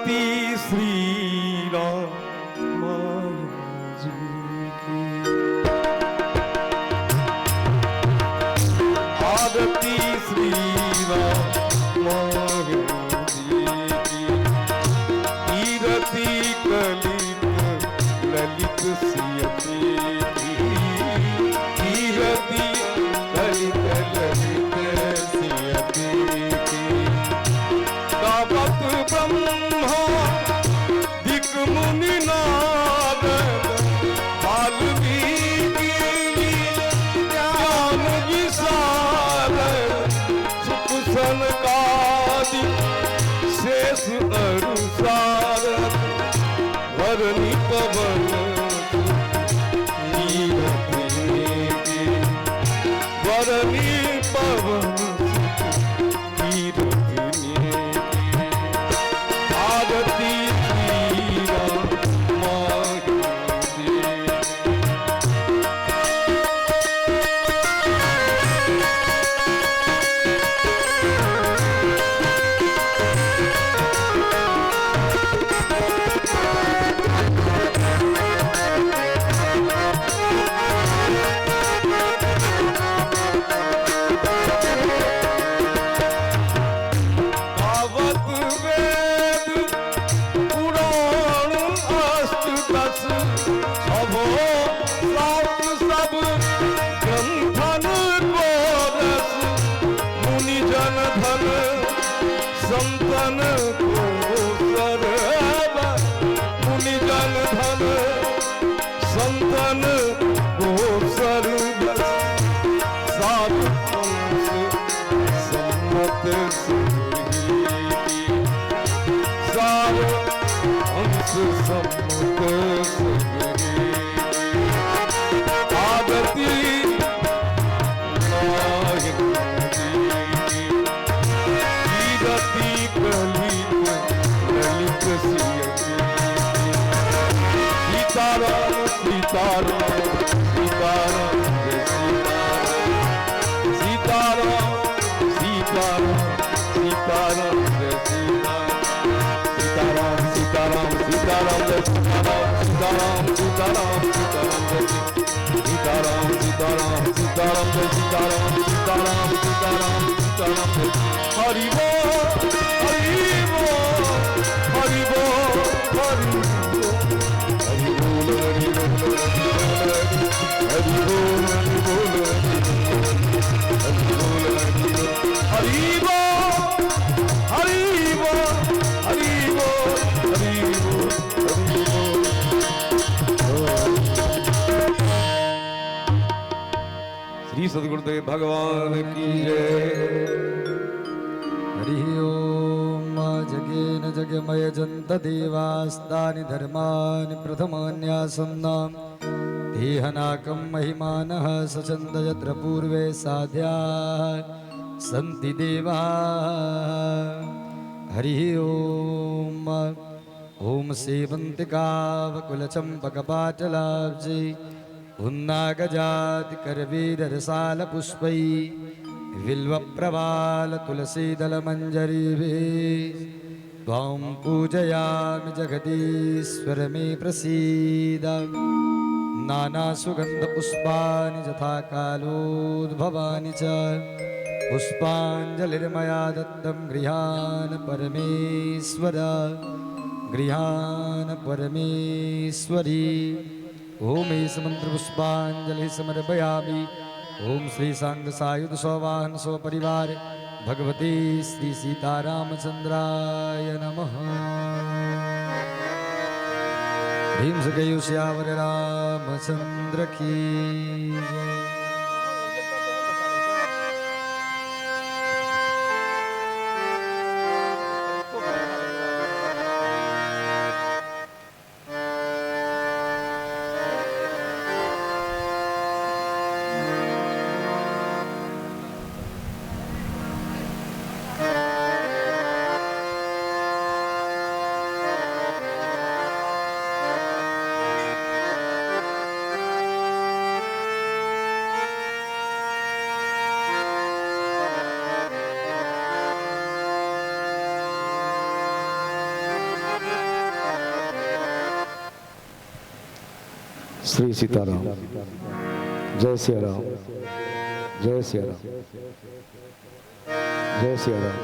आरती श्री राम जी की, आरती श्री राम जी की। कीरति कलित ललित सियती की, कीरति कलित ललित सियती की। गावत ब्रह्मा दिक मुनि नारद, वाल्मीकि ज्ञान विशारद। सुख सनकादि शेष अरु सारद, वरनि पवन कीरति, वरनि पवन कीरति। आरती श्री राम जी। संतन को सर्व मुनि जन धन, संतन को सर्व सार अंश सम्मत सुगृही, सार अंश सम्मत सुगृही। आरती सीताराम सीताराम सीताराम सीताराम सीताराम सीताराम सीताराम सीताराम सीताराम सीताराम सीताराम सीताराम सीताराम सीताराम सीताराम सीताराम सीताराम सीताराम। हरि बोल हरि बोल हरि बोल हरि बोल हरि बोल हरि बोल हरि बोल हरि बोल हरि बोल हरि बोल हरि बोल। श्री सद्गुरुदेव भगवान की जय। हरि ओम। जगेन जगमय जन्त देवास्तानि धर्मानि प्रथमान्यासन्नाम् देहनाकं महिमानः सचन्द यत्र पूर्वे साध्या सन्ति देवा। हरि ओम। ओम सेवन्तिकावकुलचम्पकपाटलाब्जै उन्नागजातिकरवीररसालपुष्पै बिल्वप्रवाल तुलसीदलमञ्जरीभिः त्वां पूजयामि जगदीश्वर मे प्रसीद। नानासुगन्धपुष्पाणि यथा कालोद्भवानि च पुष्पाञ्जलिर्मया दत्तं गृहाण परमेश्वर गृहाण परमेश्वरी। ओम एष मन्त्रपुष्पाञ्जलिः समर्पयामि। ओम श्री सांग सायुध सौवाहन सौ परिवार भगवते श्री सीतारामचंद्राय नमः। भीम से गयो श्यावर रामचंद्र की जय। श्री सीताराम। जय सिया राम, जय सिया राम, जय सिया राम।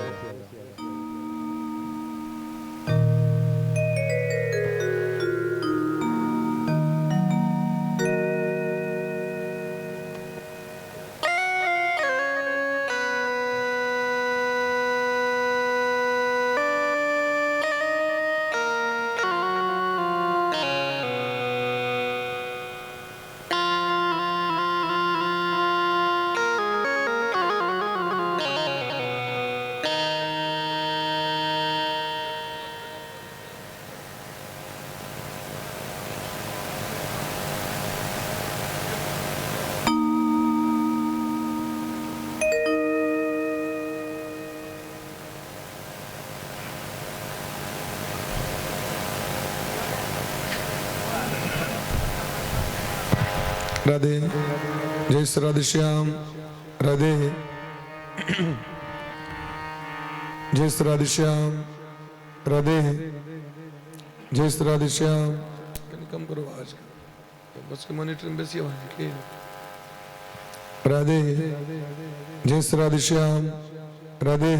राधे, जय श्री राधे श्याम। राधे, जय श्री राधे श्याम। राधे, जय श्री राधे श्याम। कम करो आवाज, बस के मॉनिटर में बेसी आवाज के। राधे, जय श्री राधे श्याम। राधे,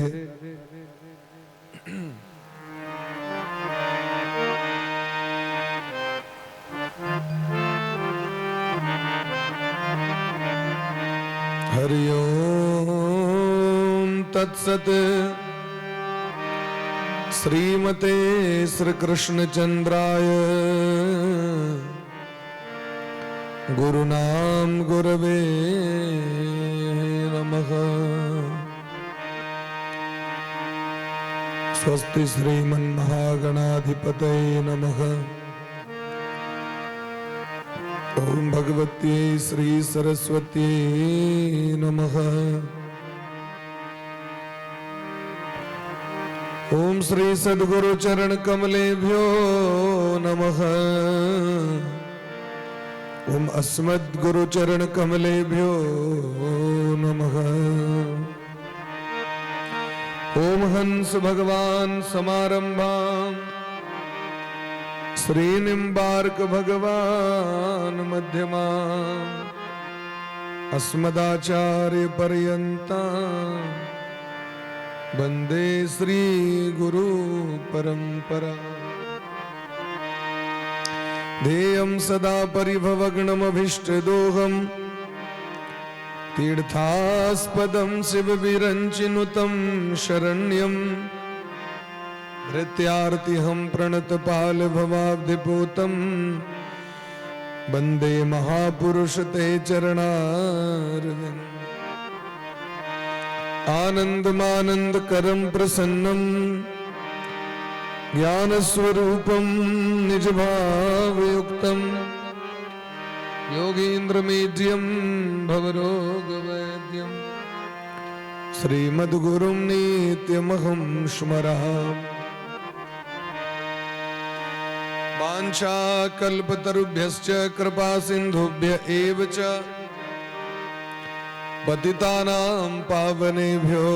हरि ओम तत्सत। श्रीमते श्री कृष्ण चंद्राय गुरुनाम गुरवे नमः। स्वस्ति श्रीमन्महागणाधिपतये नमः। ओम भगवती श्री सरस्वती नमः। ओम श्री सद्गुरु चरण कमलेभ्यो नमः। ओम अस्मद्गुरु चरण कमलेभ्यो नमः। ओम हंस भगवान समारंभां श्रीनिम्बार्क भगवान मध्यमा अस्मदाचार्य पर्यंता वंदे श्री गुरु परंपरा। ध्येयं सदा परिभवग्नमभीष्टदोहम् तीर्थास्पदं शिवविरञ्चिनुतं शरण्यम् धृत्यार्तिहं प्रणतपालभवाब्धिपूतं वन्दे महापुरुष ते चरणारविन्दम्। आनन्दमानन्दकरं प्रसन्नं ज्ञानस्वरूपं निजभावयुक्तं योगीन्द्रमीड्यं भवरोगवैद्यं श्रीमद्गुरुं नित्यमहं स्मरामि। वाञ्छाकल्पतरुभ्यश्च कृपा सिन्धुभ्य एव च पतितानां पावनेभ्यो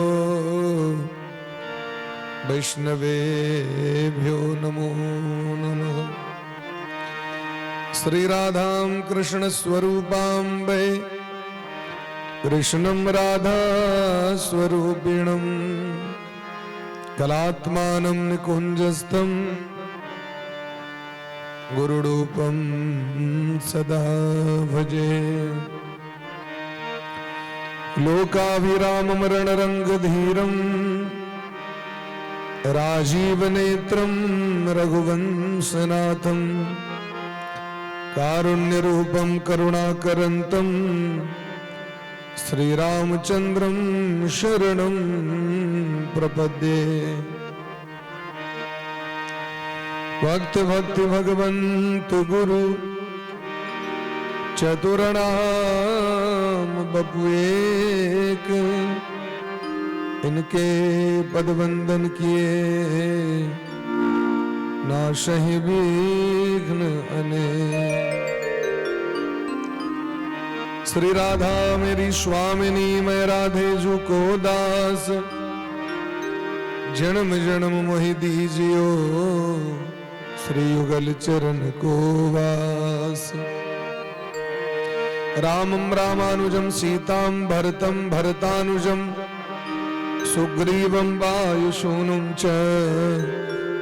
वैष्णवेभ्यो नमो नमः। श्रीराधां कृष्णस्वरूपां वै कृष्णं राधा स्वरूपिणं कलात्मानं निकुञ्जस्थं गुरुरूपं सदा भजे। लोकाभिरामं रणरङ्गधीरं राजीवनेत्रं रघुवंशनाथं कारुण्यरूपं करुणाकरन्तं श्रीरामचन्द्रं शरणं प्रपद्ये। भक्त भक्ति भगवंत गुरु चतुर्णाम बपु एक, इनके पदवंदन किए नाशहि विघ्न अनेक। श्री राधा मेरी स्वामिनी मैं राधे जू को दास, जन्म जन्म मोहि दीजियो श्री युगल चरण को वास। रामं रामानुजं सीतां भरतं भरतानुजं सुग्रीवं वायुसूनुं च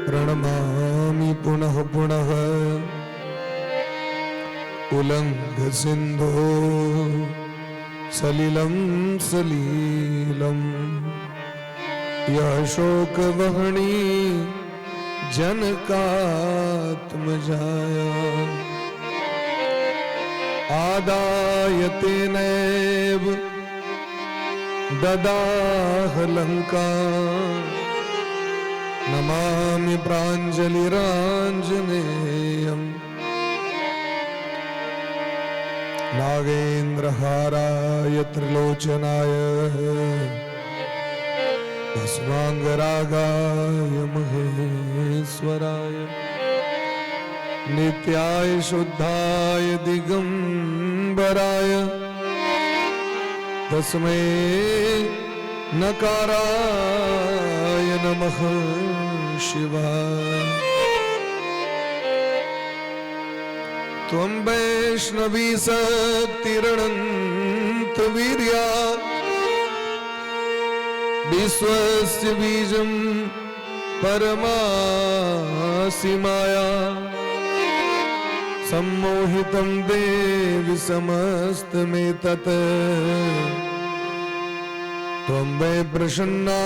प्रणमामि पुनः पुनः उल्लंघ सिंधो सलिलं सलीलं यः शोकवहनी जनकात्मजाया आदाय तेनैव ददाह लंका नमामि प्राञ्जलिराञ्जनेयम् नागेन्द्रहाराय त्रिलोचनाय भस्मांगरागाय महेश्वराय नित्याय शुद्धाय दिगंबराय तस्मै नकाराय नमः शिवाय। त्वं वैष्णवी शक्तिरनंत वीर्या विश्वस्य बीजं परमासि माया सम्मोहितं देवि समस्तमेतत् त्वं वै प्रसन्ना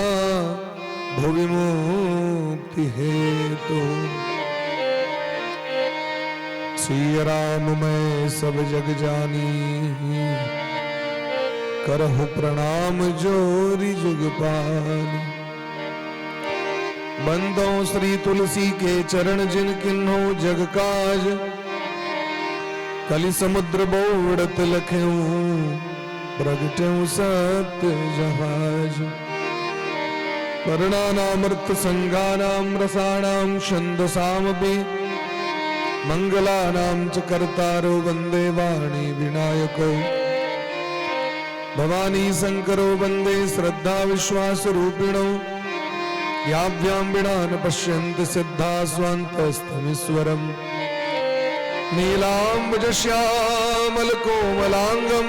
भुवि मुक्तिहेतुः। श्री राम मैं सब जग जानी करहु प्रणाम जोरी जुग पानी। बंदो श्री तुलसी के चरण जिन किन्हो जग काज कलि समुद्र बोड़त लख्यूं प्रगट्यूं सत्य जहाज। वर्णानामृत संगानाम रसाणाम छंदसामपि मंगलानां च कर्तारो वंदे वाणी विनायको। भवानी शंकरो वंदे श्रद्धा विश्वास रूपिणो याभ्यां विना न पश्यन्ति सिद्धा स्वान्तस्तमीश्वरम्। नीलाम्बुजश्यामल कोमलांगं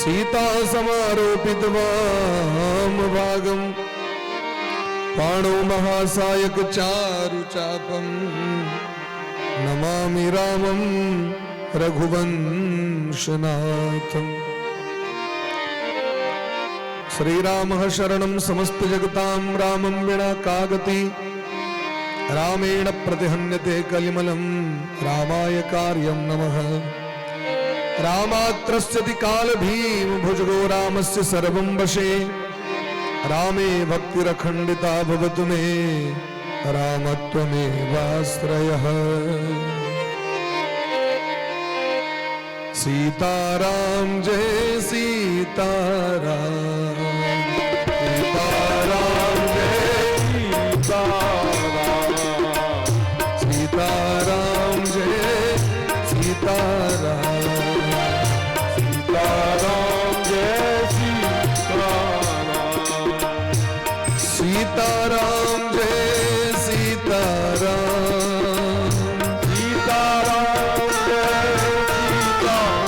सीता समारोपितवामभागं पाणो महासायक चारु चापम् नमामि रामं रघुवंशनाथम्। श्रीरामः शरणं समस्त जगतां रामं विना का गति रामेण प्रतिहन्यते कलिमलं रामाय कार्यं नमः। रामात्रस्यति काल भीम भुजगो रामस्य सर्वं वशे रामे भक्तिरखण्डिता भवतु मे रामत्वमेवाश्रयः। सीताराम जय सीताराम सीताराम जय सीताराम सीताराम जय सीताराम सीताराम जय सीताराम सीताराम जय सीताराम सीताराम जय सीताराम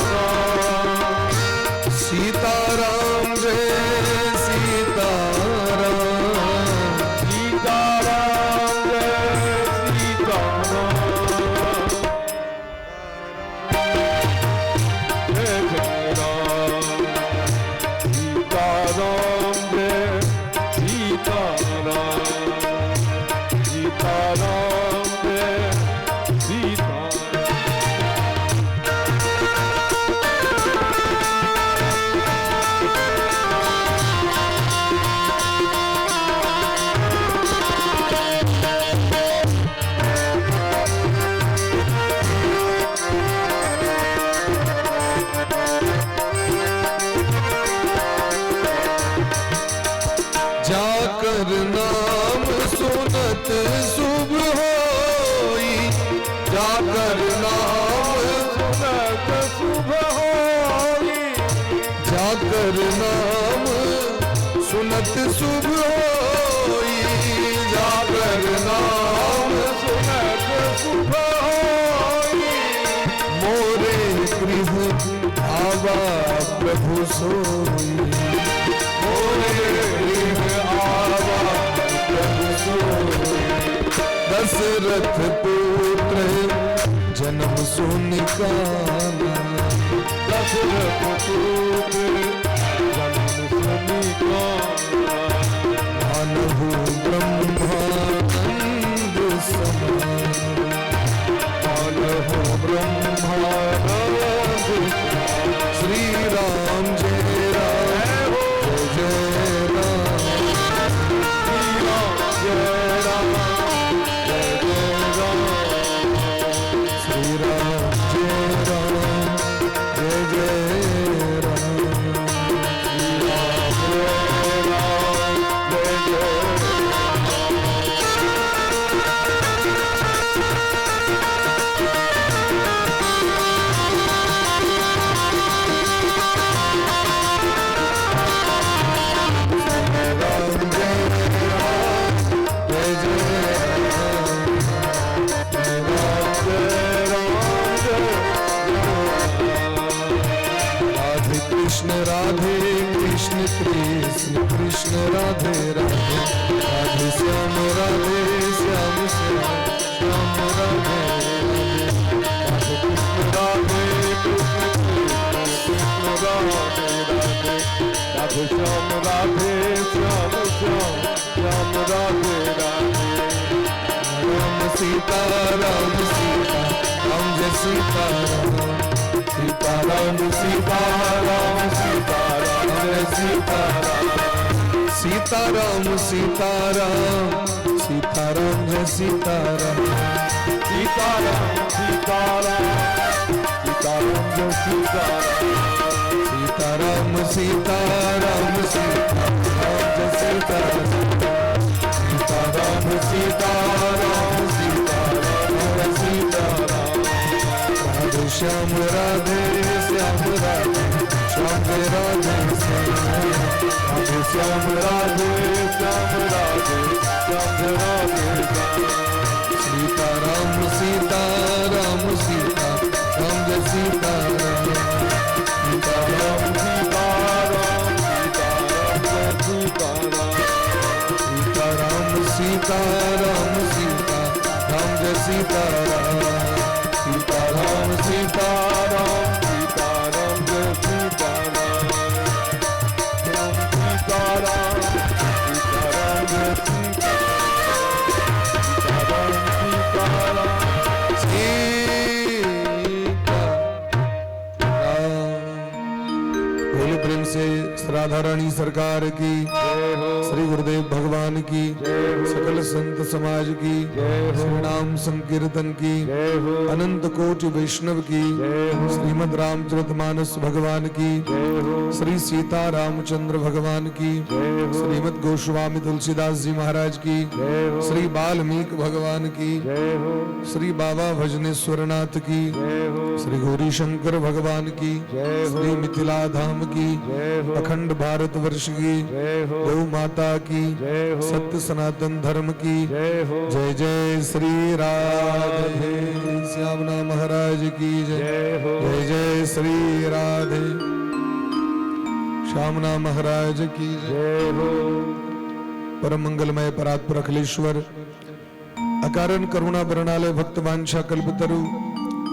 सीताराम जय सीताराम सीताराम जय जाकर नाम सुनत शुभ हो प्रभु सोई मोरे गृह आवा प्रभु सोई दशरथ पुत्र जन्म सुनिकाना दशरथ पुत्र जन्म सुनिकाना मानहु ब्रह्मानंद समान मानहु ब्रह्मानंद श्री राम जय राम जय राम श्री राम जय राम जय राम श्री राम जय राम जय राम श्री राम जय राम जय राधे कृष्ण कृष्ण कृष्ण राधे राधे राधे श्याम राधे श्याम श्याम श्याम राधे राधे राधे कृष्ण राधे कृष्ण राधे श्याम राधे श्याम श्याम श्याम राधे राधे राम सीता राम सीता राम जय सीता राम सीता राम सीता राम जय सीता राम सीता राम सीता राम जय सीता राम सीता राम सीता राम सीता राम जय सीता राम सीता राम सीता राम जय सीता राम सीता राम सीता राम जय सीता राम राधे श्याम राधे श्याम राधे श्याम राधे राधे श्याम राधे श्याम राधे श्याम राधे सीता राम सीता राम सीता राम जय सीता राम सीता राम सीता राम सीता राम सीता राम सीता राम जय सीता राम सीता राम सीता राम सीता राम जय सीता राम सीता राम सीता राम जय सीता राम सीता राम बोलो प्रेम से राधा रानी सरकार की श्री गुरुदेव भगवान की सकल संत समाज की श्री नाम संकीर्तन की अनंत कोटि वैष्णव की श्रीमद रामचरितमानस भगवान की श्री सीता रामचंद्र भगवान की श्रीमद गोस्वामी तुलसीदास जी महाराज की श्री वाल्मीकि भगवान की श्री बाबा भजनेश्वर नाथ की श्री गौरी शंकर भगवान की श्री मिथिला धाम की अखंड भारत वर्ष की गौ माता की सत्य सनातन धर्म की जय जय श्री राधे श्यामना महाराज की जय जय जय श्री राधे श्यामना महाराज की जय हो। परम मंगलमय परात्पर अखिलेश्वर अकारण करुणा बरणालय भक्त वांछा कल्पतरु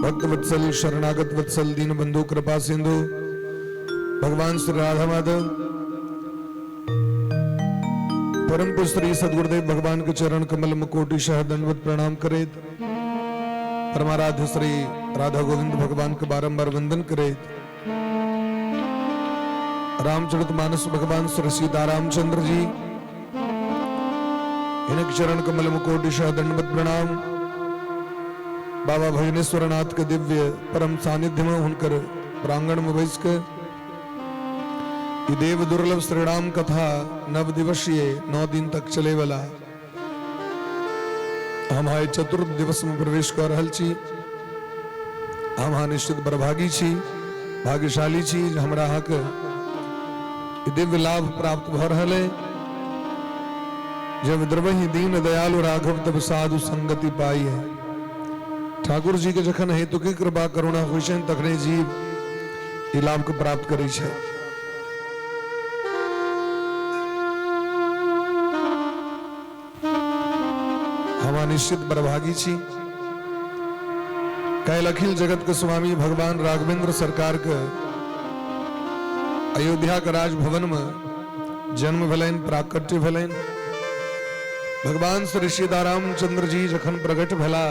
भक्त वत्सल शरणागत वत्सल दीन बंधु कृपा सिंधु भगवान श्री राधा माधव परम श्री सदगुरुदेव भगवान के चरण कमल मुकोटि शाह दंडवत प्रणाम करे परमाराध्य श्री राधा गोविंद भगवान के बारंबार वंदन करे रामचरितमानस भगवान श्री सीता रामचंद्र जी इनके चरण कमल मुकोटि शाह दंडवत प्रणाम बाबा भजनेश्वर नाथ के दिव्य परम सानिध्य में हुनकर प्रांगण में बैस के देव दुर्लभ श्रीराम कथा नव दिवसीय 9 दिन तक चले वाला हम आए चतुर्थ दिवस में प्रवेश कर रहल छी। हम निश्चित बरभागी छी, भाग्यशाली छी, हमरा हक दिव्य लाभ प्राप्त भ रहल है। जब द्रवहि दीन दयालु राघव तब साधु संगति पाई है। ठाकुर जी के जखन हेतु की कृपा करुणा हुई तखने जीव ई लाभ को प्राप्त करी है। एवा निश्चित बरभागी छी। कैल अखिल जगत के स्वामी भगवान राघवेंद्र सरकार के अयोध्या के राजभवन में जन्म भेलन, प्राकट्य भेलन। भगवान श्री सीतारामचंद्र जी जखन प्रकट भेला,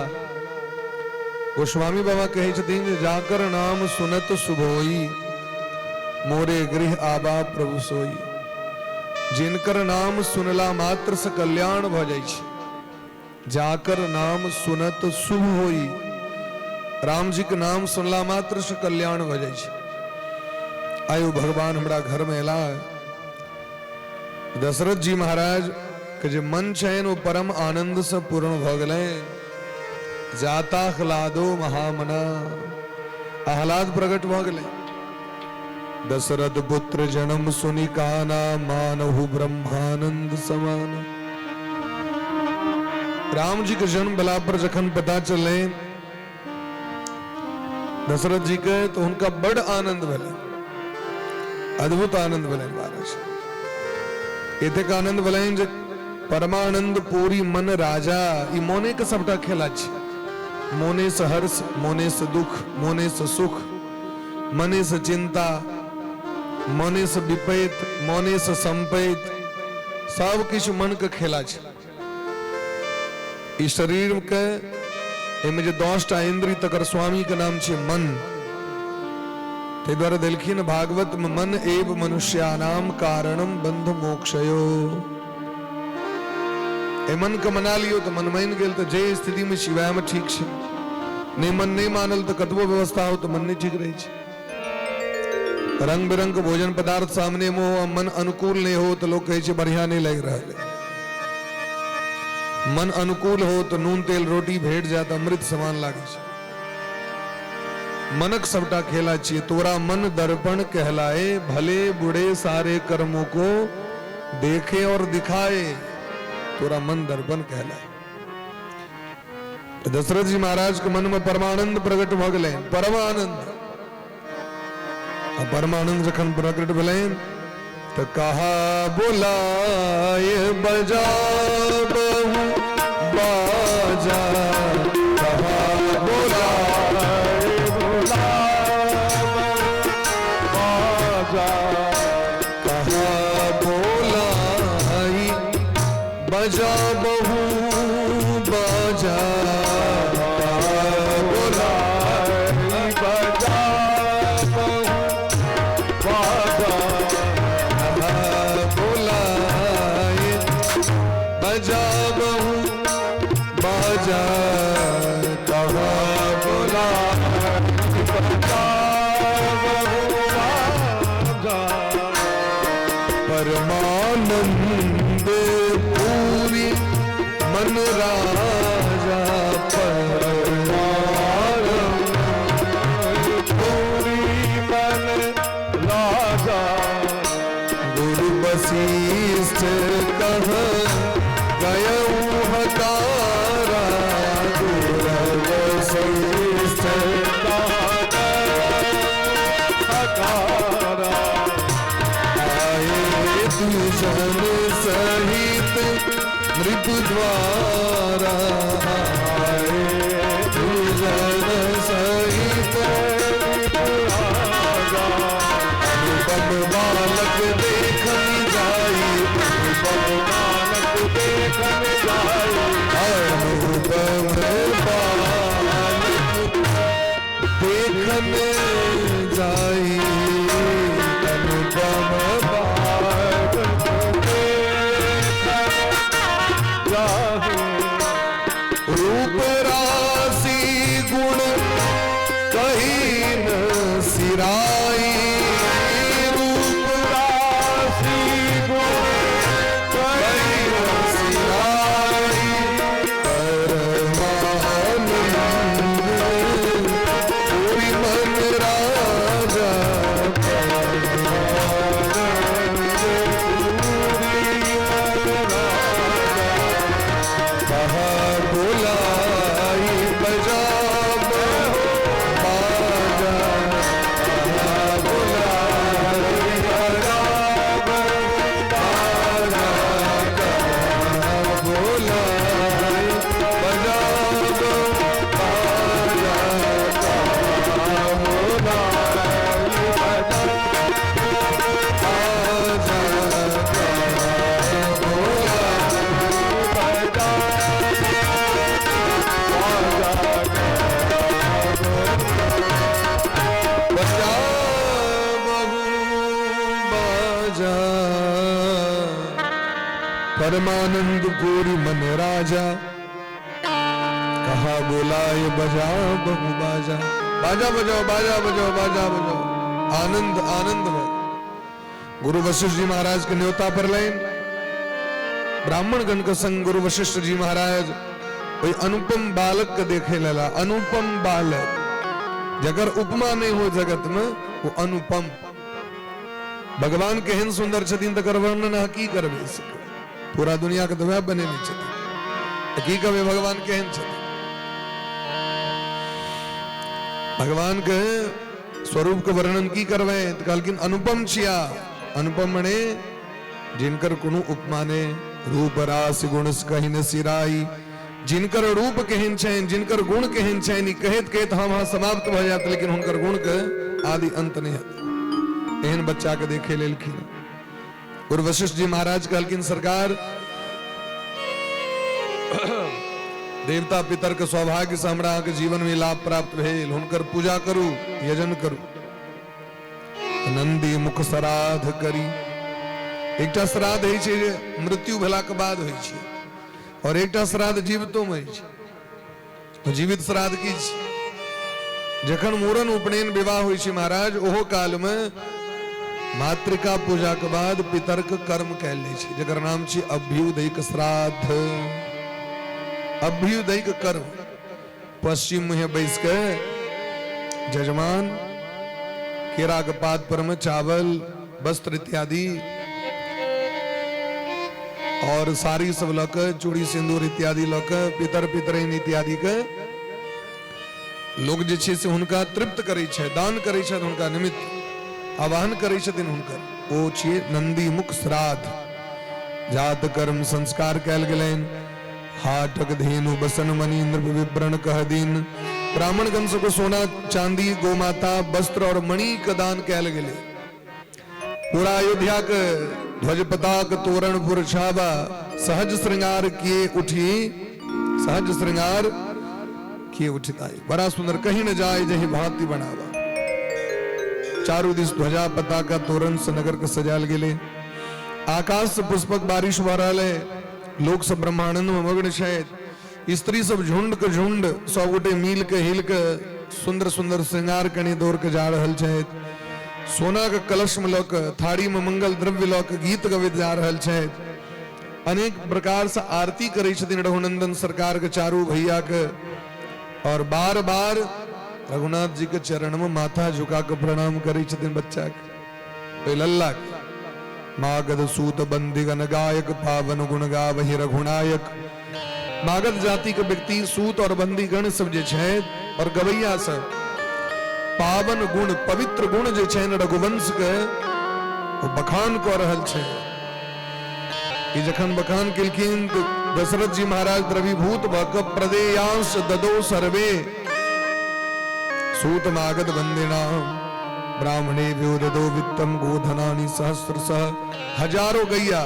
गोस्वामी बाबा कहे छथिन जे जाकर नाम सुनत सुभोई, मोरे गृह आबा प्रभु सोई। जिनकर नाम सुनला मात्र से कल्याण भ जाय छै। जाकर नाम सुनत शुभ होई, राम जी के नाम सुनला मात्र से कल्याण भ जाय छै। आयो भगवान हमरा घर में एला। दशरथ जी महाराज के जे मन छन वो परम आनंद से पूर्ण भ गेलै। जाता ह्लादो महामना, आह्लाद प्रकट भ गेलै। दशरथ पुत्र जन्म सुनि काना, मानहु ब्रह्मानंद समान। राम जी के जन्म भेला पर जखन पता चले दशरथ जी के, तो उनका बड़ आनंद भेलै, अद्भुत आनंद भेलै महाराज। एतेक आनंद भेलै जे परमानंद पूरी मन राजा। ई मोने के सबटा खेला छै। मोने से हर्ष, मोने से दुख, मोने से सुख, मने से चिंता, मने से विपैत, मने से संपैत, सब किछ मन के खेला छै। इस शरीर के एमे जे 10टा इंद्रिय तकर स्वामी के नाम छै मन। ते द्वारा देलखिन भागवत में मन एव मनुष्यानाम कारणम बंध मोक्षयो। ए मन के मना लियो तो मन मान गेल तो जे स्थिति में शिवाय में ठीक छै। नहीं मन नहीं मानल तो कतबो व्यवस्था हो तो मन नहीं ठीक रही छै। रंग बिरंग के भोजन पदार्थ सामने में हो, मन अनुकूल नहीं हो तो लोग कहे छै बढ़िया नहीं लग रहा है। मन अनुकूल हो तो नून तेल रोटी भेट जात अमृत समान लागे छै। मनक सबटा खेला चाहिए। तोरा मन दर्पण कहलाए, भले बुरे सारे कर्मों को देखे और दिखाए। तोरा मन दर्पण कहलाए। तो दशरथ जी महाराज के मन में परमानंद प्रकट भ गेलै, परमानंद। परमानंद जखन प्रकट भेलै तो कहा बोलाए बजा बहु बाजा, कहा बोलाए बाजा, कहा बोलाई बजा बहु बाजा, बोलाई बजा बहु बाजा, बोलाई बजा बहु बाजा, कहा बोलाई बजा बहु बाजा। परमानंद पूरी मन राजा, परमानंद पूरी मन राजा। गुरु वशिष्ठ कह गयऊ हकारा, गुरु वशिष्ठ कह हकारा। आए दुजन सहित मृत्यु द्वारा, आए दुजन सहित अनुपम बालक देखन जाई, अनुपम बालक देखन जाई, अनुपम बालक देखन जाई, अनुपम बालक रूप राशि गुण कहीं न सिराई, रूप राशि गुण कहीं न सिराई। परमानंद पूरी मन राजा, परमानंद पूरी मन राजा। कहा बोलाई बजा बहु बाजा, कहा परमानंद पूरी मन राजा, कहा बोलाए बजा बहु बाजा। बाजा बजाओ, बाजा बजाओ, बाजा बजाओ, आनंद आनंद भर। गुरु वशिष्ठ जी महाराज के न्योता पर लाइन ब्राह्मण गण का संग गुरु वशिष्ठ जी महाराज कोई अनुपम बालक का देखे लला। अनुपम बालक, जगर उपमा नहीं हो जगत में वो अनुपम। भगवान के हिन सुंदर छतीन तकर वर्णन हकी करबे सके, पूरा दुनिया के दवा बने नहीं छती की कवे भगवान के हिन छती। भगवान के स्वरूप के वर्णन की करवे लेकिन अनुपम छिया। अनुपम मने जिनकर कुनु उपमाने, रूप रास गुण कहीं न सिराई। जिनकर रूप केहन छैन, जिनकर गुण केहन छैन, कहत कहत हम वहां समाप्त हो जाते, लेकिन हुनकर गुण के आदि अंत नहीं है। एहन बच्चा के देखे लेलखिन गुरु वशिष्ठ जी महाराज कहलखिन सरकार देवता पितर के सौभाग्य से हमरा के जीवन में लाभ प्राप्त भेल, हुनकर पूजा करू, यजन करू। नंदी मुख श्राद्ध करी। एकटा श्राद्ध होइ छै जे मृत्यु भेला के बाद होइ छै, और एकटा श्राद्ध जीवितो में होइ छै। जीवित श्राद्ध की छै जखन मूरन उपनयन विवाह होइ छै महाराज, ओहो काल में मातृका पूजा के बाद पितर के कर्म कैल जाइ छै, जकर नाम छै अभ्युदयिक श्राद्ध। अभ्युदयिक कर्म पश्चिम में बैस के जजमान केरा के पात पर में चावल वस्त्र इत्यादि और साड़ी सब लक, चूड़ी सिंदूर इत्यादि लक, पितर पितरैन इत्यादि के लोग जे छै से हुनका तृप्त करै छै, दान करै छै, हुनका निमित्त आवाहन करै छथिन हुनकर। ओ छियै नंदी मुख श्राद्ध। जात कर्म संस्कार कैल गेलैन। हाटक धेनु बसन मनीन्द्र विवरण कह दीन। ब्राह्मण गण सबको सोना चांदी गोमाता वस्त्र और मणि का दान कैल गेले। पूरा अयोध्या के ध्वज पताक तोरण पुर छाबा, सहज श्रृंगार किए उठी, सहज श्रृंगार किए उठिताई। बड़ा सुंदर कहीं न जाए जही भांति बनावा। चारों दिस ध्वजा पताका तोरण से नगर के सजाल गेले। आकाश से पुष्पक बारिश हो रहा है। लोग सब ब्रह्मानंद में मग्न छथि। स्त्री सब झुंड के झुंड 100 गोटे मिल के हिल के सुंदर सुंदर श्रृंगार कनी दौड़ के जा रहल छथि। सोना के कलश में लक, थाड़ी में मंगल द्रव्य लक गीत गवित जा रहल छथि। अनेक प्रकार से आरती करे छथिन रघुनंदन सरकार के चारू भैया के, और बार बार रघुनाथ जी के चरण में माथा झुका के प्रणाम करे छथिन बच्चा के। लल्ला मागध सूत बंदिगन गायक, पावन गुण गावहि रघुनायक। मागध जाति के व्यक्ति सूत और बंदीगण सब जे छै और गवैया सब पावन गुण पवित्र गुण जे छै रघुवंश के वो बखान कऽ रहल छै। ई जखन बखान केलखिन दशरथ जी महाराज द्रवीभूत भऽ कऽ प्रदेयांश ददो सर्वे सूत मागध वंदिनाम ब्राह्मणे व्योदो वित्तम गोधनानि सहस्रशः। हजारों गैया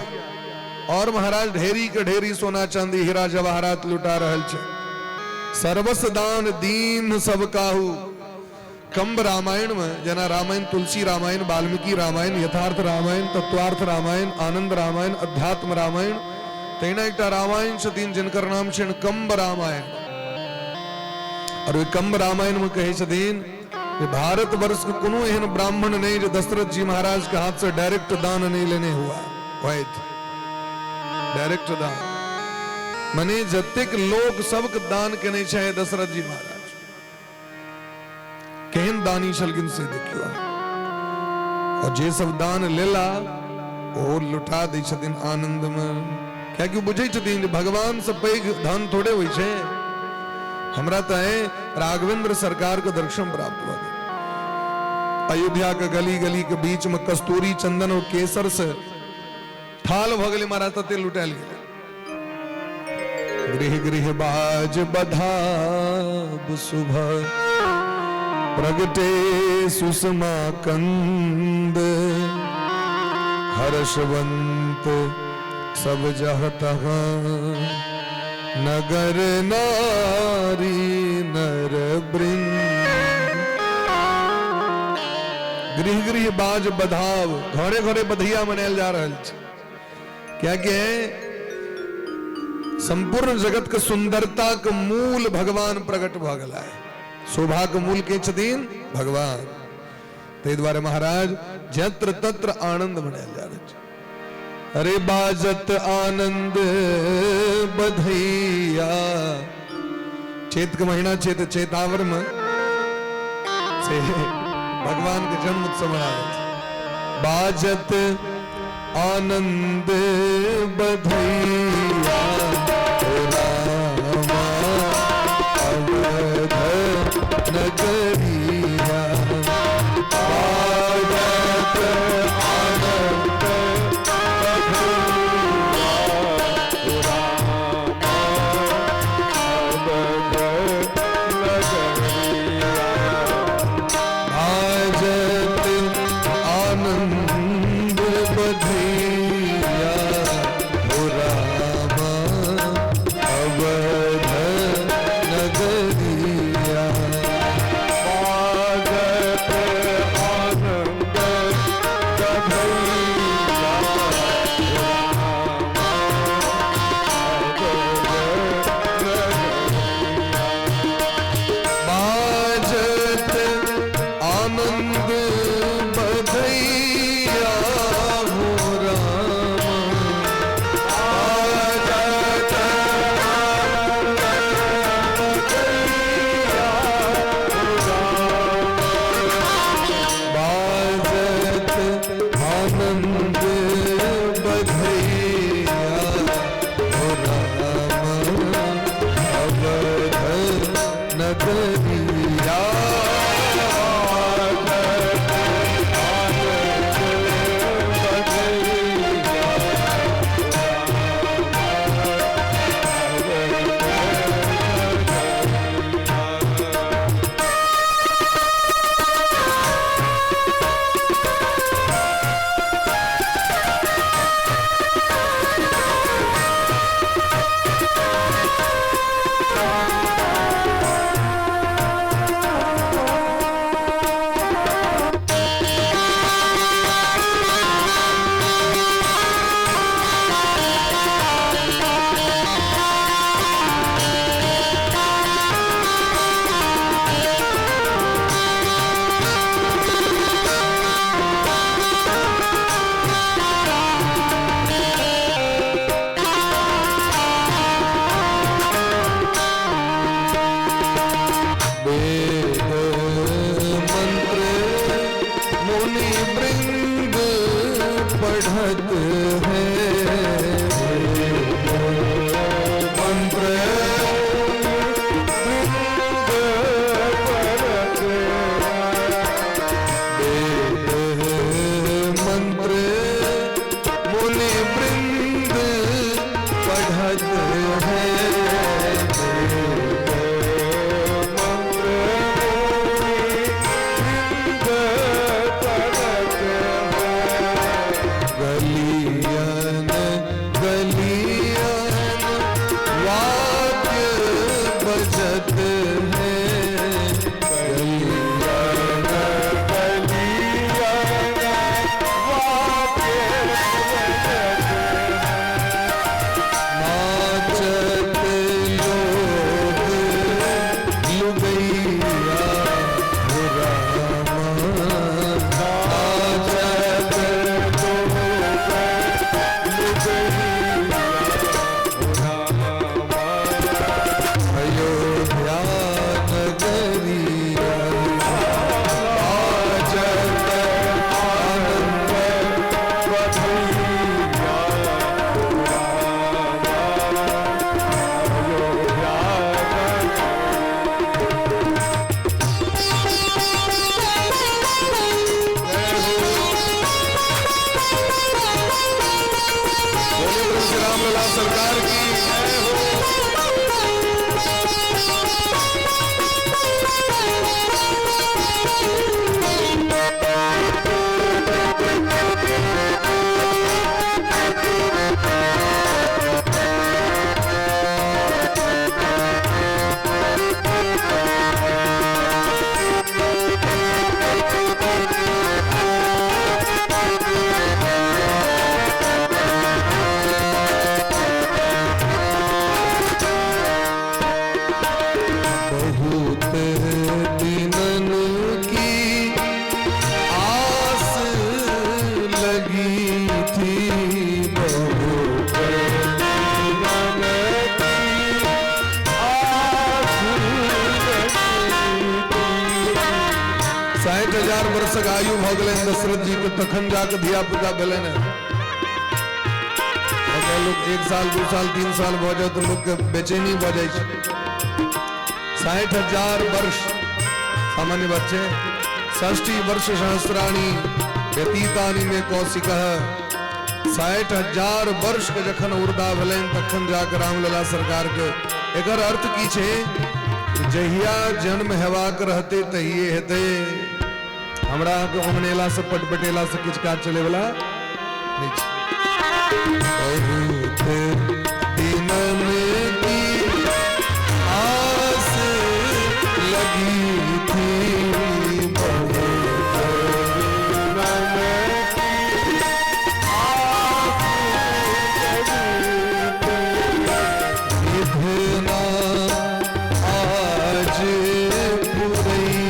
और महाराज ढेरी के ढेरी सोना चांदी हीरा जवाहरात लुटा रहल छै। सर्वस दान दीन सब काहू। कंब रामायण में जना रामायण, तुलसी रामायण, वाल्मीकि रामायण, यथार्थ रामायण, तत्वार्थ रामायण, आनंद रामायण, अध्यात्म रामायण, तेना एकटा रामायण छथिन जिनकर नाम छै कंब रामायण। और कंब रामायण में कहे छथिन भारत वर्ष के कोनो एहन ब्राह्मण नहीं जो दशरथ जी महाराज के हाथ से डायरेक्ट दान नहीं लेने हुआ। डायरेक्ट दान मने जतेक लोग सबके दान केने छै दशरथ जी महाराज केहन दानी छलखिन से देखियो। और जे सब दान लेला ओ लुटा दै छथिन आनंद में, कियाकि बुझै छथिन जे भगवान से पैघ धन थोड़े होइ छै। हमरा तय राघवेंद्र सरकार के दर्शन प्राप्त हुआ। अयोध्या के गली गली के बीच में कस्तूरी चंदन और केसर से थाल भ गेलै महाराज, तते लुटायल गेलै। गृह गृह बाज बधाब सुबह प्रगटे सुषमा कंद। हर्षवंत सब जह तहाँ नगर नारी नर वृंद। गृह गृह बाज बधाव, घरे घरे बधिया मनायल जा रहल छै। क्या के संपूर्ण जगत के सुंदरता के मूल भगवान प्रकट भ गला है। शोभा के मूल के छथिन भगवान। ते द्वारे महाराज जत्र तत्र आनंद मनायल जा रहे छे। अरे बाजत आनंद बधैया। चैत के महीना चैत चैतावर में से भगवान के जन्म उत्सव मनावे छे। बाजत आनंद बधैया रामा अवध नगरिया। बाजत आनंद के आयु भ गेलनि दशरथ जी के, तखन जाके धिया पुता भेलनि। लोग 1 साल 2 साल 3 साल भ जाए तो लोग के बेचैनी भ जाए छै। 60,000 वर्ष सामान्य बच्चे, 60 वर्ष सहस्राणी व्यतीतानि में कौशिकः। 60,000 वर्ष के जखन उर्दा भेलनि तखन जाके रामलला सरकार के। एकर अर्थ की छै? जहिया जन्म हेबाक रहते तहिए हेते। हमरा के ओमनेला से पटपटेला से किछ काज चले वाला नहीं छै। बहुत दिनन की आस लगी थी, बहुत दिनन की आस लगी थी, इतना आज पुरैया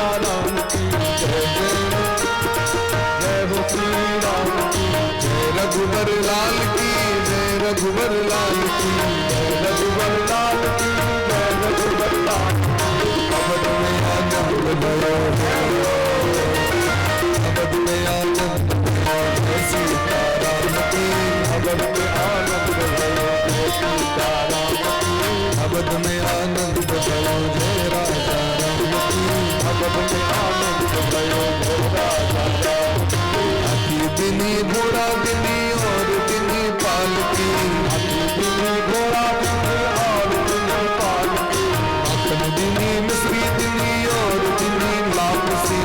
गुलामा, इतना रघुवर लाल की जय, रघुवर लाल की जय, रघुवर लाल की जय, रघुवर लाल की। अवध में आनंद भयो, अवध में आनंद भयो सीताराम की, अवध में आनंद भयो सीताराम की, अवध में आनंद भयो जय राजा राम की, अवध में आनंद भयो जय राजा राम की। दिनी घोड़ा दिनी और दिनी पालकी, दिनी घोड़ा दिनी और दिनी पालकी, माखन दिनी मिश्री दिनी और दिनी लापसी,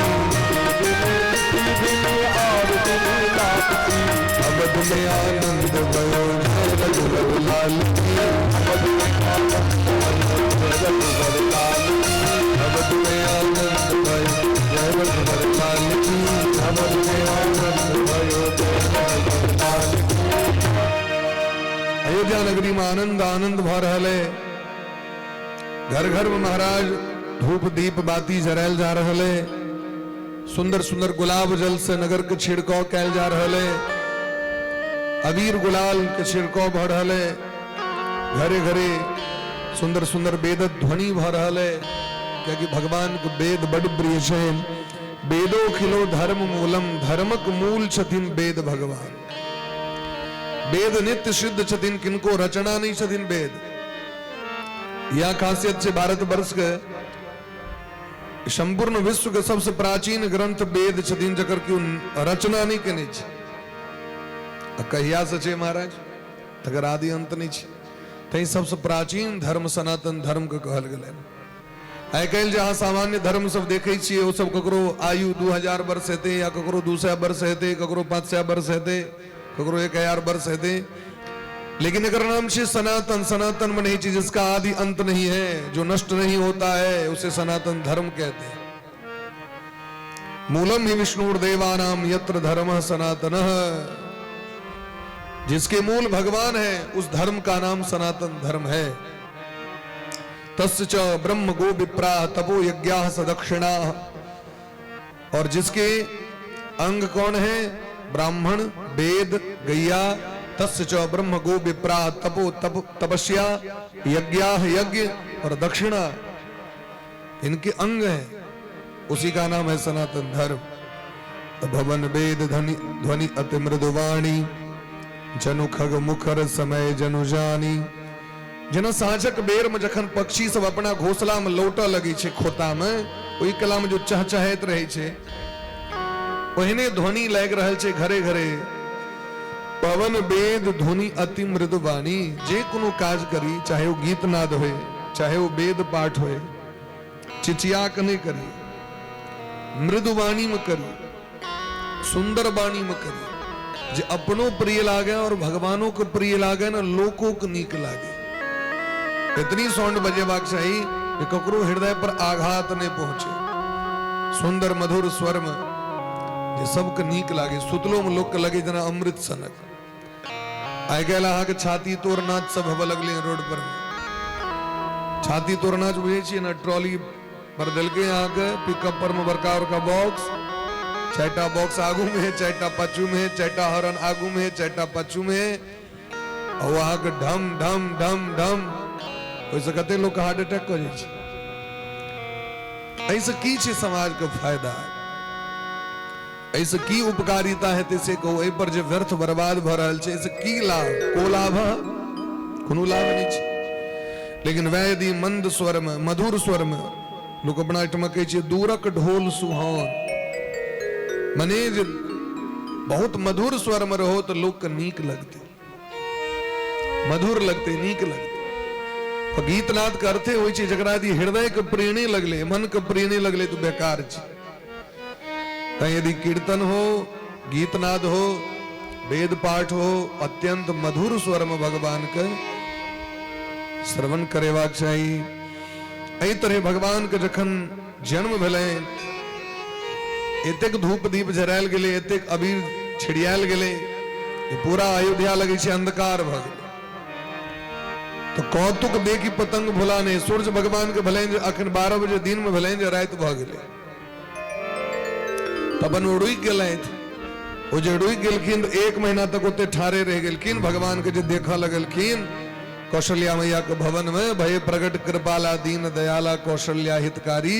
दिनी और दिनी लापसी। अवध में आनंद भयो जय रघुवर लाल की, अवध में आनंद भयो जय रघुवर लाल की, अवध में आनंद भयो जय रघुवर लाल की, अवध में आनंद भयो जय रघुवर लाल की। अयोध्या नगरी में आनंद आनंद भ रहल है। घर घर में महाराज धूप दीप बाती जरायल जा रहल है। सुंदर सुंदर गुलाब जल से नगर के छिड़काव कैल जा रहल है। अबीर गुलाल के छिड़काव भ रहल है। घरे घरे सुंदर सुंदर वेद ध्वनि भ रहल है, क्योंकि भगवान को वेद बड़ प्रिय है। वेदो खिलो धर्म मूलम, धर्मक मूल छथिन वेद भगवान। वेद नित्य सिद्ध छथिन, किनको रचना नहीं छथिन वेद। यह खासियत से भारत वर्ष के संपूर्ण विश्व के सबसे प्राचीन ग्रंथ वेद छथिन, जकर की रचना नहीं केने छै। कहिया से छै महाराज, तकर आदि अंत नहीं छै। तई सबसे प्राचीन धर्म सनातन धर्म के कहल गेलै। आइ काल्हि जहाँ सामान्य धर्म सब देखे छियै, वो सब ककरो आयु 2000 वर्ष हेतै, या ककरो 200 वर्ष हेतै, ककरो 500 वर्ष हेतै, ककरो 1000 वर्ष हेतै। लेकिन अगर नाम से सनातन, सनातन में नहीं चीज जिसका आदि अंत नहीं है, जो नष्ट नहीं होता है, उसे सनातन धर्म कहते हैं। मूलम ही विष्णुर्देवानाम यत्र धर्मः सनातनः, जिसके मूल भगवान है उस धर्म का नाम सनातन धर्म है। तस्य च ब्रह्म गो विप्रा तपो यज्ञाः सदक्षिणा, और जिसके अंग कौन है? ब्राह्मण, वेद, गैया। तस्य च ब्रह्म गो विप्रा तपो तपस्या, यज्ञाः यज्ञ और दक्षिणा, इनके अंग हैं, उसी का नाम है सनातन धर्म। भवन वेद ध्वनि अति मृदुवाणी, जनु खग मुखर समय जनु जानी। जेना साँझक बेर में जखन पक्षी सब अपना घोंसला में लौटऽ लगी छे खोता में, ओई कला में जो चहचहाइत रहे छे, ओहने ध्वनि लागि रहल छे घरे घरे। पवन वेद ध्वनि अति मृदुवाणी, जे कोनो काज करी, चाहे वो गीत नाद होए, चाहे वो वेद पाठ होए, चिचिया के नहीं करी, मृदुवाणी में करी, सुंदर वाणी में करी, जे अपनों प्रिय लागे और भगवानों को प्रिय लागे ना लोकों को नीक लागे। इतनी साउंड बजेबाक चाही कि ककरो हृदय पर आघात नहीं पहुंचे। सुंदर मधुर स्वर में जे सबके नीक लागे, सुतलो में लोग के लगे जना अमृत सनक। आइ गेल अहाँके छाती तोड़ नाच सब हवा लगले रोड पर में। छाती तोड़ नाच बुझे छियै ना, ट्रॉली पर देलके अहाँके पिकअप पर में बड़का बड़का बॉक्स, चारिटा बॉक्स आगू में है, चारिटा पछू में है, चारिटा हॉर्न आगू में है, चारिटा पछू में है, और वहां के ढम ढम ढम ढम, ओइसे कते लोग हार्ट अटैक कर जाइ छै। ऐसे की छै समाज के फायदा, ऐसे की उपकारिता है से कहो, एहि पर जे व्यर्थ बर्बाद भ रहल छै, ऐसे की लाभ? को लाभ? कोनो लाभ नहीं छै। लेकिन वैदी मंद स्वर में, मधुर स्वर में लोग अपना एहिठमा कहै छै दूरक ढोल सुहान, मने जे बहुत मधुर स्वर में रहो तो लोग के नीक लगते, मधुर लगते, नीक लगते। और गीत नाद के अर्थे होइ छै जकरा यदि हृदय के प्रिय नहीं लगले, मन के प्रिय नहीं लगले तो बेकार छै। यदि कीर्तन हो, गीत नाद हो, वेद पाठ हो, अत्यंत मधुर स्वर में भगवान के श्रवण करेबाक चाही। एहि तरह भगवान के जखन जन्म भेलै, एतेक धूप दीप जरायल गेलै, एतेक अबीर छिड़ियाल गेलै, पूरा अयोध्या लगे छै अंधकार भ गेलै। तो कौतुक दे की पतंग भुला नहीं, सूर्य भगवान के भले अखन 12 बजे दिन में भले रात भ गेलै, अपन उड़ुक गेलथि। ओ जे उड़ुक गेलखिन 1 महीना तक ओते ठारे रह गेलखिन, भगवान के जे देखा लगलखिन कौशल्या मैया के भवन में, भय प्रगट कृपाला दीन दयाला कौशल्या हितकारी,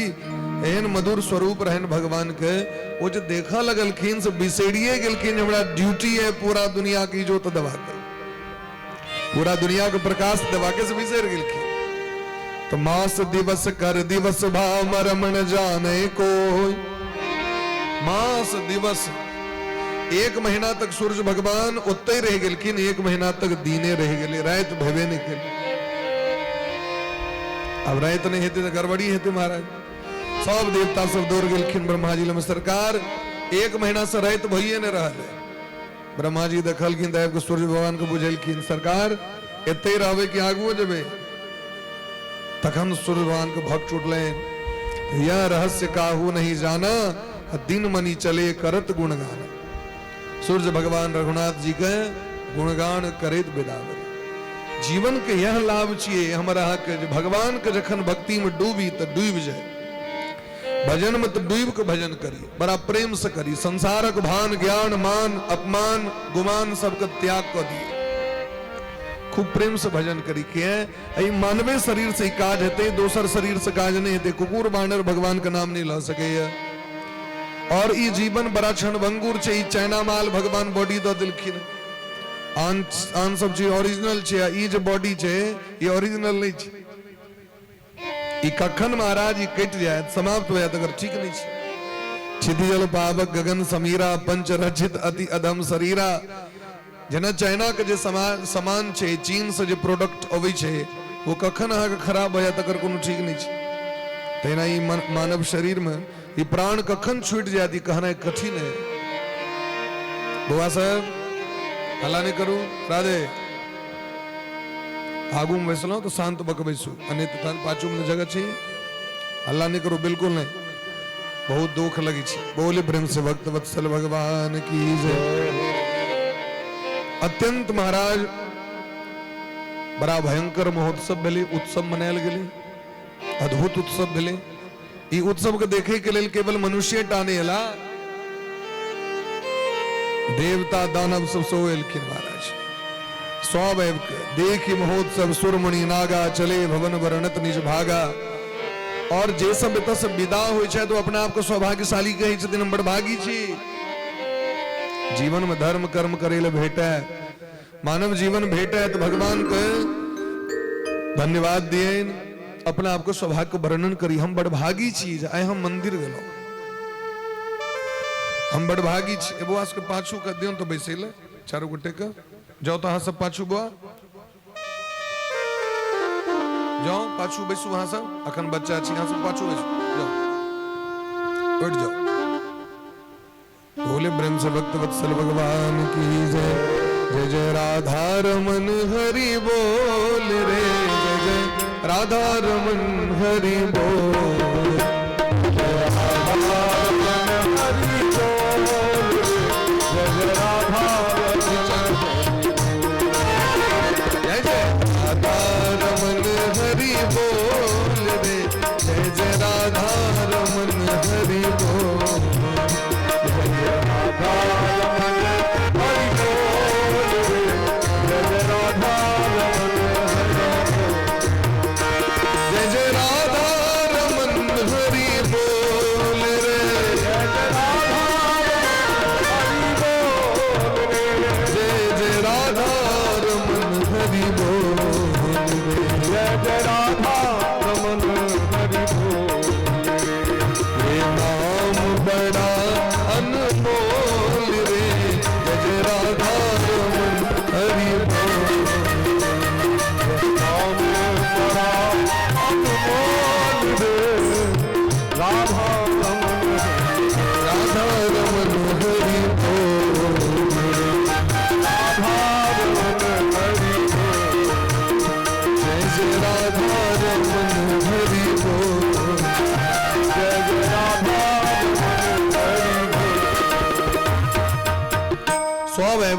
एहन मधुर स्वरूप रहन भगवान के। वो जो देखा लगलखिन से बिसेड़िए गेलखिन, हमरा ड्यूटी है पूरा दुनिया की जोत दबा के, पूरा दुनिया को प्रकाश दबा के से बिसेर गेलखिन। तो मास दिवस कर दिवस भाम रमण जाने कोई, मास दिवस 1 महीना तक सूर्य भगवान उत्ते रह गेलखिन, 1 महीना तक दीने रह गेले, रात भेबे नहीं केले। अब रात नहीं हेते तो गड़बड़ी हेते महाराज। सब देवता सब दौड़ गेलखिन ब्रह्मा जी लग, सरकार 1 महीना से रात भइए नहीं रहल। ब्रह्मा जी देखलखिन, देव के सूर्य भगवान को बुझेलखिन, सरकार एते रहबे कि आगू जेबे? तखन सूर्य भगवान के भक्त उठले, यह रहस्य काहू नहीं जाना, दिन मनी चले करत गुणगान। सूर्य भगवान रघुनाथ जी के गुणगान करैत बिदावल। जीवन के यह लाभ छिए हमरा के, भगवान के जखन भक्ति में डूबी तो डूब जाए, भजन में तो डूब के भजन करी, बड़ा प्रेम से करी, संसारक भान ज्ञान मान अपमान गुमान सबके त्याग कर दिए, खूब प्रेम से भजन करी के मानवे शरीर से काज हेते, दोसर शरीर से काज नहीं हेते। कुकुर बानर भगवान के नाम नहीं ला सके। और ई जीवन बड़ा क्षण भंगुर छे, ई चाइना माल भगवान बॉडी द दिलखिन, आन सब चीज ओरिजिनल छे, ई जे बॉडी छे ई ओरिजिनल नहीं छे। ई कखन महाराज ई कट जाए, समाप्त हो जाए अगर ठीक नहीं छे। छिदियल पावक गगन समीरा, पंच रचित अति अधम शरीरा। जेना चाइना के जे सामान छे, चीन से जे प्रोडक्ट अबै छे, वो कखन अहाँ के खराब हो जाए अगर कोनो ठीक नहीं छे। तेना ई मानव शरीर में ये प्राण कखन छूट जाती कहना कठिन है। बुआ साहब हला नहीं करूं, राधे आगू में बैसलो तो शांत बक बैसू अने तन पाछू में जगह चाहिए हल्ला नहीं करो बिल्कुल नहीं बहुत दुख लगी छी बोले प्रेम से भक्त वत्सल भगवान की जय अत्यंत महाराज बड़ा भयंकर महोत्सव भेले उत्सव मनायल गेले अद्भुत उत्सव भेले ई उत्सव के देखे के लेल केवल मनुष्य टाने अला देवता दानव सब सोएलखिन महाराज स्वावैव देखी महोत्सव सुरमणि नागा चले भवन वर्णत निज भागा और जे सब एतऽ से विदा होइ छै तो अपना आप को सौभाग्यशाली कहै छथिन हम बड़ भागी छी जीवन में धर्म कर्म करे ले भेटे मानव जीवन भेटे तो भगवान के धन्यवाद दिए अपना आप को सौभाग्य को वर्णन करी हम बड़ भागी छी आए हम मंदिर गेलो हम बड़ भागी छी एबो आस के पाछू कर दियौ तो बैसे ले चारों गोटे के जाओ तो सब पाछू बुआ जाओ पाछू बैसू वहां सब अखन बच्चा छी यहाँ सब पाछू बैसू जाओ बैठ जाओ बोले ब्रह्म से भक्त वत्सल भगवान की जय जय जय राधा रमन हरि बोल रे जय जय राधा रमन हरि बोल जय राधा रमन हरि बोल जय जय राधा जय जय राधा रमन हरि बोल रे जय जय राधा रमन हरि बोल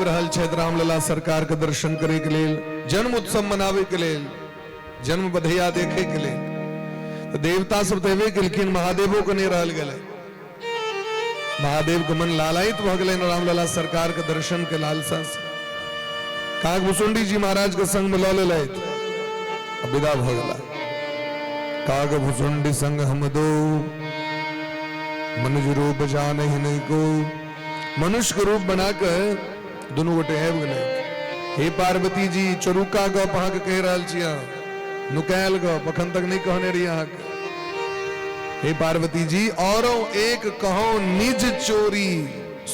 रहल छथि रामलला सरकार के दर्शन करे के लेल जन्म उत्सव मनावे के लेल जन्म बधैया देखे के लेल तो देवता सब देवे केलखिन महादेवो के नहीं रहल गेले महादेव के मन लालायित भ गेलै रामलला सरकार के दर्शन के लालसा से काग भुसुंडी जी महाराज के संग में लऽ लेलथि विदा भ गेला काग भुसुंडी संग हम दो मनुज रूप जानहि नहीं को मनुष्य के रूप बनाकर दोनों गोटे आबि गेलै हे पार्वती जी चरुका गप अहाँ के कहि रहल छी नुकायल गप अखन तक नहीं कहने रही अहाँ के हे पार्वती जी और एक कहो निज चोरी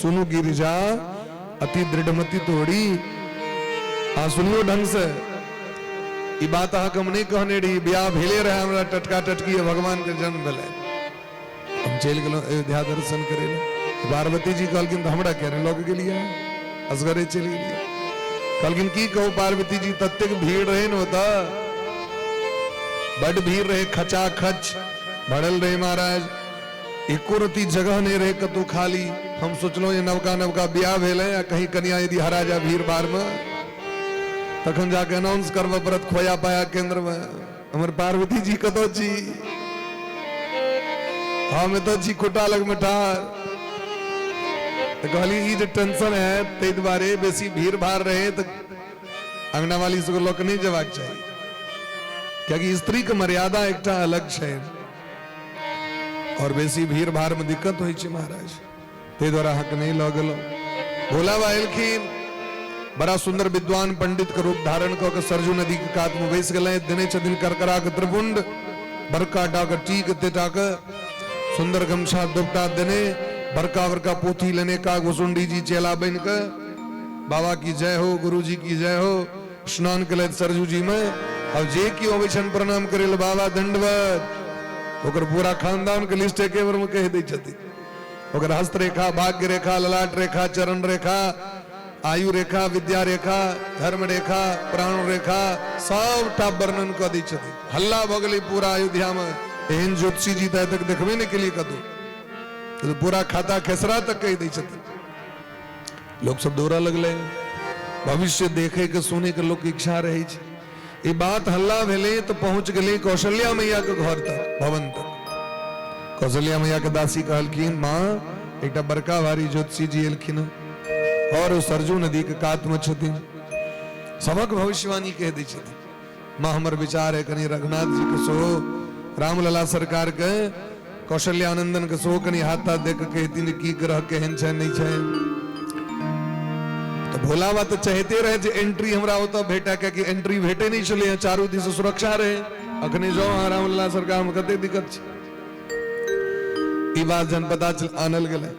सुनु गिरिजा अति दृढ़मति तोड़ी हाँ सुनियो ढंग से ई बात अहाँ के हम नहीं कहने रही ब्याह भेले रहे हमरा टटका टटकी भगवान के जन्म भेलै हम चलि गेलहुँ अयोध्या दर्शन करे ले पार्वती जी कहलखिन तो हमरा कह रहे लग गेलिए असगरे चलि गेलिए कहलखिन की कहू पार्वती जी ततेक भीड़ रहे न होता बड़ भीड़ रहे खचा खच भरल रहे महाराज एको रती जगह नहीं रहे कतौ खाली हम सोचलो ये नवका नवका ब्याह भेल है कहीं कन्या यदि हरा जा भीड़ भाड़ में तखन जाके अनाउंस करब पड़त खोया पाया केंद्र में हमर पार्वती जी कतौ छी हम एतौ छी खुटा लग में ठार तो कहली ई जे टेंशन है ते द्वारे बेसी भीड़ भाड़ रहे तो अंगना वाली से लोक नहीं जवाक चाहिए क्योंकि स्त्री के मर्यादा एकटा अलग है और बेसी भीड़ भाड़ में दिक्कत होई छै महाराज ते द्वारा हक नहीं लऽ गेलो भोला बाबा एलखिन बड़ा सुंदर विद्वान पंडित के रूप धारण कऽ के सरजू नदी के कात में बैस गेलै देने छथिन करकरा के त्रिपुंड बड़का डाक टीक तेटा के सुंदर गमछा दुपटा देने बड़का बड़का पोथी लेने का घुसुंडी जी चेला बन के बाबा की जय हो गुरु जी की जय हो स्नान के सरजू जी में अब जे की अबै छन प्रणाम करे ले बाबा दंडवत ओकर पूरा खानदान के लिस्ट एके बार में कह दै छथिन ओकर हस्त रेखा भाग्य रेखा ललाट रेखा चरण रेखा आयु रेखा, विद्या रेखा, धर्म रेखा, प्राण रेखा सबटा वर्णन क दै छथिन। हल्ला भ गेलै पूरा अयोध्या में, एहन ज्योतिषी जी तक देखबे नहीं केलिए कतौ, तो पूरा खाता खेसरा तक कह दै छथिन। लोग सब दौड़ा लगले, भविष्य देखे के सुने के लोग के इच्छा रहे छै। ये बात हल्ला भेले तो पहुंच गए कौशल्या मैया के घर तक, भवन तक। कौशल्या मैया के दासी कहलखिन, माँ एक बड़का भारी ज्योतिषी जी एलखिन और सरजू नदी के कात में छथिन, सबक भविष्यवाणी कह दै छथिन। माँ हमर विचार है कनी रघुनाथ जी के सो, रामलला सरकार के, कौशल्यानंदन के सो कनी हाथ देख के कहती की ग्रह केहन छै नहीं छै। तो भोला बाबा तो चाहते रहे जे एंट्री हमरा होता भेटा, क्या एंट्री भेटे नहीं चले, चारों दिस सुरक्षा रहे। अखने जाओ रामलला सरकार में कते दिक्कत छै। ई बात जन पता चल आनल गेले,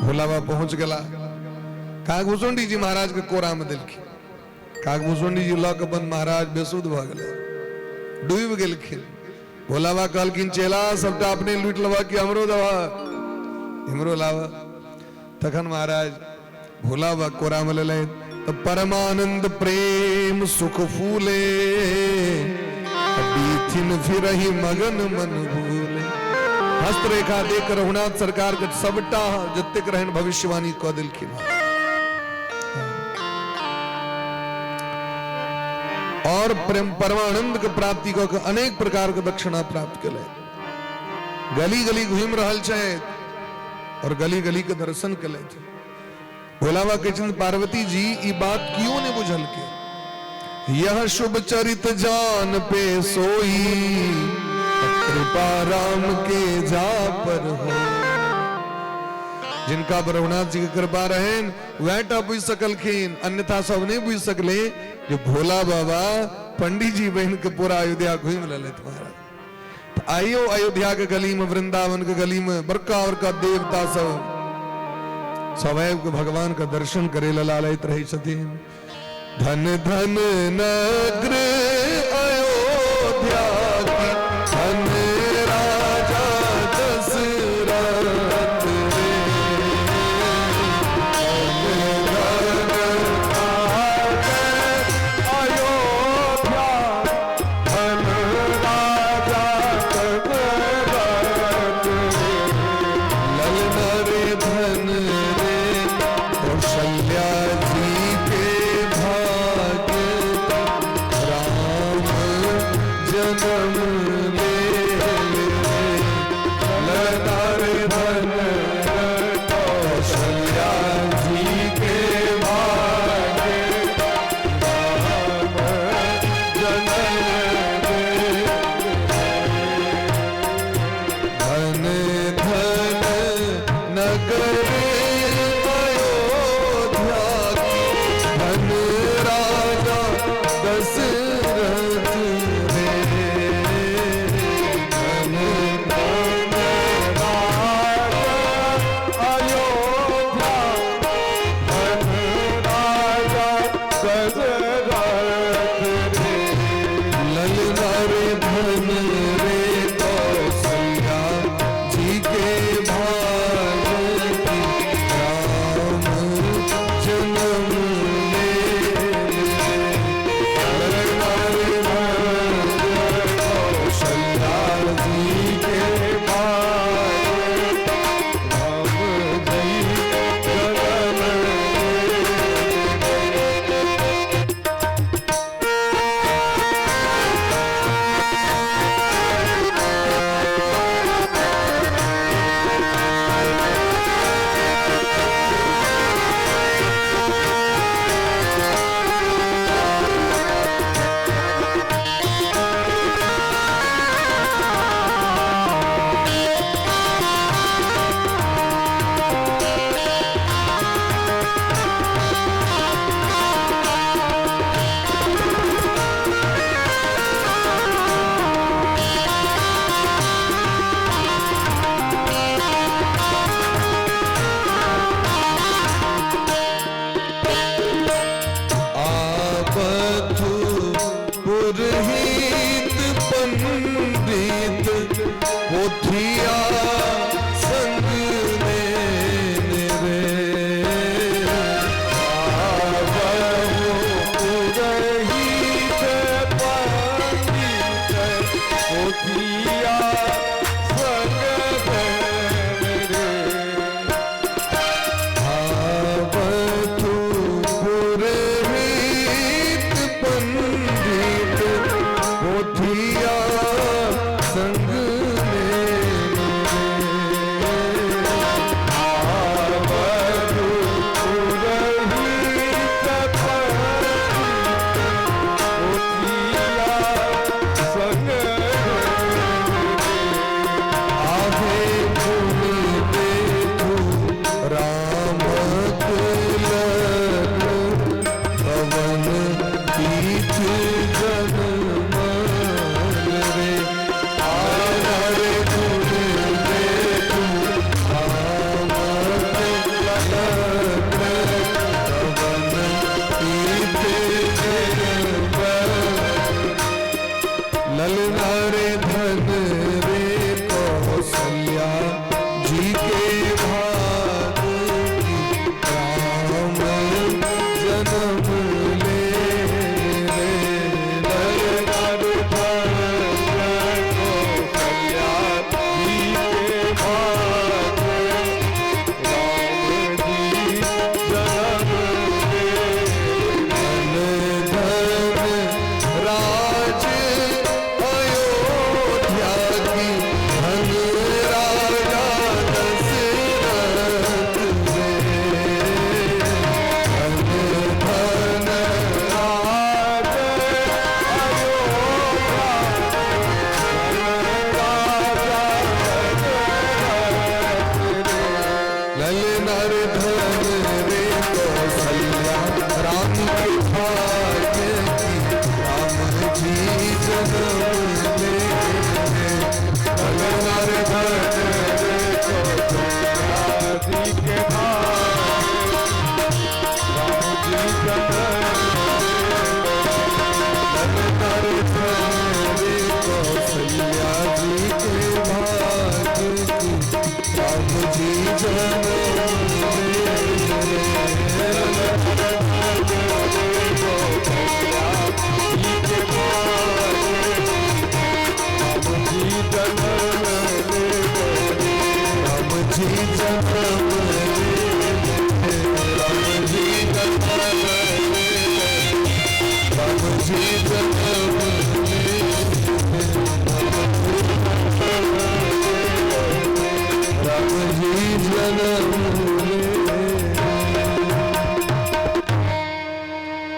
भोला बाबा पहुंच गेला, कागभूषुंडी जी महाराज के कोरा में दिलखिन। कागभूषुंडी जी लक अपन महाराज बेसुध भ गेले, डूब गेलखिन। भोला बाबा कहलखिन, चेला सबटा अपने लूट लबा कि हमरो दवा, हमरो लावा। तखन महाराज भोला बाबा कोरा में ले तो परमानंद प्रेम सुख फूले, बीथिन फिर ही मगन मन भूले। हस्तरेखा देकर रघुनाथ सरकार के सबटा जतेक रहन भविष्यवाणी क दिलखिन। और प्रेम परमानंद के प्राप्ति क के अनेक प्रकार के दक्षिणा प्राप्त कले। गली गली घूम रहल छै और गली गली के दर्शन कले छै। भोला बाबा कहते पार्वती जी ई बात क्यों ने बुझल के, यह शुभ चरित जान पे सोई, कृपा राम के जा पर हो। जिनका रघुनाथ जी की कृपा रहे वह बुझ सकलखिन, अन्यथा सब नहीं बुझ सकले। जो भोला बाबा पंडित जी बहन के पूरा अयोध्या घूम ले तुम्हारा। तो आइयो अयोध्या के गली में, वृंदावन के गली में बड़का बड़का देवता सब सवैव के भगवान का दर्शन करे लालयत रही छथिन। धन धन नगर अयोध्या की, धन राजा दशरथ रे। धन धन अयोध्या, धन राजा दशरथ रे। ललना रे धन रे कौशल्या जी के भाग्य, राम जन्म ले। ललना रे धन कौशल्या जी के भाग्य, राम जन्म ले। धन धन नगर अयोध्या की, धन राजा दशरथ रे। धन धन राजा अयोध्या, धन राजा दशरथ रे। ललना रे धन रे कौशल्या जी के भाग्य की, राम जन्म ले। ललना रे धन कौशल्या जी के भाग्य, राम जी जन्म ले।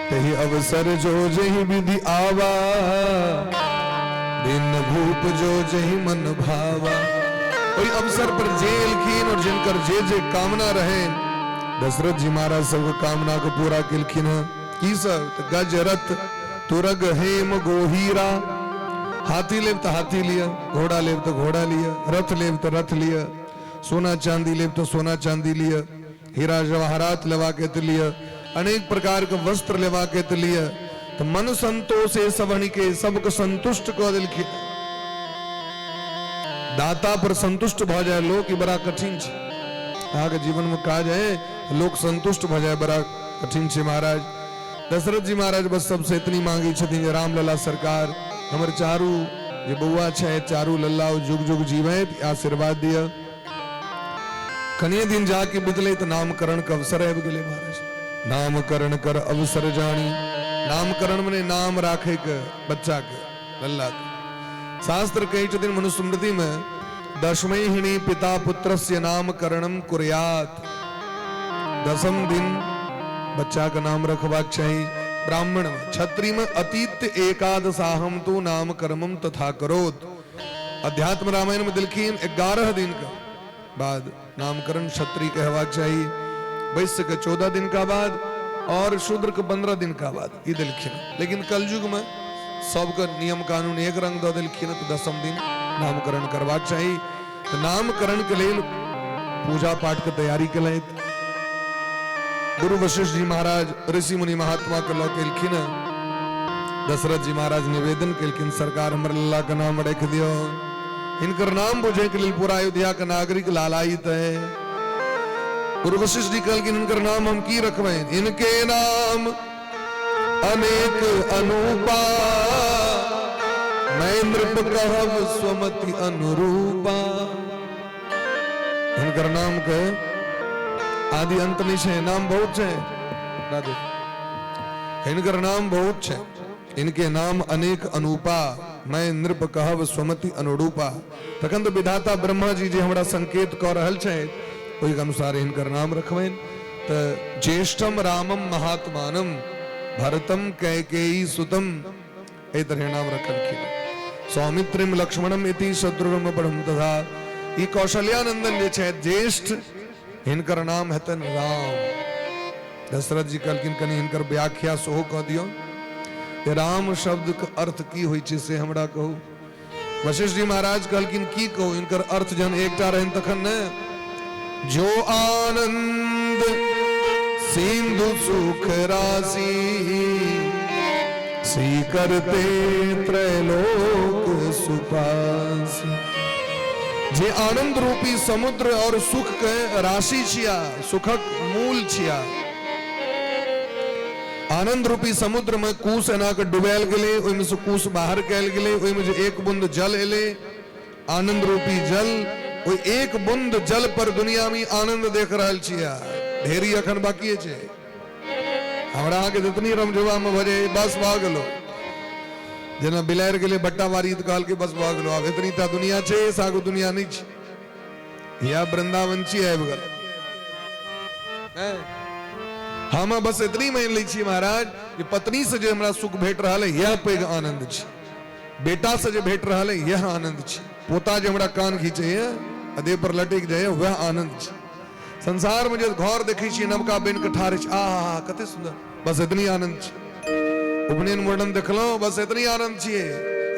तेहि अवसर जो जहि विधि आवा, दिन भूप जो जहि मन भावा। कोई अवसर पर जेल कीन और जिनकर जे जे कामना रहे, दशरथ जी महाराज सब कामना को पूरा किलखिन की सब गज रथ तुरग हेम गोहीरा। हाथी लेव तो हाथी लिया, घोड़ा लेव तो घोड़ा लिया, रथ लेव तो रथ लिया, सोना चांदी लेव तो सोना चांदी लिया, हीरा जवाहरात लेवा के तो लिया, अनेक प्रकार के वस्त्र लेवा के तो लिया। तो मन संतोष सबनी के सबको संतुष्ट कर दिल। दाता पर संतुष्ट भ जाए लोग की बड़ा कठिन छे। आगे जीवन में कहा जाए लोग संतुष्ट भ जाए बड़ा कठिन छे। महाराज दशरथ जी महाराज बस सबसे इतनी मांगी छथिन जे राम लला सरकार हमर चारू जे बउआ छे चारू लल्ला जुग जुग जीवे आशीर्वाद दिया। कने दिन जाके बितले तो नामकरण का अवसर आबि गेले। महाराज नामकरण कर अवसर जानी। नामकरण मने नाम राखे के बच्चा के लल्ला के। शास्त्र कही छथिन मनुस्मृति में दशमहिणी पिता पुत्रस्य नामकरणम कुर्यात्। दसम दिन बच्चा का नाम रखवाक चाहिए। ब्राह्मण में क्षत्रिय में अतीत एकादशाहम तो नामकर्मम तथा करोत। अध्यात्म रामायण में दिलखीन 11 दिन का बाद नामकरण क्षत्रिय कहवाक चाहिए। वैश्य के 14 दिन का बाद और शूद्र के 15 दिन का बाद ये दिलखीन। लेकिन कलयुग में सबका नियम कानून एक रंग दो दिलखीन तो 10म दिन नामकरण करवाक चाहिए। तो नामकरण के लिए पूजा पाठ की तैयारी के लिए गुरु वशिष्ठ जी महाराज ऋषि मुनि महात्मा के लौके लिखिन। दशरथ जी महाराज निवेदन के सरकार हमर लल्ला का नाम रख दियो। इनकर नाम बुझे के लिए पूरा अयोध्या का नागरिक लालायित है। गुरु वशिष्ठ जी कहल इनकर नाम हम की रखवे। इनके नाम अनेक अनूपा मैं नृप कहब स्वमति अनुरूपा। इनकर नाम के आदि अंत नहीं है। नाम बहुत है राधे। इनकर नाम बहुत है। इनके नाम अनेक अनूपा मैं नृप कहब स्वमति अनुरूपा। तखन तो विधाता ब्रह्मा जी जे हमरा संकेत कर रहल छै ओहि के अनुसार इनकर नाम रखवेन। तो ज्येष्ठम रामम महात्मानम भरतम कैकेयी सुतम ए तरह नाम रखलखिन। सौमित्रिम लक्ष्मणम इति शत्रुरम परम तथा। ई कौशल्यानंदन जे छै ज्येष्ठ इनकर नाम हेतन राम। दशरथ जी कहलखिन कनी इनकर व्याख्या सेहो कह दियो। राम शब्द के अर्थ की होई छै से हमरा कहू। वशिष्ठ जी महाराज कहलखिन की कहू। इनकर अर्थ जन एकटा रहन तखन ने जो आनंद सिंधु सुख राशि सी करते त्रैलोक सुपासी। जे आनंद रूपी समुद्र और सुख के राशि छिया सुखक मूल छिया। आनंद रूपी समुद्र में कूस एना के डुबेल गेले ओइमे से कूस बाहर कैल गेले ओइमे जे एक बूंद जल एले आनंद रूपी जल ओइ एक बूंद जल पर दुनिया में आनंद देख रहल छिया। ढेरी अखन बाकी छै। हमरा के जितनी रमजुआ में भजे बस भा गेलो। जना बिलायर के लिए बट्टा मारी तो कहल के बस भाग लो। अब इतनी ता दुनिया छे सागो दुनिया नहीं छे। या वृंदावन छी है बगल हम बस इतनी मान ली छी महाराज कि पत्नी से जो हमरा सुख भेट रहा है यह पैघ आनंद छे। बेटा से जो भेट रहा है यह आनंद छे। पोता जो हमरा कान खींचे अदे पर लटक जाए वह आनंद छे। संसार में जो घर देखी छी नवका बेन के ठार छे आहा कते सुंदर बस इतनी आनंद छे। उपनयन मुंडन देखलो बस इतनी आनंद छिए।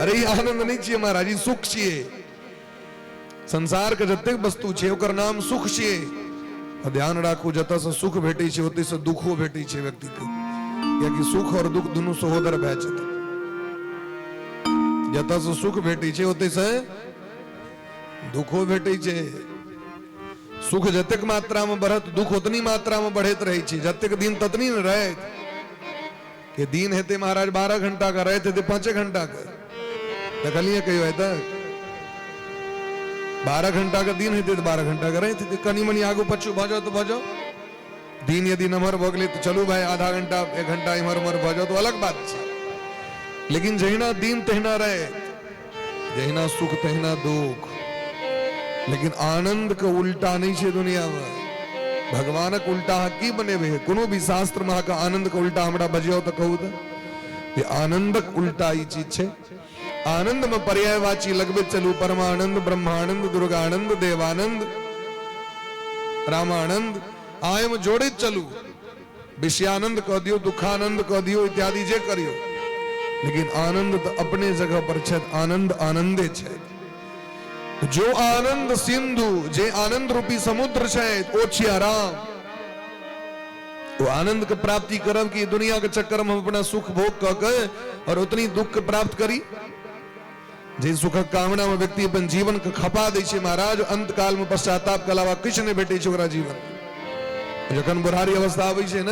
अरे ये आनंद नहीं छिए महाराज ई सुख छिए। संसार के जतेक वस्तु छे ओकर नाम सुख छिए। ध्यान राखू जत से सुख भेटे छे ओते से दुखो भेटे छे व्यक्ति के। कियाकि सुख और दुख दुनू सहोदर भय छथिन। जत से सुख भेटे छे ओते से दुखो भेटे छे। सुख जतेक मात्रा में बढ़त दुख उतनी मात्रा में बढ़त रही छी। जतेक दिन ततनी न रहे कि दिन हेते महाराज 12 घंटा का रहे थे 5 घंटा का देखलिए कहियो है तक 12 घंटा का दिन हेते तो 12 घंटा का रहे थे कनी मनी आगू पछू भजो तो भजो। दिन यदि नमहर भ गेलै तो चलू भाई आधा घंटा 1 घंटा इमहर उमहर भजो तो अलग बात है। लेकिन जहिना दिन तहिना रहे, जहिना सुख तहिना दुख। लेकिन आनंद के उल्टा नहीं छे दुनिया में। भगवानक उल्टा की बनेबे है? कोनो भी शास्त्र में का आनंद के उल्टा हमरा बजियो तो कहू तो ये आनंदक उल्टा ई चीज छे। आनंद में पर्यायवाची लगबे चलू परमानंद, ब्रह्मानंद, दुर्गानंद, देवानंद, रामानंद आय में जोड़े चलू। विषयानंद कह दियो, दुखानंद कह दियो, इत्यादि जे करियो। लेकिन आनंद तो अपने जगह पर छे। आनंद आनंदे छे। जो आनंद सिंधु जे आनंद रूपी समुद्र छे ओ छी आराम। वो आनंद के प्राप्ति करब कि दुनिया के चक्कर में हम अपना सुख भोग क के और उतनी दुख के प्राप्त करी। जे सुख कामना में व्यक्ति अपन जीवन के खपा दै छे महाराज, अंत काल में पश्चाताप के अलावा किछ नहीं भेटे छे ओकरा जीवन। जखन बुढ़ारी अवस्था आबै छे न,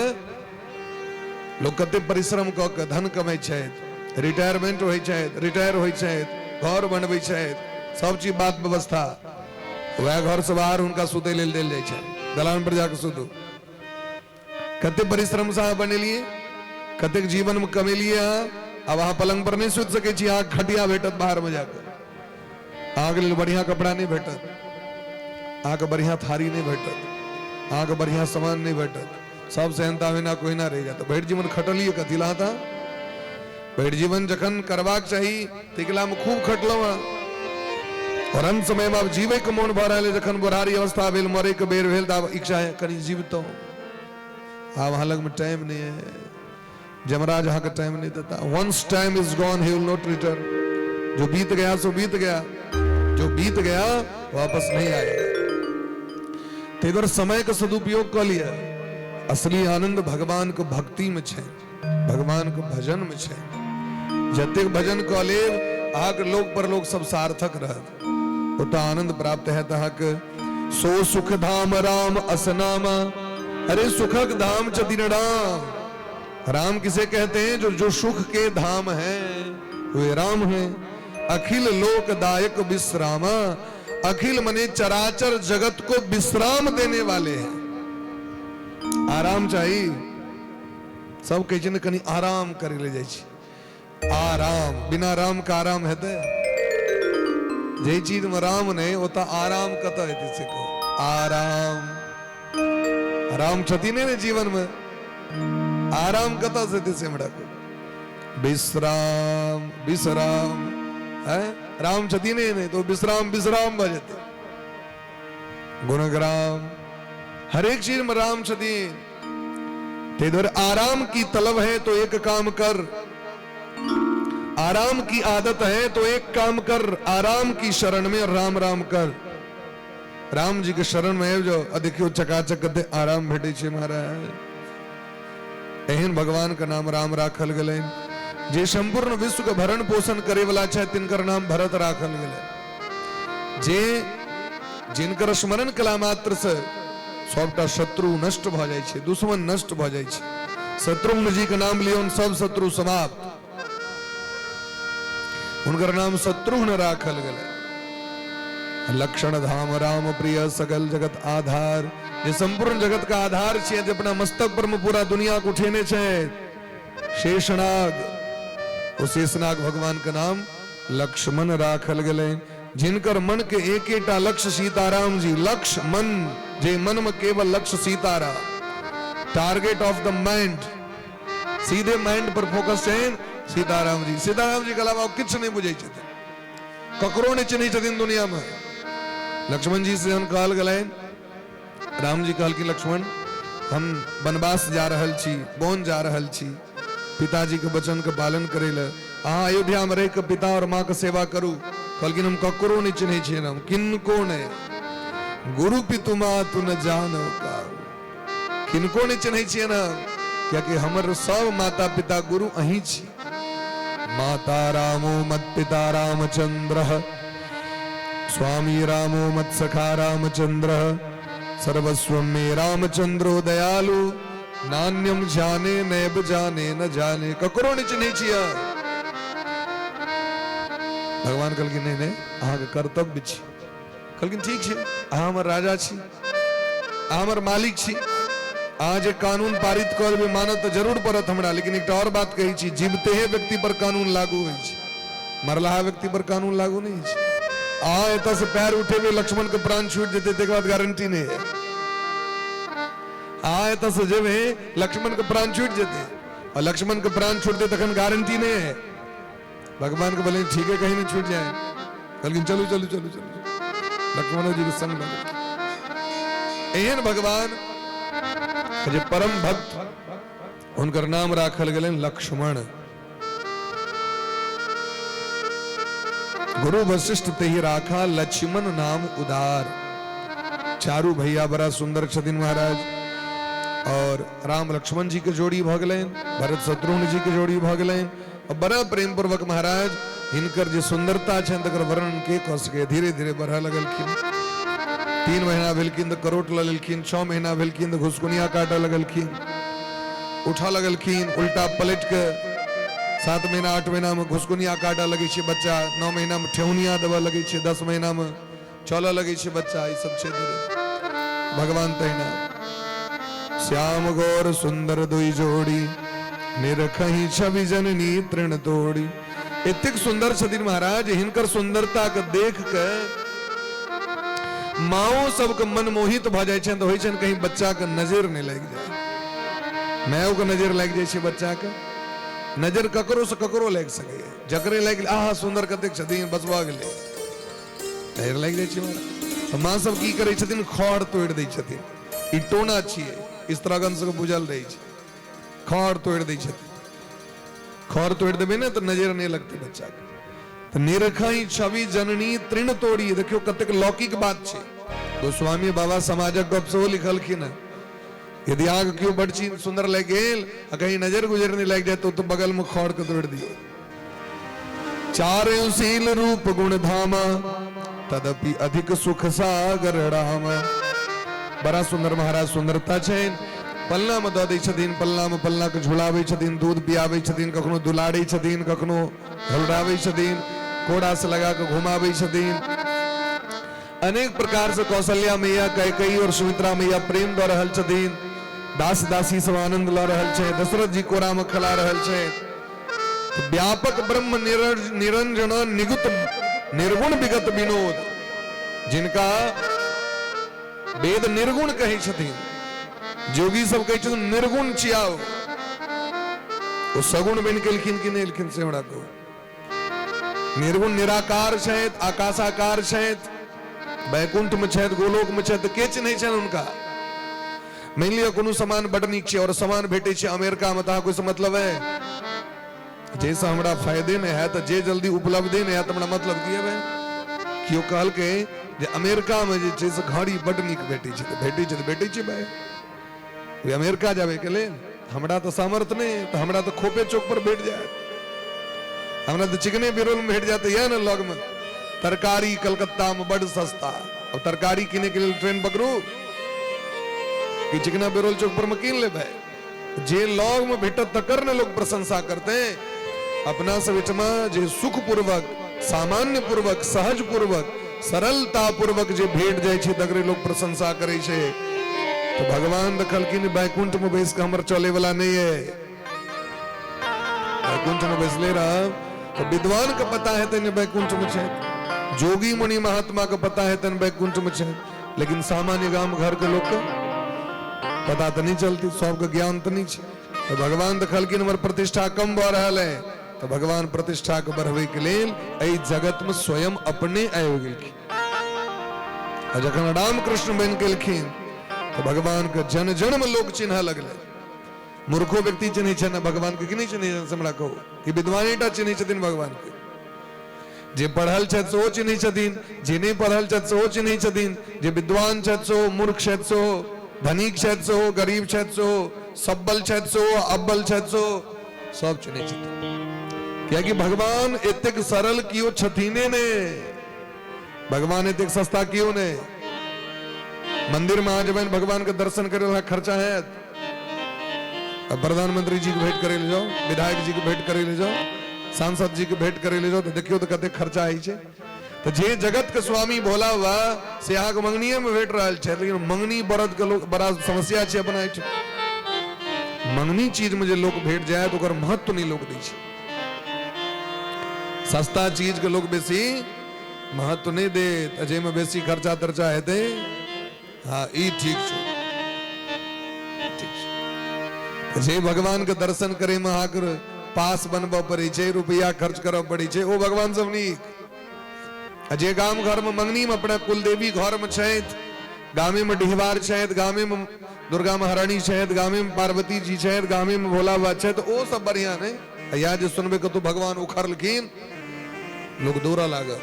लोग कते परिश्रम क के धन कमाई छे, रिटायरमेंट होइ छे, रिटायर होइ छे, घर बनबै छे, सब चीज बात व्यवस्था। वह घर से बाहर उनका सुते लेल देल जाय छे, दलान पर जाके सुतू। कते परिश्रम से बनेलिए, कते जीवन में कमेलिए। अब वहां पलंग पर नहीं सुत सके छी, आग खटिया भेटत बाहर में जाकर। आग लेल बढ़िया कपड़ा नहीं भेटत, आग बढ़िया थारी नहीं भेटत, आग बढ़िया सामान नहीं भेटत। सब सहनता बिना कोई ना रह जाता। भेट जीवन खटलिए कथी लाता? भेट जीवन जखन करवाक चाहिए तिकला में खूब खटलो। और अंत समय में अब जीवे के मोन भर रहे। जखन बुढ़ारी अवस्था भेल, मरे के बेर भेल, तब इच्छा है कहीं जीवतो। अब वहां लग में टाइम नहीं है। जमराज यहाँ का टाइम नहीं देता। Once time is gone he will not return. जो बीत गया सो बीत गया, जो बीत गया वापस नहीं आएगा। तेगर समय का सदुपयोग कर लिया। असली आनंद भगवान को भक्ति में छे, भगवान को भजन में छे। जतेक भजन क लेब आग लोक पर लोक सब सार्थक रहत। उतना आनंद प्राप्त है तहक। सो सुख धाम राम असनामा। अरे सुखक धाम च दिन राम। राम किसे कहते हैं? जो सुख के धाम है वे राम है। अखिल लोकदायक विश्रामा। अखिल मने चराचर जगत को विश्राम देने वाले हैं। आराम चाहिए। सब कहे न कहीं आराम कर ले जाए। आराम बिना राम का आराम है जे चीज में राम नहीं होता आराम कत है से को आराम। आराम छती ने जीवन में आराम कता से से मड़ा को विश्राम विश्राम है। राम छती नहीं तो विश्राम विश्राम बजते। गुणग्राम हर एक चीज में राम छती। तेरे आराम की तलब है तो एक काम कर। आराम की आदत है तो एक काम कर। आराम की शरण में राम राम कर। राम जी के शरण में जो देखियो चकाचक कते आराम भेटे छे महाराज। एहन भगवान का नाम राम राखल गले। जे संपूर्ण विश्व के भरण पोषण करे वाला छे तिनकर नाम भरत राखल गले। जे जिनकर स्मरण कला मात्र से सबटा शत्रु नष्ट भ जाय छे, दुश्मन नष्ट भ जाय छे। शत्रुघ्न जी के नाम लियो सब शत्रु समाप्त। उनकर नाम शत्रुघ्न राखल गले। लक्षण धाम राम प्रिय सकल जगत आधार। ये संपूर्ण जगत का आधार छे। जे अपना मस्तक पर में पूरा दुनिया को उठेने छे शेषनाग। वो शेषनाग भगवान का नाम लक्ष्मण राखल गले। जिनकर मन के एक एटा लक्ष्य सीताराम जी। लक्ष्य मन जे मन में केवल लक्ष्य सीतारा। Target of the mind. सीधे माइंड पर फोकस है सीताराम जी। सीताराम जी के अलावा किछ नहीं बुझे छथिन, ककरो नहीं चिन्ह छथिन दुनिया में। लक्ष्मण जी से हम कहल गए। राम जी कहल कि लक्ष्मण हम वनवास जा रहल छी, वन जा रहल छी, पिताजी के वचन के पालन करे ले। अहाँ अयोध्या में रह के पिता और माँ के सेवा करू। कहलखिन हम ककरो नहीं चिन्ह छियै, हम किनको नहीं। गुरु पितु मातु न जानो का। किनको नहीं चिन्ह छियै ना, क्योंकि हमर सब माता पिता गुरु अहीं छी। माता रामो मत पिता रामचंद्र। स्वामी रामो मत सखा रामचंद्र। सर्वस्व में रामचंद्रो दयालु नान्यम जाने नैब जाने न जाने ककरो नीच नहीं छिया भगवान कहलखिन नहीं नहीं अहाँ के कर्तव्य छी कहलखिन ठीक छै अहाँ हमर राजा छी अहाँ हमर मालिक छी अहाँ जे कानून पारित कर देबै मानत तो जरूर पड़त हमरा लेकिन एक और बात कही छी जीवते व्यक्ति पर कानून लागू होइ छै मरलाहा व्यक्ति पर कानून लागू नहीं छै अहाँ एतऽ से पैर उठेबै लक्ष्मण के प्राण छूट जेतै तकर बाद गारंटी नहीं है अहाँ एतऽ से जेबै लक्ष्मण के प्राण छूट जेतै और लक्ष्मण के प्राण छूटतै तखन गारंटी नहीं है भगवान को बोले ठीक है कहीं नहीं छूट जाए लेकिन चलो चलो चलो चलो लक्ष्मण जी के संग एहन भगवान जे परम भक्त उनकर नाम राखल गेल लक्ष्मण गुरु वशिष्ठ ते ही राखा लक्ष्मण नाम उदार चारू भैया बड़ा सुंदर छथिन महाराज और राम लक्ष्मण जी के जोड़ी भ गेलैन भरत शत्रुघ्न जी के जोड़ी भ गेलैन और बड़ा प्रेम पूर्वक महाराज हिनकर जे सुंदरता छनि तकर वर्णन के कऽ सके धीरे धीरे बढ़ऽ लगलखिन 3 महीना भेलखिन तऽ करोट लऽ लेलखिन 6 महीना भेलखिन तऽ घुसकुनिया काटऽ लगलखिन उठऽ लगलखिन उल्टा पलट के 7 महीना 8 महीना में घुसकुनिया काटऽ लगे छै बच्चा 9 महीना में ठेहुनिया देबऽ लगे छै 10 महीना में चलऽ लगे छै बच्चा ई सब छै धीरे भगवान तहिना श्याम गौर सुंदर दुई जोड़ी निरखही छवि जननी तृण तोड़ी एतेक सुंदर छथिन महाराज हिनकर सुंदरता के देख के माओ सबके मन मोहित भ जाय छनि तऽ होइ छनि कहीं बच्चा के नजर नहीं लग जाए माओ के नजर लग जाय छै बच्चा के नजर ककरो से ककरो लग सके जकरे लग आहा सुंदर कतेक छथिन बस भऽ गेलै नजर लग जाय छै महाराज माँ सब की करै छथिन खड़ तोड़ि दै छथिन ई टोना छियै इस तरह से बुझल रही छै खड़ तोड़ दै छथिन खड़ तोड़ देबै ने तो नजर नहीं लगती बच्चा के तो निरखई छवि जननी तृण तोड़ी देखियो कतेक लौकिक बात छै गोस्वामी बाबा समाजक गप सेहो लिखलखिन है यदि आग क्यों बड़ चीज सुंदर लग गेल आ कहीं नजर गुजर नहीं लग जाए तो बगल में खड़ के तोड़ दियो चारुशील रूप गुण धामा तदपि अधिक सुख सागर रामा बड़ा सुंदर महाराज सुंदरता छै पल्ला में दऽ दै छथिन पल्ला में पल्ला के झुलाबै छथिन दूध पियाबै छथिन कखनो दुलारै छथिन कखनो झुलाबै छथिन कोड़ा से लगा के घुमाबै छथिन अनेक प्रकार से कौशल्या मैया कैकेयी और सुमित्रा मैया प्रेम दऽ रहल छथिन दास दासी सब आनंद लऽ रहल छै दशरथ जी कोरा में खला रहल छै व्यापक ब्रह्म निरंजन निगुत निर्गुण विगत विनोद जिनका वेद निर्गुण कहे छथिन जोगी सब कहे छथिन निर्गुण छियाओ वो सगुण बन के लिखिन कि नहीं लिखिन से हमरा को निर्गुण निराकार छथि आकाशाकार छथि वैकुंठ में छथि गोलोक में छथि के चिन्है छनि उनका मान लिया कोनो सामान बड़ नीक छै और सामान भेटै छै अमेरिका में तहाँ कोई मतलब है जैसा हमरा फायदे में है तो जे जल्दी उपलब्धि में है तो हमरा मतलब की है क्यों कहल के जे अमेरिका में जे छै से घड़ी बड़ नीक भेटै छै तऽ भेटै छै भाई वे अमेरिका जावे के लेल हमरा तो सामर्थ नहीं तो हमरा तो खोपे चौक पर भेट जाए हमरा तो चिकने बिरोल में भेट जाते है ना लग में तरकारी कलकत्ता में बड़ सस्ता और तरकारी किने के लिए ट्रेन पकड़ू कि चिकना बिरोल चौक पर में कीन ले भाई जे लॉग में भेटत तकर ने लोग प्रशंसा करते हैं अपना सविटमा जे सुख पूर्वक सामान्य पूर्वक सहज पूर्वक सरलता पूर्वक जे भेट जाय छै तकरे लोग प्रशंसा करे छै तो भगवान देखलखिन बैकुंठ में बैस के हमर चले वाला नहीं है बैकुंठ में बैसले रह तो विद्वान का पता है तेन बैकुंठ में छै जोगी मुनि महात्मा का पता है तेन बैकुंठ में छै लेकिन सामान्य गांव घर के लोग का पता तो नहीं चलती सबके ज्ञान तो नहीं छै तो भगवान देखलखिन हमर प्रतिष्ठा कम भ रहल है तो भगवान प्रतिष्ठा के बढ़वे के लेल एहि जगत में स्वयं अपने आबि गेलखिन आ जखन राम कृष्ण बन गेलखिन तो भगवान के जन जन में लोग चिन्ह लगले मूर्खो व्यक्ति चिन्ह छै ना भगवान के कि नहीं चिन्ह से हमरा कहू कि विद्वानीटा चिन्ह छथिन भगवान के जे पढ़ल छथि सेहो चिन्ह छथिन जे नहीं पढ़ल छथि सेहो चिन्ह छथिन जे विद्वान छथि सेहो मूर्ख छथि सेहो धनिक छथि सेहो गरीब छथि सेहो सब्बल छथि सेहो अब्बल छथि सेहो सब चिन्ह छथिन क्योंकि भगवान एतेक सरल कियो छथिने ने भगवान एतेक सस्ता कियो ने मंदिर में आ जब भगवान के दर्शन करे वाला खर्चा है। अब प्रधानमंत्री जी के भेंट करे ले जाओ, विधायक जी के भेंट करे ले जाओ, सांसद जी के भेंट करे ले जाओ तो देखियो तो कते खर्चा आई छे। तो जे जगत के स्वामी भोला हुआ से यहाँ के मंगनीय में भेट रहा है, लेकिन मंगनी बरद के लोग बड़ा समस्या छे अपना छे। मंगनी चीज में जे लोग भेट जाए तो ओकर महत्व नहीं लोग दै छे। सस्ता चीज के लोग बेसी महत्व नहीं दे, जे में बेसी खर्चा तर्चा हेते। हाँ ई ठीक छे, ठीक छे। जे भगवान के दर्शन करे में आकर पास बनबा पड़े छे, रुपया खर्च करब पड़े छे, ओ भगवान सब नीक। जे गाम घर में मंगनी में अपना कुलदेवी घर में छथि, गामे में डिहवार छथि, गामे में दुर्गा महारानी छथि, गामे में पार्वती जी छथि, गामे में भोला बाबा छथि, ओ सब बढ़िया नहीं। या जे सुनबे कतौ भगवान उखड़लखिन लोग दौड़ा लागत।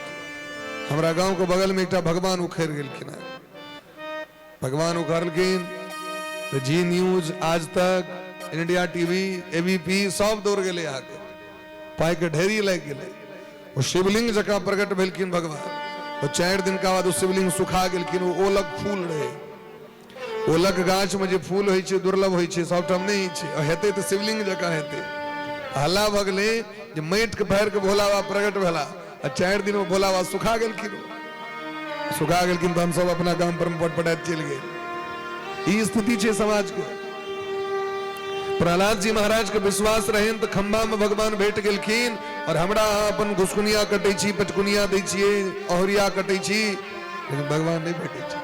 हमरा गांव के बगल में एकटा भगवान उखड़ गेलखिन है। भगवान उखड़लखिन तो जी न्यूज, आज तक, इंडिया टीवी, एबीपी सब दौड़ गेले आके, पाई के ढेरी लग गेले। वो शिवलिंग जका प्रकट भेलखिन भगवान। तो 4 दिन का बाद शिवलिंग सुखा गेलखिन। वो ओलक फूल रहे, ओलक गाछ में जे फूल होइ छै दुर्लभ होइ छै, सबठाम नहीं छै। हेते तो शिवलिंग जका हेते। हल्ला भगले जे माटि के भर के भोला बाबा प्रकट भेला, 4 दिन में भोला बाबा सुखा गेलखिन। सुखा गेलखिन तो हम सब अपना गांव पर पटपटात चल गए। ई स्थिति छै समाज के। प्रहलाद जी महाराज के विश्वास रहे तो खंबा में भगवान भेट गेलखिन। और हमरा अपन घुसकुनिया कटे छी, पचकुनिया दै छियै, ओहरिया कटे छी, लेकिन भगवान नहीं भेटे छी।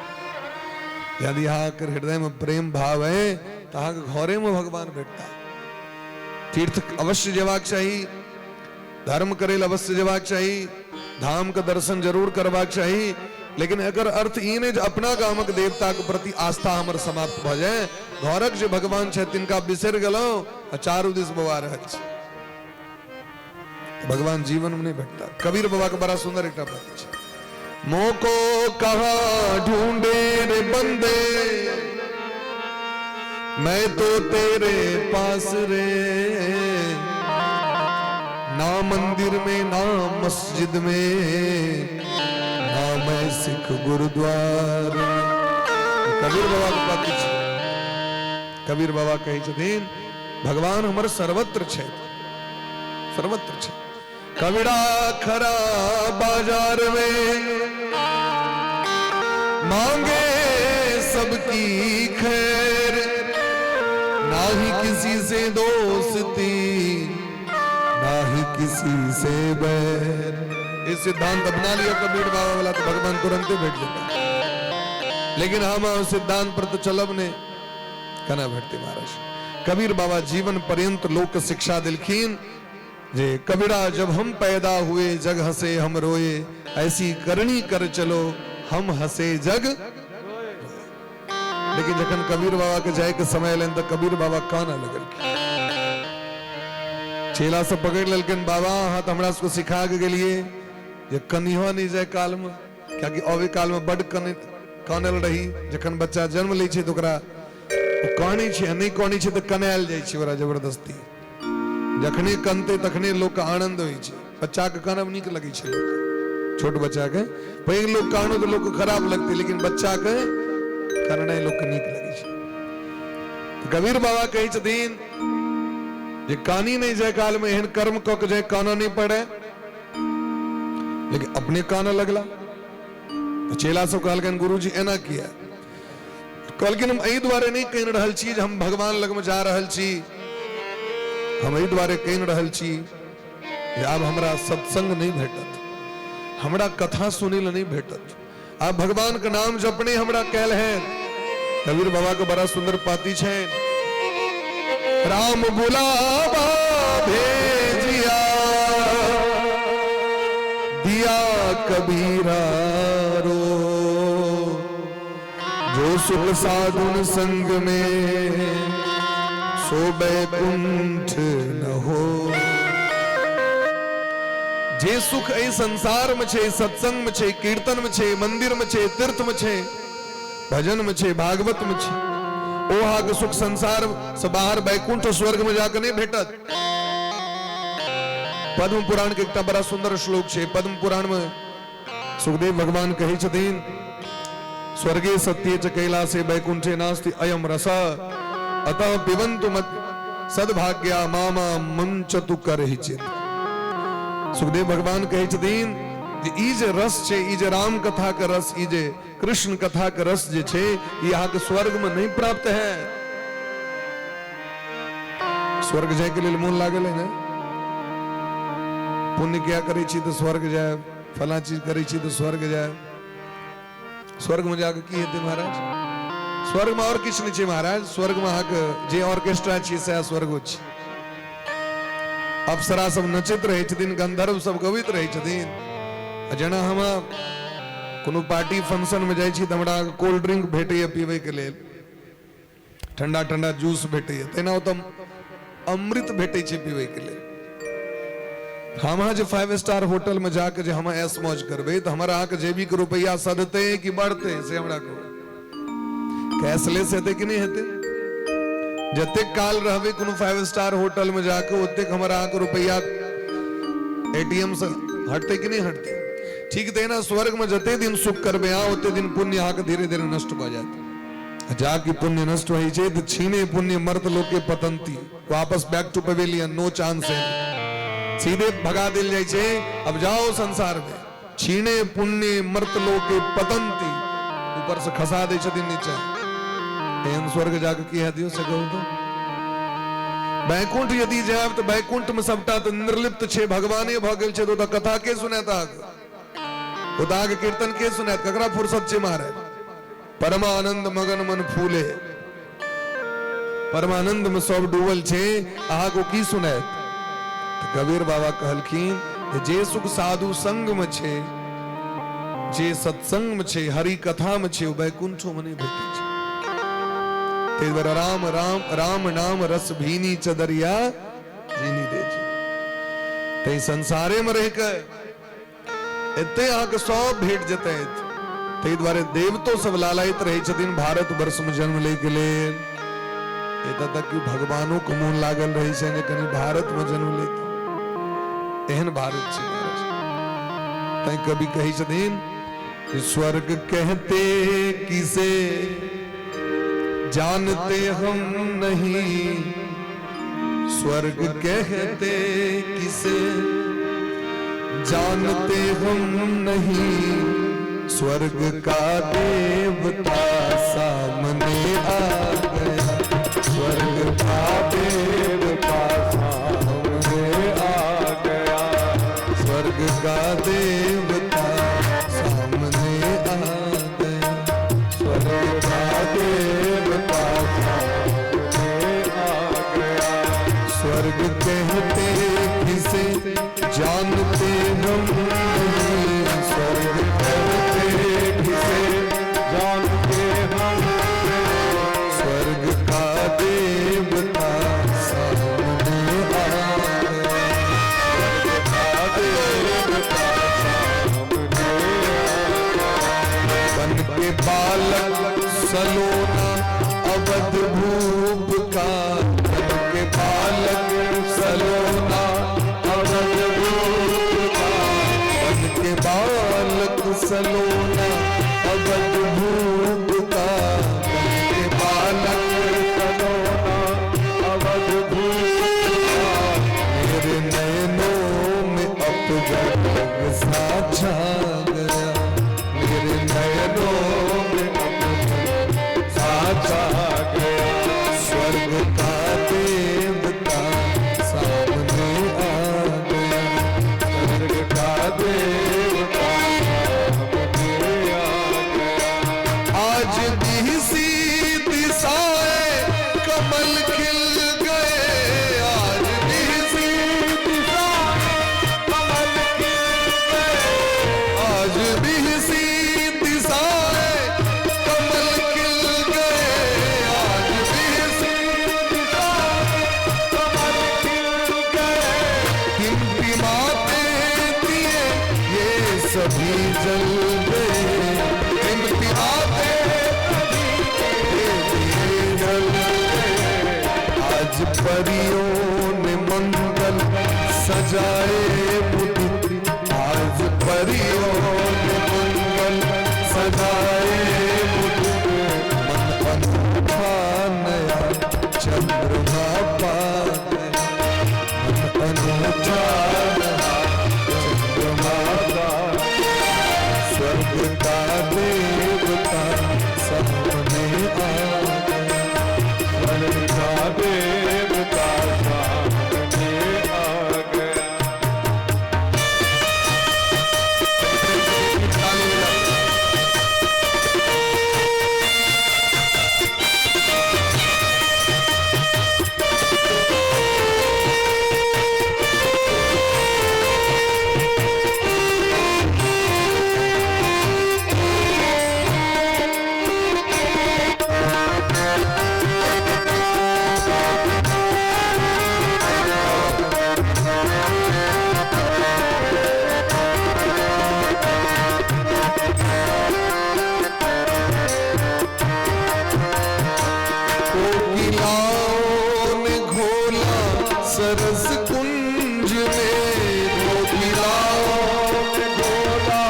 यदि यहाँ के हृदय में प्रेम भाव है तो अहाँ के घरे में भगवान भेटता। तीर्थ अवश्य जेबाक चाही, धर्म करेल अवश्य जेबाक चाही, धाम के दर्शन जरूर करबाक चाही, लेकिन एकर अर्थ ई नहीं अपना गामक देवता के प्रति आस्था हमर समाप्त भ जाए। घरक जे भगवान छै तिनका बिसर गेलौं आ चारू दिस बवा रहल छै, भगवान जीवन में नहीं भेटता। कबीर बाबा के बड़ा सुंदर एक बात छै। मोको कहाँ ढूंढे रे बंदे, मैं तो तेरे पास रे, ना मंदिर में ना मस्जिद में, ना मैं सिख गुरुद्वारा। कबीर बाबा के बात छै। कबीर बाबा कहे छथिन भगवान हमर सर्वत्र छै, सर्वत्र छै। कबीरा खरा बाजार में मांगे सबकी खैर, ना ही किसी से दोस्ती, ना ही किसी से बैर। ये सिद्धांत अपना लिया कबीर बाबा वाला तो भगवान तुरंत भेट देता। लेकिन हम सिद्धांत पर तो चलब ने कना भेटते महाराज। कबीर बाबा जीवन पर्यंत लोक शिक्षा दिलखीन जे कबीरा जब हम पैदा हुए जग हंसे हम रोए, ऐसी करनी कर चलो हम हंसे जग। लेकिन जखन कबीर बाबा के जाए के समय लेन तो कबीर बाबा काना लगल। चेला सब पकड़ लेकिन बाबा हाथ हमरा सबको सिखा के गेलिए जे कनिहा नहीं जाए काल में, क्या कि अवे काल में बड़ कानल रही। जखन बच्चा जन्म ले छे तो ओकरा कानी छे, नहीं कानी छे तो कनायल जाय छे ओकरा जबरदस्ती। जखने कनते तखने लोग का आनंद होई छे। बच्चा के कानब नीक लगे छे, लोग छोट बच्चा के पैघ लोग कानो तो लोग को खराब लगते, लेकिन बच्चा के करना लोग के नीक लगे छे। तो कबीर बाबा कहे छथिन जे कानी नहीं जाए काल में एहन कर्म क के जाए काना नहीं पड़े, लेकिन अपने काना लगला। तो चेला सब कहलकन गुरुजी एना किया। कहलकिन हम एहि द्वारे नहीं कह रहल छी जे हम भगवान लग में जा रहल छी, हम एहि द्वारे कह रहल छी जे आब हमरा सत्संग नहीं भेटत, हमरा कथा सुने ला नहीं भेटत, आप भगवान के नाम जपने हमरा कहल है। कबीर बाबा के बड़ा सुंदर पाती छे। राम बुलावा भेजिया दिया कबीरा रो, जो सुख साधुन संग में सो बैकुंठ न हो। जे सुख ए संसार में छे, सत्संग में छे, कीर्तन में छे, मंदिर में छे, तीर्थ में छे, भजन में छे, भागवत में छे, ओहा के सुख संसार से बाहर बैकुंठ स्वर्ग में जाकर नहीं भेटत। पद्म पुराण के एक बड़ा सुंदर श्लोक छे। पद्म पुराण में सुखदेव भगवान कहे छथिन स्वर्गे सत्ये च कैलासे वैकुंठे नास्ति अयम रस अतः पिबंतु मत सद्भाग्या मामा मंचतु करहिचित। सुखदेव भगवान कहे छथिन जे ई जे रस छे, ई जे राम कथा के रस, ई जे कृष्ण कथा के रस जे छे, ई यहाँ के स्वर्ग में नहीं प्राप्त है। स्वर्ग जाए के लिए मोन लागल है ना, पुण्य क्या करे छी तो स्वर्ग जाए, फला चीज करे छी तो स्वर्ग जाए। स्वर्ग में जाके की हेते महाराज? स्वर्ग में और किछ नहीं छे महाराज। स्वर्ग में अहाँके जे ऑर्केस्ट्रा छी से स्वर्ग अछि। अप्सरा सब नचित रहे छथिन, गंधर्व सब गवित रहे छथिन। जेना हम कोनो पार्टी फंक्शन में जाय छी त हमरा कोल्ड ड्रिंक भेटैया पीबै के लेल, ठंडा ठंडा जूस भेटैया, तेना ओतम अमृत भेटै छै पीबै के लेल। हम जो 5 स्टार होटल में जाके जो हम ऐस मौज करबे तो हमारा अहाँ के जेबी के रुपया सधते कि बढ़ते से हमरा को कैशलेस हेते कि नहीं हेते? जते काल रहबे कोनो 5 स्टार होटल में जाके ओते हमारा अहाँ के रुपया एटीएम से हटते कि नहीं हटते? ठीक थे ना, स्वर्ग में जते दिन सुख करबे यहाँ ओते दिन पुण्य अहाँ के धीरे धीरे नष्ट हो जाते। जाके पुण्य नष्ट हो जाए तो छीने पुण्य मर्त लोके पतंती, वापस back to pavilion, no chance है, सीधे भगा दिल जाए छे। अब जाओ संसार में, छीने पुण्य मर्त लोके पतंती, ऊपर से खसा दे छथिन नीचे। एहन स्वर्ग जाके की है दियो से कहू तो? बैकुंठ यदि जाब तो बैकुंठ में सबटा तो निर्लिप्त छे, भगवाने भ गेल छे, तो कथा के सुनाता? उदा के कीर्तन के सुनात? ककरा फुर्सत छे महाराज? परमानंद मगन मन फूले, परमानंद में सब डूबल छे, अहा को की सुनात? कबीर बाबा कहलखिन जे सुख साधु संग में छे, जे सत्संग में छे, हरि कथा में छे, वैकुंठो में नहीं भेटे छे। ते द्वारा राम राम राम नाम रस भीनी चदरिया जीनी दे छे। ते संसारे में रह के एते अहाँ के सब भेट जते। ते द्वारे देवतो सब लालायित रहे छथिन भारत वर्ष में जन्म ले के लेल। एता तक कि भगवानों को मोन लागल रहे छे जे कनी भारत में जन्म लेते। एहन भारत छे महाराज। तै कभी कही छथिन स्वर्ग कहते किसे जानते हम नहीं, स्वर्ग कहते किसे जानते हम नहीं, स्वर्ग का देवता सामने आ गया, स्वर्ग का देवता सामने आ गया, स्वर्ग का देवता सामने आ गया, स्वर्ग का देवता सामने आ गया। स्वर्ग कहते किसे जानते हम नहीं, स्वर्ग कहते किसे जानते हम नहीं, स्वर्ग का देवता सामने आ गया, स्वर्ग का देवता सामने आ गया। बन के बालक सलोना अवध भूप का, बन के बालक सलोना अवध भूप का, बन के बालक सलोना अवध भूप का, बन के बालक सलोना अवध भूप का। मेरे नयनों में अपजग सा छा गया, मेरे नयनों में अपजग सा छा गया, स्वर्ग का देवता सामने आ गया, स्वर्ग का देवता सामने आ गया। आज दिहसी दिशाएं कमल खिल गए, आज दिहसी दिशाएं कमल खिल गए, आज दिहसी दिशाएं कमल खिल गए, आज दिहसी दिशाएं कमल खिल गए। टिमटिमाते दिए ये सभी जल गए, टिमटिमाते दिए ये जल गए। आज परियों ने मंगल सजाए मुझ, आज परियों ने मंगल सजाए सरस कुंज में कोकिलाओं में घोला,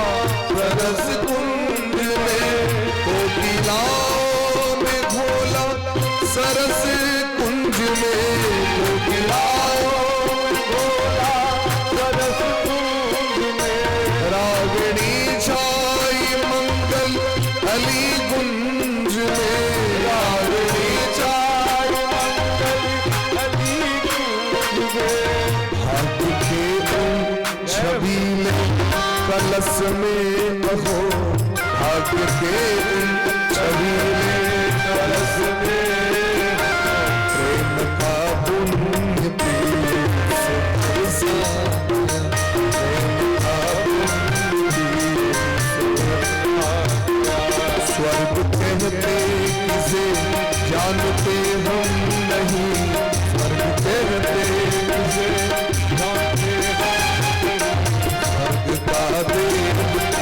सरस कुंज में कोकिलाओं में घोला, सरस कुंज में कोकिलाओं में घोला, सरस कुंज में रागिणी छाई मंगल अली कुंज में, रागिणी छाई मंगल अली कुंज में, भाग्य के तुम छबीले कलश में कहो, भाग्य के तुम छबीले कलश में, प्रेम का पुण्य पीर से बरसाया, प्रेम का पुण्य पीर से बरसाया। स्वर्ग कहते किसे जानते हम नहीं, स्वर्ग कहते किसे जानते हम नहीं, स्वर्ग का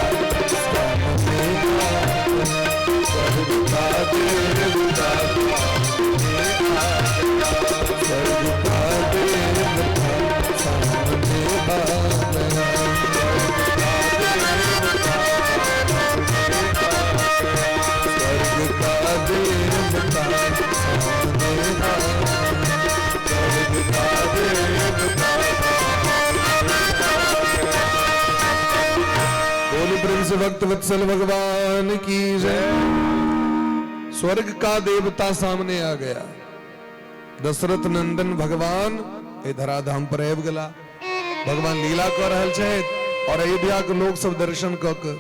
देवता सामने आया, स्वर्ग का देवता सामने आया, स्वर्ग का देवता सामने आया, स्वर्ग का देवता सामने आया, स्वर्ग का देवता। बोल प्रेम से भक्त वत्सल भगवान की जय। स्वर्ग का देवता सामने आ गया। दशरथ नंदन भगवान ए धराधाम पर आबि गेला। भगवान लीला कर रहल छथि और अयोध्या के लोग सब दर्शन क के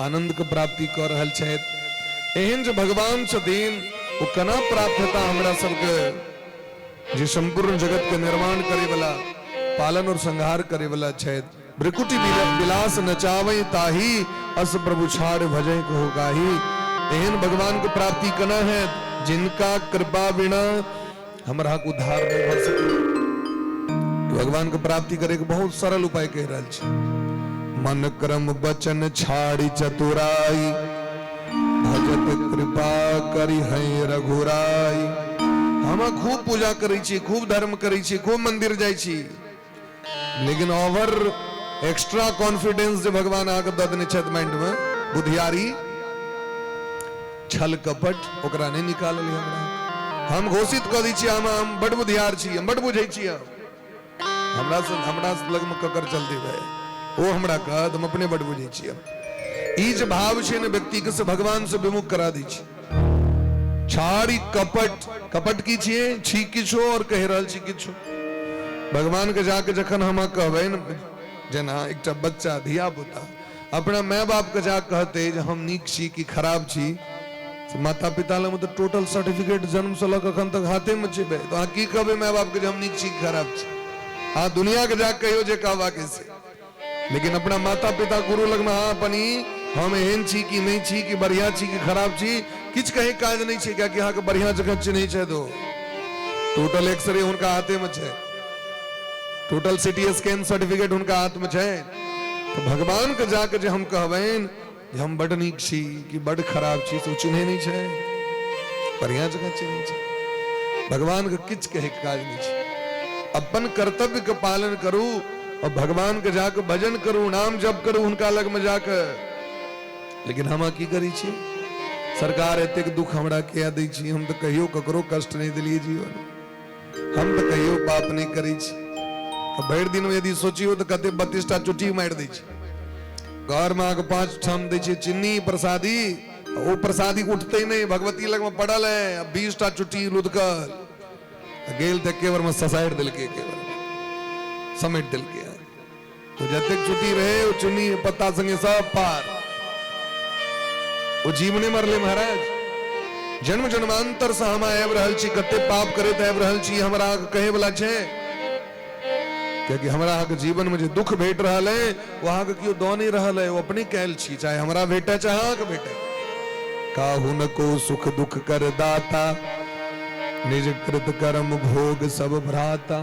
आनंद के प्राप्ति कर रहल छथि। एहन जो भगवान छथिन वो केना प्राप्त हेता हमरा सबके, जे संपूर्ण जगत के निर्माण करे वाला, पालन और संहार करे वाला छथि। भ्रिकुटी विलास नचावै ताही, अस प्रभु छाड़ भजै कहो गाही। एहन भगवान को प्राप्ति केना है, जिनका कृपा बिना हमरा को उद्धार नहीं हो सके। भगवान को प्राप्ति करे के बहुत सरल उपाय कह रहल छी। मन क्रम वचन छाड़ी चतुराई, भजत कृपा करी है रघुराई। हम खूब पूजा करै छी, खूब धर्म करै छी, खूब मंदिर जाय छी, लेकिन ओवर एक्स्ट्रा कॉन्फिडेंस जो भगवान आके दऽ देने छथि माइंड में, बुधियारी छल कपट ओकरा नहीं निकालल हमरा। हम घोषित कऽ दै छी हम बड़ बुधियार छी, हम बड़ बुझै छी। हमरा से लग में ककर चलते भाई वो हमरा कहत, हम अपने बड़ बुझै छी। ई जे भाव छै ने व्यक्ति के से भगवान से विमुख करा दै छी। छाड़ी कपट, कपट की छियै, छी किछो और कह रहल छी किछो। भगवान के जाके जखन हम कहबै न, जेना एकटा बच्चा धिया पुता अपना माय बाप के जा कहते जे हम नीक छी कि खराब छी, माता पिता लग तो टोटल सर्टिफिकेट जन्म से लग अखन तक हाथे में छै। तो अहाँ की कहबै माय बाप के जे हम नीक छी कि खराब छी? हाँ दुनिया के जा कहियो जे कहबा के से, लेकिन अपना माता पिता गुरु लग में हाँ अपनी हम एहन छी कि नहीं छी, कि बढ़िया छी कि खराब छी, किछ कहे काज नहीं छै। क्या कि अहाँ के बढ़िया जगह चिन्है छै तो टोटल एक्सरे हुनका हाथे में छै, टोटल सिटी स्कैन सर्टिफिकेट हुनका हाथ में छै। तो भगवान के जाके जे हम कहबैन जे हम बड़ नीक छी कि बड़ खराब छी, तो चिन्है नहीं छै, बढ़िया जगह चिन्है छै। भगवान के किछ कहे काज नहीं छै। अपन कर्तव्य के पालन करू और भगवान के जाके भजन करू, नाम जप करू उनका लग में जाके। लेकिन हम की करी छी? सरकार एतेक दुख हमरा किया दै छी? हम तो कहियो ककरो कष्ट नहीं दिलिए जीवन, हम तो कहियो पाप नहीं करी छी। भरि दिन में यदि सोचियो तो कते 32 टा चुट्टी मार दै छी। घर में आके 5 ठाम दै छी चिन्नी प्रसादी, वो प्रसादी उठते नहीं, भगवती लग में पड़ल है। 20 टा चुट्टी लुदकल गेल तक केवर में ससाइड दिल के, केवर समेट दिल के। तो जतेक चुट्टी रहे वो चुन्नी पत्ता संगे सब पार, वो जीवने मरले महाराज। जन्म जन्मांतर से हम आबि रहल छी, कते पाप करैत आबि रहल छी, हमरा कहे वाला छै। क्योंकि हमरा के जीवन में जो दुख भेट रहल है वो अहाँ के कियो दऽ नहीं रहल है, वो अपने कैल छी, चाहे हमरा भेटे चाहे अहाँ के भेटे। काहू न को सुख दुख कर दाता, निज कृत कर्म भोग सब भ्राता।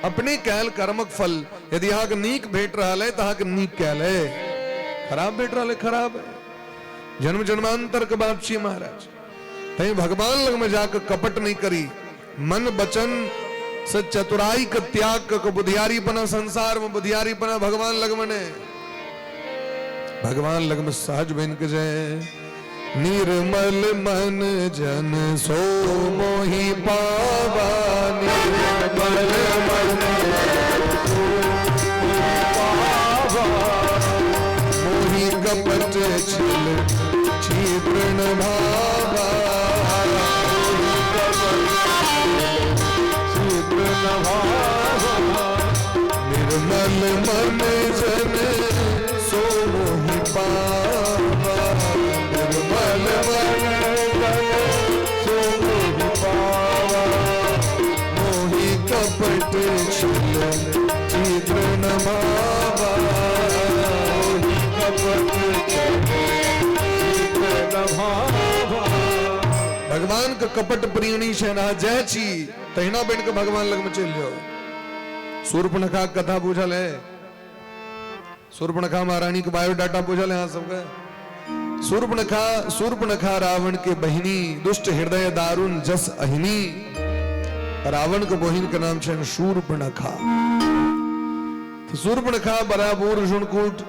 अपने कैल कर्मक फल यदि अहाँ के नीक भेट रहल है तो अहाँ के नीक कैल है, खराब भेट रहल है खराब है। जन्म जन्मांतर के बात छी महाराज। तै भगवान लग में जाकर कपट नहीं करी, मन वचन स चतुराई का त्याग का बुधियारी पना संसार में बुधियारी पना भगवान लगमने भगवान लगम सहज बन के जय निर्मल मन जन सो मोहि पावा निर्मल मन मोहि कपट छिल क्षिप्रण भावा निर्मल मन जन सो मोहि पावा निर्मल मन जन सो मोहि पावा मोहि कपट छिल क्षिप्रण भावा मोहि कपट भगवान का कपट प्रियणी शहना जय छी तहिना बन के भगवान लग में चल जाओ सूर्पणखा कथा पूछल है सूर्पणखा महारानी के बायोडाटा पूछल है सबका सूर्पणखा रावण के बहिनी दुष्ट हृदय दारुण जस अहिनी रावण के बहिन का नाम है शूर्पणखा तो सूर्पणखा बराबर झुणकूट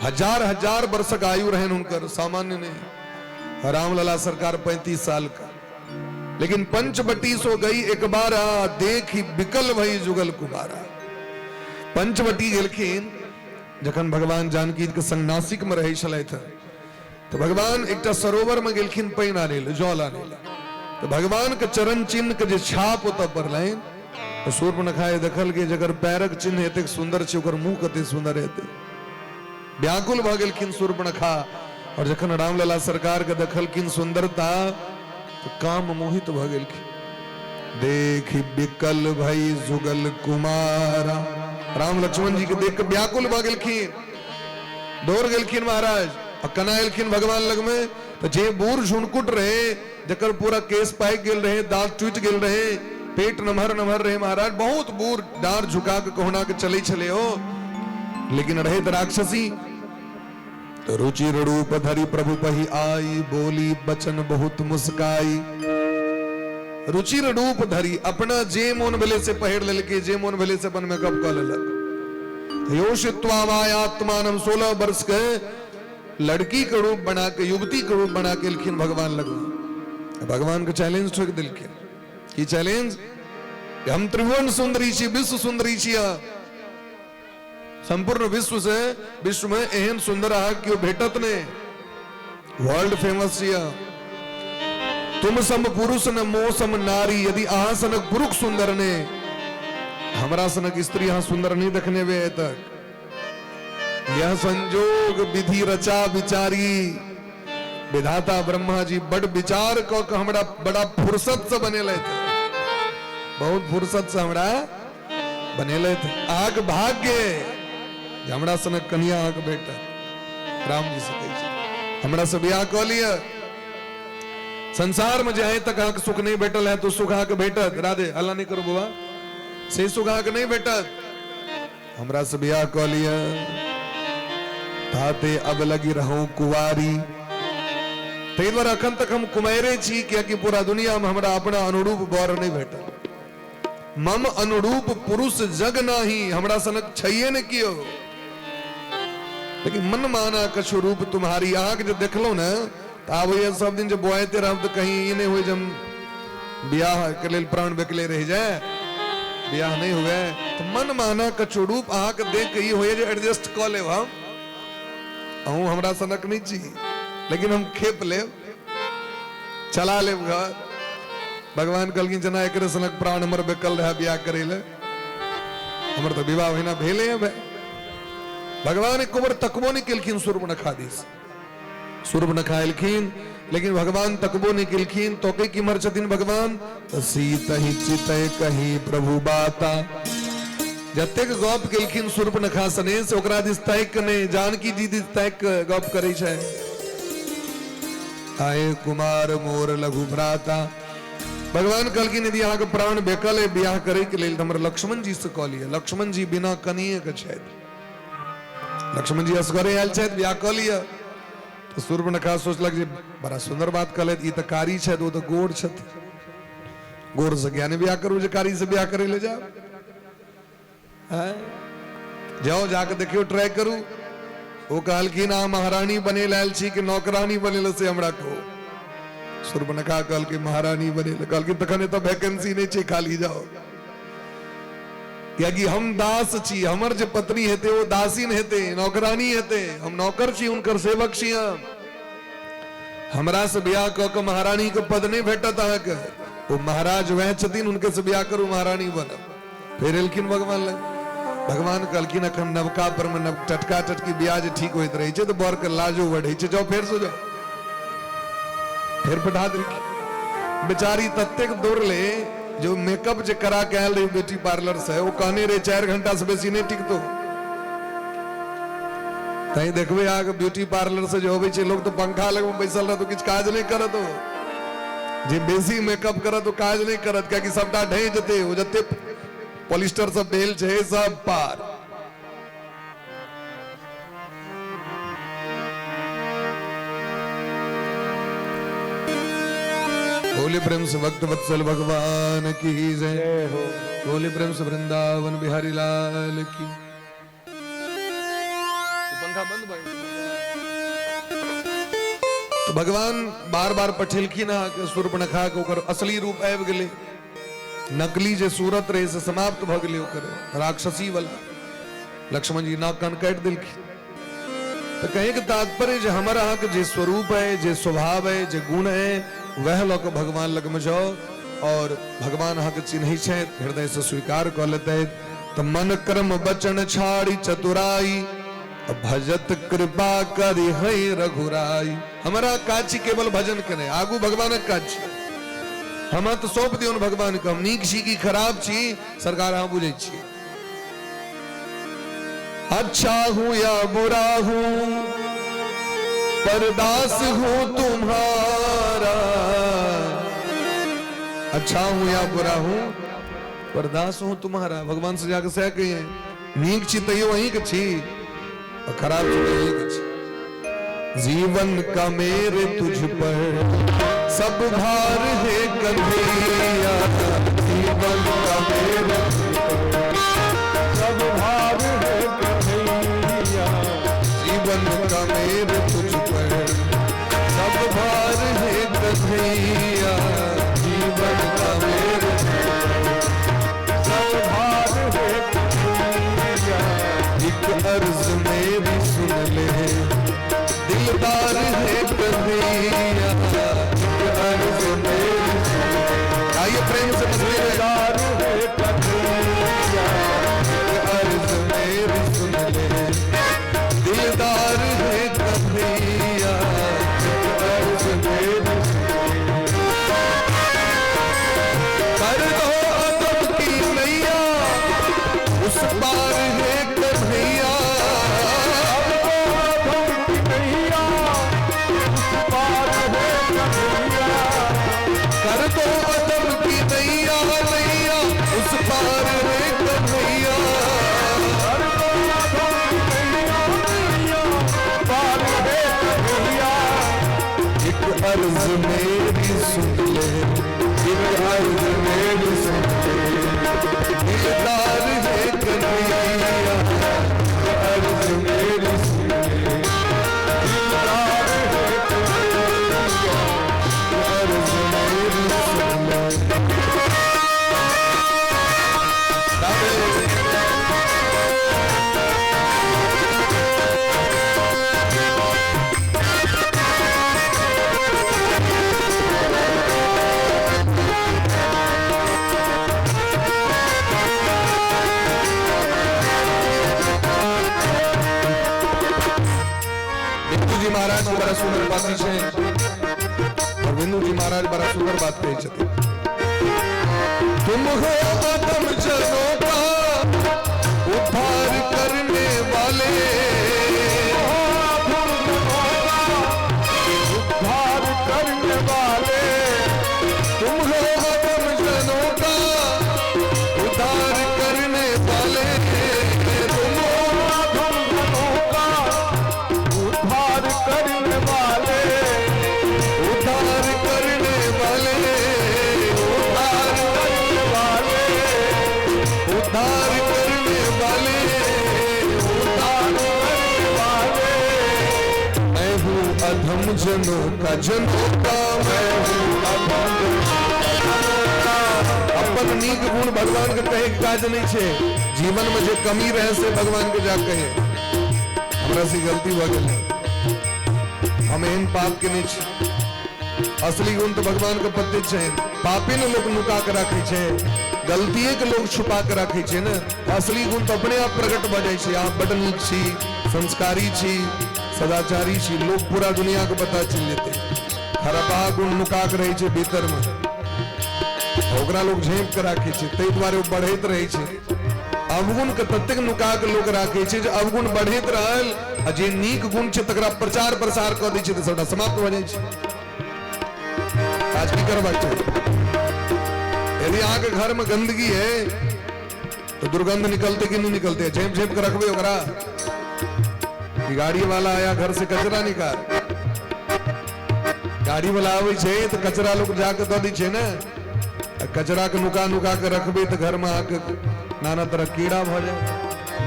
हजार वर्ष का आयु रहन उनकर सामान्य नहीं रामलला सरकार 35 साल का लेकिन पंचवटी सो गई एक बार देखी बिकल भई जुगल कुमारा पंचवटी गेलखिन जखन भगवान जानकी के संग नासिक में रहे छले थे तो भगवान एक सरोवर में गेलखिन पैन आने जल आने तो भगवान के चरण चिन्ह के जे छाप होता पर लाइन तो सूर्पणखा देखल के जगर पैरक चिन्ह एते सुंदर छे ओकर मुंह कते सुंदर हेते व्याकुल भ गेलखिन सूर्पणखा और जखन रामलला सरकार के देखलखिन सुंदरता तो काम मोहित भ गेलखिन देखी बिकल भई जुगल कुमारा राम लक्ष्मण जी के देख के व्याकुल भ गेलखिन दौड़ गेलखिन महाराज और कनाएलखिन भगवान लग में तो जे बूढ़ झुनकुट रहे जकर पूरा केस पाइक गेल रहे दांत टूट गेल रहे पेट नमहर नमहर रहे महाराज बहुत बूढ़ डार झुका के कोहना के चले छले हो लेकिन रहे राक्षसी तो रुचि रूप धरी प्रभु पही आई बोली बचन बहुत मुस्काई रुचि रूप धरी अपना जे मोन भले से पहिर लेके जे मोन भले से अपन मेकअप कर लेलक योषित्वा मायात्मानम 16 वर्ष के लड़की के रूप बना के युवती के रूप बना के लिखिन भगवान लगा भगवान का चैलेंज ठोक दिलखिन की चैलेंज हम त्रिभुवन सुंदरी छी विश्व सुंदरी छिया संपूर्ण विश्व से विश्व में एहन सुंदर क्यों भेटत ने वर्ल्ड फेमस छिया तुम सम पुरुष न मो सम नारी यदि आहा सनक पुरुष सुंदर ने हमरा सनक स्त्री यहाँ सुंदर नहीं देखने वे तक यह संजोग विधि रचा विचारी विधाता ब्रह्मा जी बड़ विचार को हमरा बड़ा फुर्सत से बने थे बहुत फुर्सत से हमरा बने थे आग भाग्य हमरा सनक कन्या आग बेटा राम जी से कही हमरा से ब्याह कह लिया संसार में जाए तक आंख सुख नहीं बैठल है तो सुख आंख बैठत राधे अल्लाह नहीं करो बुआ से सुख आंख नहीं बैठत हमरा से ब्याह कह लिया ताते अब लगी रहूं कुवारी ते द्वारा अखन तक हम कुमारे छी क्या कि पूरा दुनिया में हमरा अपना अनुरूप बर नहीं बैठल मम अनुरूप पुरुष जग नाही हमरा सनक छैये न कियो लेकिन मन माना कछु रूप तुम्हारी आंख जो देख लो ना तो अब ये सब दिन जब बोआते रह तो कहीं ये नहीं हुए जब ब्याह के लिए प्राण बेकले रह जाए ब्याह नहीं हुए तो मन माना कछु रूप आंख देख के ये हुए जो एडजस्ट कर ले हम हमरा सनक नहीं चाहिए लेकिन हम खेप ले चला ले घर भगवान कल की जना एक सनक प्राण हमर बेकल रहा ब्याह करे ले हमर तो विवाह होना भेले है भगवान एक कुबर तकबो नहीं किलखिन सूर्पणखा दिस सूर्पणखा एलखिन लेकिन भगवान तकबो नहीं किलखिन तो के की मर छथिन भगवान सीत ही चित कही प्रभु बाता जतेक गप केलखिन सूर्पणखा सने से ओकरा दिस तैक ने जानकी जी दिस तैक गप करे छै आए कुमार मोर लघु भ्राता भगवान कहलखिन यदि अहाँ के प्राण बेकल है ब्याह करे के लेल हमर लक्ष्मण जी से कह लिया लक्ष्मण जी बिना कनिए के छथि लक्ष्मण जी असगरे आयल छथि ब्याह कह लिया तो सूर्पणखा सोचलक जे बड़ा सुंदर बात कहलथि ई त कारी छथि ओ त गोर छथि गोर सकिया ने ब्याह करू जो कारी से ब्याह करे ले जाओ हैं? जाओ जाके देखियो ट्राई करू वो कहल की ना महारानी बने लाल छी कि नौकरानी बने से हमरा को सुरबनखा कहल की महारानी बने कहल की तखने तो वैकेंसी नहीं छी खाली जाओ कि हम दास छी हमर जे पत्नी हेते वो दासीन हेते नौकरानी हेते हम नौकर छी उनकर सेवक छी हमरा से ब्याह क के महारानी के पद नहीं भेटत अहाँके वो महाराज वह छथिन उनके से ब्याह करू महारानी बनब फिर एलखिन भगवान लग भगवान कहलखिन अखन नवका पर में नव टटका टटकी ब्याज ठीक होइत रही छै तो बर के लाजो बढ़े छै जाओ फिर सो जाओ फिर पढ़ा देलखिन बेचारी तत्तेक दौड़ ले जो मेकअप जे करा के आयल रही ब्यूटी पार्लर से वो कहने रहे 4 घंटा से बेसी नहीं टिकतो तई देखबे आगे ब्यूटी पार्लर से जो होवे छै लोग तो पंखा लग में बैसल रह तो किछ काज नहीं करत हो जे बेसी मेकअप करत तो काज नहीं करत क्या कि सबटा ढह जते हो जते पॉलिस्टर सब बेल छै सब पार बोले प्रेम से भक्त वत्सल भगवान की जय हो बोले प्रेम से वृंदावन बिहारी लाल की पंखा बंद भाई तो भगवान बार बार पठेलखिन के सूर्पणखा के ओकर असली रूप आबि गेलै नकली जे सूरत रहे से समाप्त भ गेलै ओकर राक्षसी वाला लक्ष्मण जी नाक कान काटि देलखिन तो कहे के तात्पर्य जे हमर अहाँ के जे स्वरूप है जे स्वभाव है जे गुण है वह लोग भगवान लग में जाओ और भगवान अहाँ के चिन्ह छै हृदय से स्वीकार कर लेते तो मन कर्म बचन छाड़ी चतुराई भजत कृपा करी है रघुराई हमारा काची केवल भजन करे आगू भगवान काची हम तो सौंप दियो भगवान के हम नीक छी की खराब छी सरकार अहाँ बुझे छी अच्छा हूं या बुरा हूं परदास हूं तुम्हारा अच्छा हूं या बुरा हूं परदास हूं तुम्हारा भगवान से जाकर सह कहिए नीक छी तैयो वहीं के छी और खराब छी तैयो के छी जीवन का मेरे तुझ पर सब भार है कन्हैया जीवन का मेरे सब भार है कन्हैया जीवन का मेरे तुझ पर सब भार है कन्हैया जीवन का मेरे सब भार है कन्हैया एक अर्ज मेरी सुन ले दिलदार है कन्हैया एक अर्ज मेरी आइए प्रेम से दिलदार है कन्हैया एक अर्ज मेरी सुन ले दिलदार है कन्हैया एक अर्ज मेरी कर दो अदब की नैया उस पार है कन्हैया कर दो अदब की नैया नैया उस पार है कन्हैया एक अर्ज मेरी सुन ले एक अर्ज मेरी सुन ले दिलदार है कन्हैया एक अर्ज मेरी सुन ले दिलदार है कन्हैया एक अर्ज मेरी सुन ले महाराज बड़ा सुंदर बात और बिंदु जी महाराज बड़ा सुंदर बात कही तुम हो आदम जनों का उद्धार करने वाले उद्धार करने वाले तुम हो आदम जनों का उद्धार करने वाले तुम हो आदम जनों का उद्धार करने वाले उद्धार करने वाले उद्धार अधम जनों का मैं हूँ अधम अपन नीक गुण भगवान के कहे के काज नहीं छे जीवन में जे कमी रहे से भगवान के जा कहे हमरा से गलती भ गेल हम एहन पाप के नहीं छे असली गुण तो भगवान के पते छे पापे ने लोग नुका के रखे छे गलतिये के लोग छुपा के रखे छे ना असली गुण तो अपने आप प्रकट भ जाय छे आप बड़ नीक छी संस्कारी छी सदाचारी छी लोग पूरा दुनिया को पता चल लेते खराबा गुण नुका के रहे छे भीतर में ओकरा लोग झेप के राखे छे तै द्वारे वो बढ़ैत रहे छे अवगुण के ततेक नुका के लोग राखे छे जे अवगुण बढ़ैत रहल आ जे नीक गुण छे तकरा प्रचार प्रसार क दै छे त सबटा समाप्त भ जाय छे आज की करबाक चाहिए यदि आग घर में गंदगी है तो दुर्गंध निकलते कि नहीं निकलते झेप झेप कर रखबे ओकरा गाड़ी वाला आया घर से कचरा निकाल गाड़ी वाला आवे छे तो कचरा लोग जाके दे दी छे ना कचरा के नुका नुका के रखबे तो घर में आके नाना तरह कीड़ा भ जाए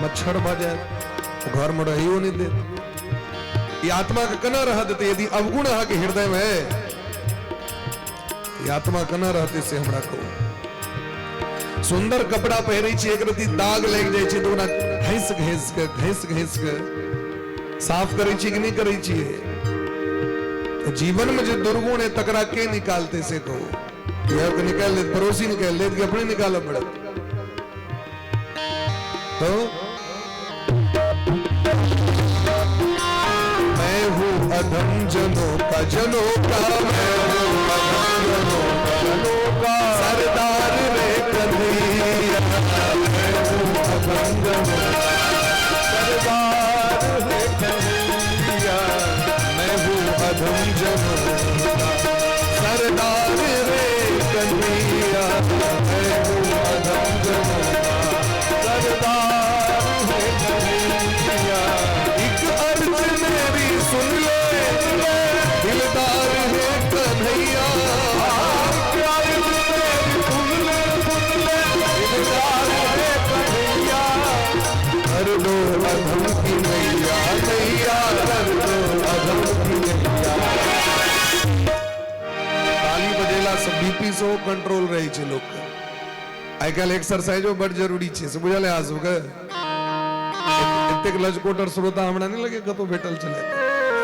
मच्छर भ जाए तो घर में रहियो नहीं दे ये आत्मा के कना रह देते यदि अवगुण आ के हृदय में है ये आत्मा कना रहते से हमरा को सुंदर कपड़ा पहरे छी एक रति दाग लग जाय छै तो ओना घिस घिस के साफ करे छी कि नहीं करे छी तो जीवन में जो दुर्गुण है तकरा के निकालते से कहो यह को निकाल ले पड़ोसी निकाल ले कि अपने निकालना पड़े तो मैं हूँ अधम जनों का मैं हूँ अधम जनों का सरदार रे कन्हैया मैं हूँ अधम जनों सरदार रे कन्हैया मैं हूँ अधम जनों सरदार रे कन्हैया मैं हूँ अधम जनों सरदार रे कन्हैया एक अर्ज मेरी सुन ले दिलदार है कन्हैया कर दो अधम की नैया नैया कर दो अधम की नैया ताली बजेला सब बीपी से कंट्रोल रही छे लोग के आई काल एक्सरसाइजो बड़ जरूरी छे से बुझले आसु के एतेक लजकोटर श्रोता हमरा नहीं लगे कतो भेटल चले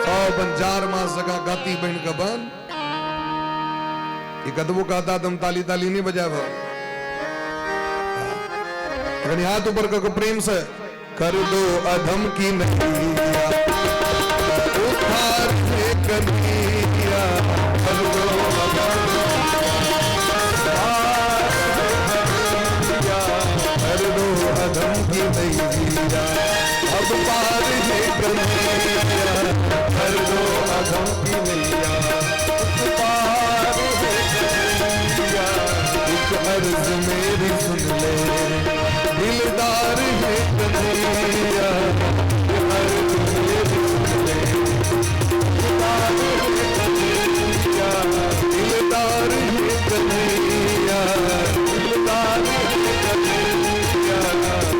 सब 4 मास जगह गाती बन के बन ये कदबो कहता तुम ताली ताली नहीं बजाबो अगर हाथ ऊपर करके प्रेम से कर दो अधम की नैया उद्धार है कन्हैया कर दो अधम कर दो अधम की नैया अब पार है कन्हैया कर दो अधम की नैया पार है कन्हैया एक अर्ज मेरी सुन ले दिलदार है कन्हैया अर्ज मेरी सुन ले दिलदार है कन्हैया दिलदार है कन्हैया दिलदार है कन्हैया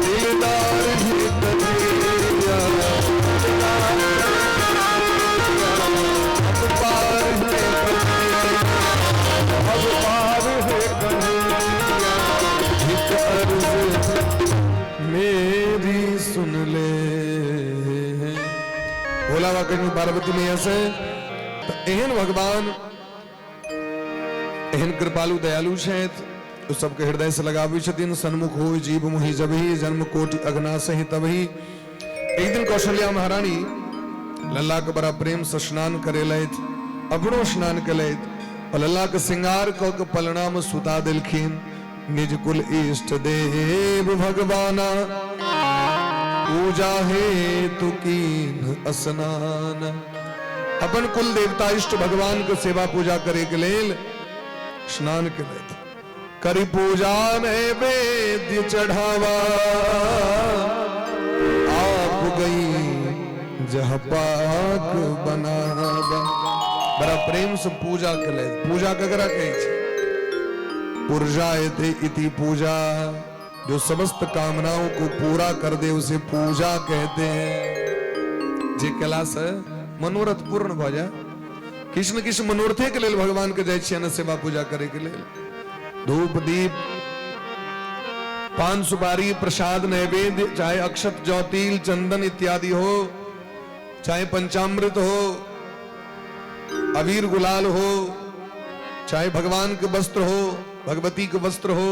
दिलदार है कन्हैया अब पार है कन्हैया अब पार है कन्हैया एक अर्ज मेरी सुन ले भोला बाबा कहीं पार्वती मैया से तो एहन भगवान एहन कृपालु दयालु छथि तो सबके हृदय से लगाबी छथिन सन्मुख हो जीव मुहि जबहि जन्म कोटि अगना सहि तबहि एक दिन कौशल्या महारानी लल्ला के बड़ा प्रेम से स्नान करेलथि अपनो स्नान कलथि और लल्ला के श्रृंगार क के पलना में सुता देलखिन निज कुल इष्ट देव भगवाना पूजा हेतु कीन स्नान अपन कुल देवता इष्ट भगवान के सेवा पूजा करे के लेल स्नान केलथि करी पूजा नैवेद्य चढ़ावा आप गई जहाँ पाक बनावा बड़ा प्रेम से पूजा केलथि पूजा ककरा कहै छै पुरजायते इति पूजा जो समस्त कामनाओं को पूरा कर दे उसे पूजा कहते हैं जे कला से मनोरथ पूर्ण भ जाए किछु न किछु मनोरथे के लेल भगवान के जाय छियै न सेवा पूजा करे के लेल। धूप दीप पान सुपारी प्रसाद नैवेद्य, चाहे अक्षत जौ तिल चंदन इत्यादि हो, चाहे पंचामृत हो, अबीर गुलाल हो, चाहे भगवान के वस्त्र हो, भगवती के वस्त्र हो,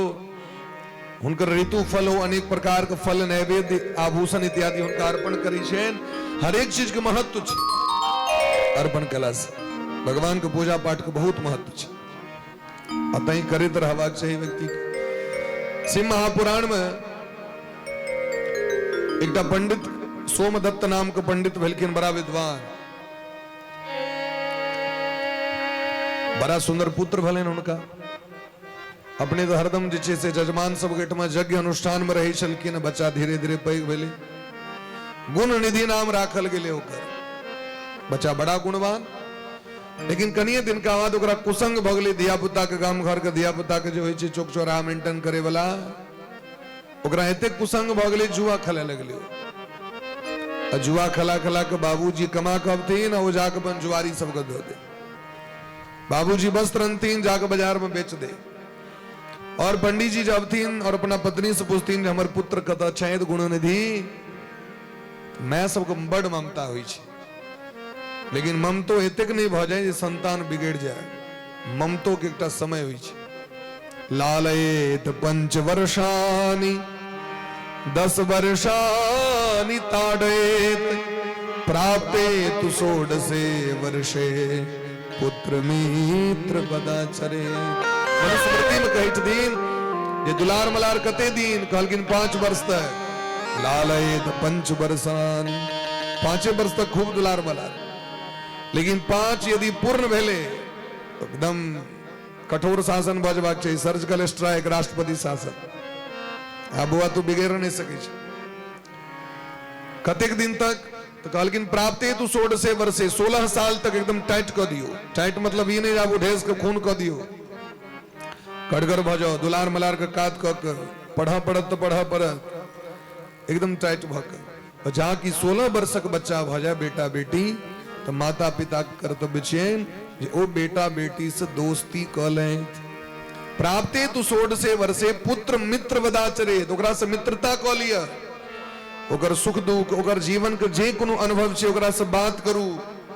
हुनकर ऋतु फल हो, अनेक प्रकार के फल नैवेद्य आभूषण इत्यादि हुनका अर्पण करी छेन। हर एक चीज के महत्व छै अर्पण कला से। भगवान के पूजा पाठ के बहुत महत्व छै, अतः करैत रहबाक चाही व्यक्ति के। शिव महापुराण में एकटा पंडित सोमदत्त नाम के पंडित भेलखिन, बड़ा विद्वान, बड़ा सुंदर पुत्र भेलनि हुनका। अपने तो हरदम जे छै से जजमान सब गोट में यज्ञ अनुष्ठान में रहै छलखिन। बच्चा धीरे धीरे पैघ भेलै, गुण निधि नाम राखल गेलै ओकर। बच्चा बड़ा गुणवान, लेकिन कनिए दिन का बाद ओकरा कुसंग भ गेलै। धिया पुता के, गाम घर के धिया पुता के जे होइ छै चौक चौराहा मेंटेन करे वाला, ओकरा एते कुसंग भ गेलै जुआ खेले लगलै। आ जुआ खेला खेला के बाबूजी कमा के अबथिन आ ओ जाके अपन जुआरी सबके दे दे। बाबूजी वस्त्र अनथिन, जाके बाजार में बेच दे। और पंडित जी जबथिन और अपना पत्नी से पूछथिन हमर पुत्र कतऽ छथि गुणनिधि। मैं सबके बड़ ममता होइ छै, लेकिन ममतो एतेक नहीं भ जाए जे संतान बिगड़ जाए। ममतो के एकटा समय होइ छै। लालयेत 5 वर्षानि 10 वर्षानि ताडयेत प्राप्तेतु 16 वर्षे पुत्र मित्र पदाचरे। मनुस्मृति में कहैत दिन जे दुलार मलार कते दिन कहलखिन 5 वर्ष तक। लालयेत 5 वर्षानि, 5 वर्ष तक खूब दुलार मलार, लेकिन 5 यदि पूर्ण भेले तो एकदम कठोर शासन बजबाक चाहिए, सर्जिकल स्ट्राइक, राष्ट्रपति शासन। आ बउआ तू बिगड़ नहीं सकै छै। कतेक दिन तक तो कहलखिन प्राप्ते तू 16 वर्षे, 16 साल तक एकदम टाइट कर दियो। टाइट मतलब ये नहीं आबू ढेस के खून कर दियो, कड़गर भ जाओ, दुलार मलार के काट क पढ़ा पड़त तो पढ़ा पड़त, एकदम टाइट भ के। जहाँ की 16 वर्षक बच्चा भ जाए बेटा बेटी, तो माता पिता के कर्तव्य छेन जे ओ बेटा बेटी से दोस्ती क लें। प्राप्ते तू 16 वर्षे पुत्र मित्र वदाचरे, ओकरा से मित्रता क लिया। ओकर सुख दुख, ओकर जीवन के जे कोनो अनुभव छै ओकरा से बात करू,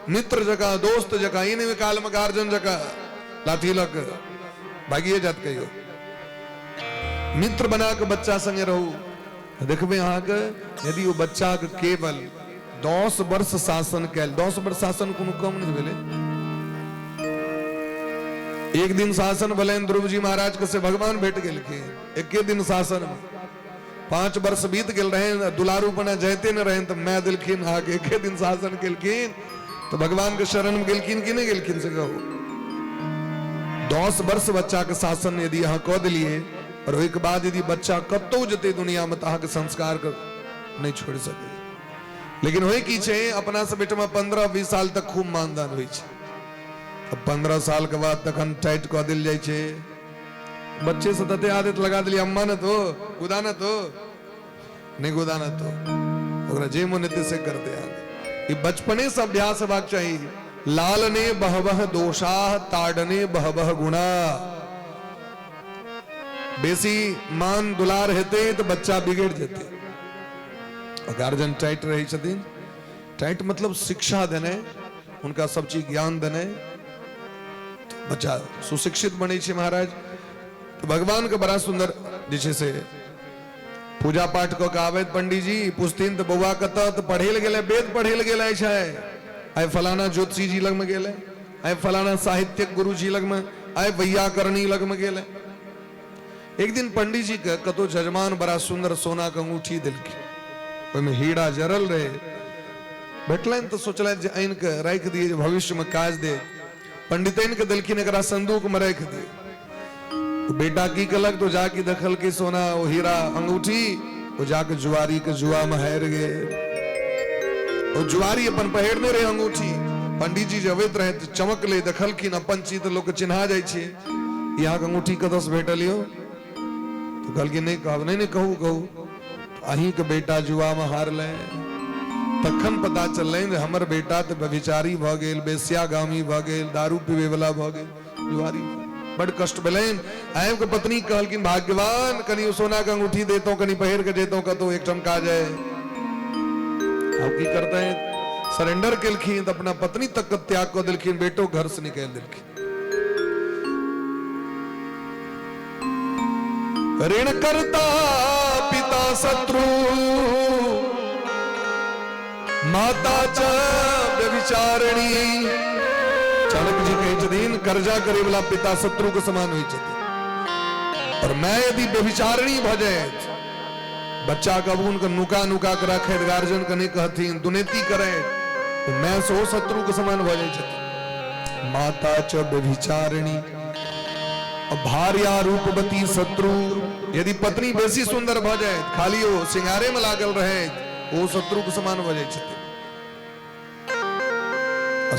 मित्र जका, दोस्त जका, ई नहीं काल में गार्जन जका लाठी लक भागिए जात कहियो। मित्र बना के बच्चा संगे रहू। देखबे अहाँ के यदि वो बच्चा के केवल 10 वर्ष शासन कैल, 10 वर्ष शासन कोनो कम नहीं भेले। एक दिन शासन भले ध्रुव जी महाराज के से भगवान भेट गेलखिन, एके दिन शासन में 5 वर्ष बीत गेल रहे, दुलारू पना जयते न रहे, तो मैं दिलखिन आके एके दिन शासन केलखिन, तो भगवान के शरण में गेलखिन कि नहीं गेलखिन से कहो। 10 वर्ष बच्चा के शासन यदि अहाँ कह दिलिए, और ओहि के बाद यदि बच्चा कतौ जते दुनिया में, अहाँ के संस्कार कर नहीं छोड़ सके। लेकिन होय की छै, अपना से बेटा में 15-20 साल तक खूब मानदान होइ छै। अब 15 साल के बाद तखन टाइट कह दिल जाय छै। बच्चे से तते आदत लगा दिली, अम्मा न तो गुदा न तो नहीं, गुदा न तो ओकरा जे मन हेतै से करते आगे। ई बचपने से अभ्यास हेबाक चाही। लालने बहवह दोषा ताड़ने बहवह गुणा। बेसी मान दुलार हेते तो बच्चा बिगड़ जेते। गार्जियन टाइट रही छथिन, टाइट मतलब शिक्षा देने, उनका सब चीज ज्ञान देने, तो बच्चा सुशिक्षित बने छे महाराज। तो भगवान के बड़ा सुंदर जे से पूजा पाठ को आवे पंडित जी पूछथिन तो बउआ कतऽ, तो पढ़े ले गेले, वेद पढ़े ले गेले छै, आइ फलाना ज्योतिषी जी लग में गेले, आइ फलाना साहित्यिक गुरु जी लग में, आइ वैयाकरणी लग में गेले। एक दिन पंडित जी के कतो जजमान बड़ा सुंदर सोना के अंगूठी दिलखिन, ओहिमे हीरा जरल रहे। भेटलनि तो सोचलथि जे आनि के राखि दिए, जे भविष्य में काज दे। पंडितन के देलखिन एकरा संदूक में राखि दिए। तो बेटा की कलक, तो जाके देखल के सोना वो हीरा अंगूठी, वो जाके जुआरी के जुआ में हार गए। वो जुआरी अपन पहिरने रहे अंगूठी। पंडित जी जब अबैत रहे तो चमक ले, देखलखिन अपन चीज तो लोग चिन्हा जाय छै। यहाँ के अंगूठी कतऽ से भेटल यो? तो कहलखिन नहीं कहब। नहीं कहू कहू। अहीं के बेटा जुआ में हार ले, तखन पता चललै जे हमर बेटा तो व्यभिचारी भ गेल, बेश्यागामी भ गेल, दारू पीबे वाला भ गेल, जुआरी। बड़ कष्ट भेलैन। आबि के पत्नी कहलखिन भाग्यवान कनी सोना के अंगूठी देतों, कनी पहिर के देतों, कतो एक ठमका जाए। अब की करते हैं, सरेंडर केलखिन तो अपना पत्नी तक के त्याग कर दिलखिन, बेटो घर से निकाल दिलखिन। ऋण करता पिता शत्रु, माता च व्यभिचारिणी। चाणक्य जी कहे छथिन कर्जा करे वाला पिता शत्रु के समान होई छथिन, और मैं यदि व्यभिचारिणी भ जाए, बच्चा कब उनका नुका नुका कर रखे, गार्जियन कने कहथिन दुनेती करे, तो मैं सो शत्रु के समान भ जाए छथिन। माता च व्यभिचारिणी और भार्या रूपवती शत्रु। यदि पत्नी बेसी सुंदर भ जाए, खाली वो सिंगारे में लागल रहे, वो शत्रु के समान भ जाए छथिन।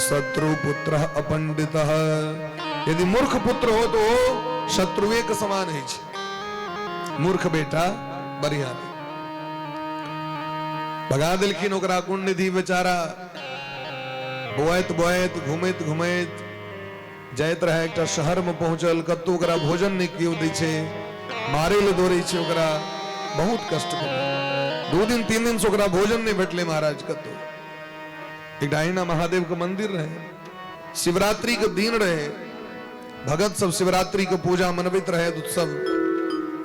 शत्रु पुत्र अपंडित, यदि मूर्ख पुत्र हो तो शत्रुए के समान है। मूर्ख बेटा बढ़िया नहीं। भगा दिलखिन ओकरा गुण निधि बेचारा, बोएत बोएत घूमैत घूमैत जाइत रहे, एक शहर में पहुंचल, कतौ ओकरा भोजन नहीं कियो दै छै, मारे ले दौड़े छै, ओकरा बहुत कष्ट भेल। 2 दिन 3 दिन से ओकरा भोजन नहीं भेटले महाराज कतौ। एक डाइना महादेव के मंदिर रहे, शिवरात्रि के दिन रहे, भगत सब शिवरात्रि के पूजा मनबैत रहे, उत्सव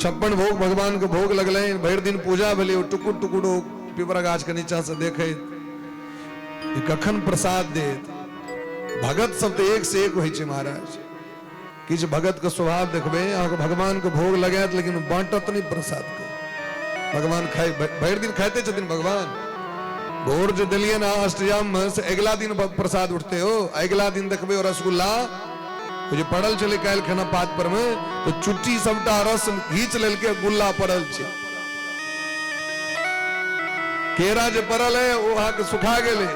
56 भोग भगवान के भोग लगले, भर दिन पूजा भेले। टुकुर टुकुर पिपरा गाछ के नीचा से देखे कखन प्रसाद देत। भगत सब तो एक से एक होइ छै महाराज। किछ भगत के स्वभाव देखबे, अहाँ भगवान के भोग लगात लेकिन बांटत नहीं प्रसाद के। भगवान खाए, भर दिन खाते छथिन भगवान। भोर जो दिलिए ना अष्टयाम से अगला दिन प्रसाद उठते हो, अगला दिन देखबे रसगुल्ला जो पड़ल चले काल खाना पात पर में, तो चुट्टी सबटा रस घींच लेलके, गुल्ला पड़ल छे। केरा जो पड़ल है वो आके सुखा गेले,